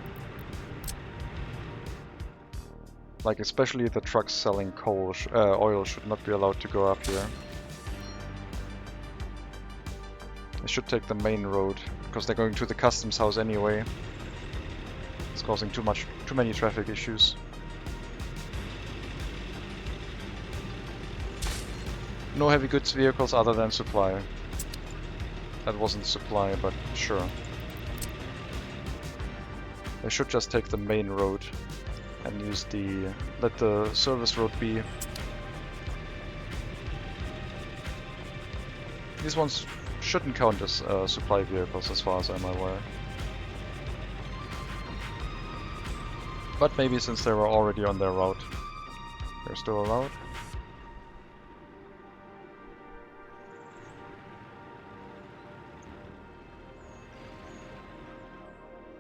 Like, especially the trucks selling coal, oil should not be allowed to go up here. They should take the main road, because they're going to the customs house anyway. It's causing too many traffic issues. No heavy goods vehicles other than supply. That wasn't supply, but sure. They should just take the main road and use let the service road be. These ones shouldn't count as supply vehicles as far as I'm aware. But maybe since they were already on their route, they're still allowed.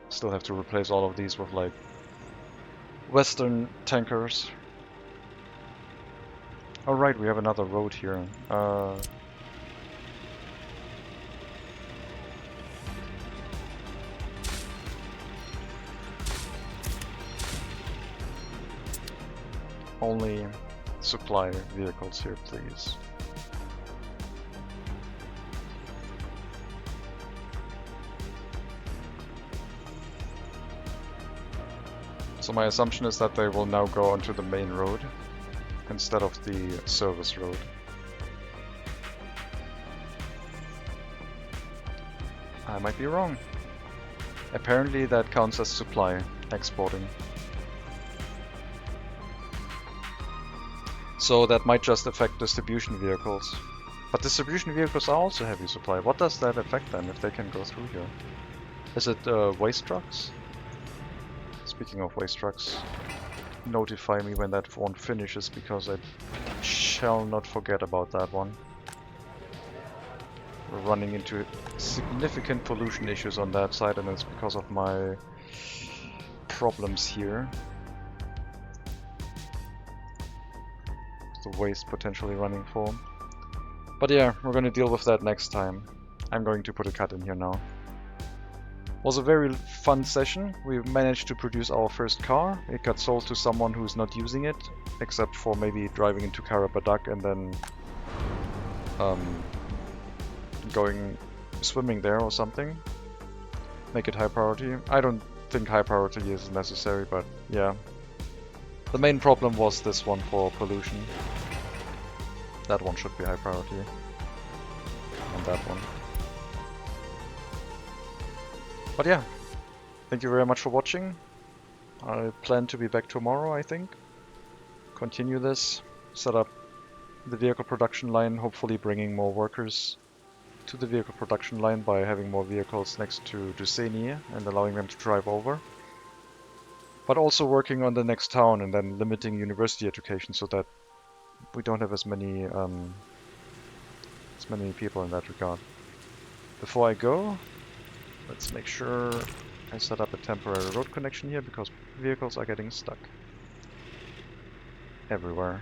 Still have to replace all of these with like Western tankers. Alright, we have another road here. Only supply vehicles here, please. So my assumption is that they will now go onto the main road instead of the service road. I might be wrong. Apparently that counts as supply exporting. So that might just affect distribution vehicles. But distribution vehicles are also heavy supply. What does that affect then if they can go through here? Is it waste trucks? Speaking of waste trucks, notify me when that one finishes, because I shall not forget about that one. We're running into significant pollution issues on that side, and it's because of my problems here. The waste potentially running full. But yeah, we're going to deal with that next time. I'm going to put a cut in here now. Was a very fun session. We managed to produce our first car. It got sold to someone who's not using it, except for maybe driving into Karabadak and then going swimming there or something. Make it high priority. I don't think high priority is necessary, but yeah, The main problem was this one for pollution. That one should be high priority. And that one. But yeah, thank you very much for watching. I plan to be back tomorrow, I think. Continue this, set up the vehicle production line, hopefully bringing more workers to the vehicle production line by having more vehicles next to Duceni and allowing them to drive over. But also working on the next town and then limiting university education so that we don't have as many people in that regard. Before I go, let's make sure I set up a temporary road connection here because vehicles are getting stuck everywhere.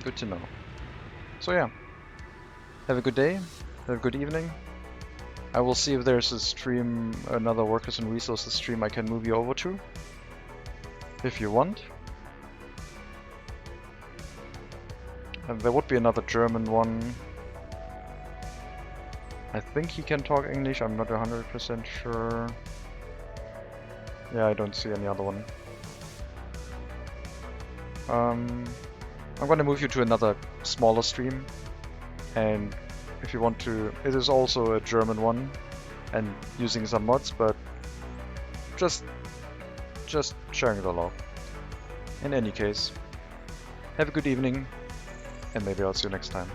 Good to know. So yeah, have a good day, have a good evening. I will see if there's a stream, another Workers and Resources stream I can move you over to, if you want. And there would be another German one. I think he can talk English, I'm not 100% sure. Yeah, I don't see any other one. I'm gonna move you to another smaller stream, and if you want to, it is also a German one and using some mods, but just sharing the log. In any case, have a good evening, and maybe I'll see you next time.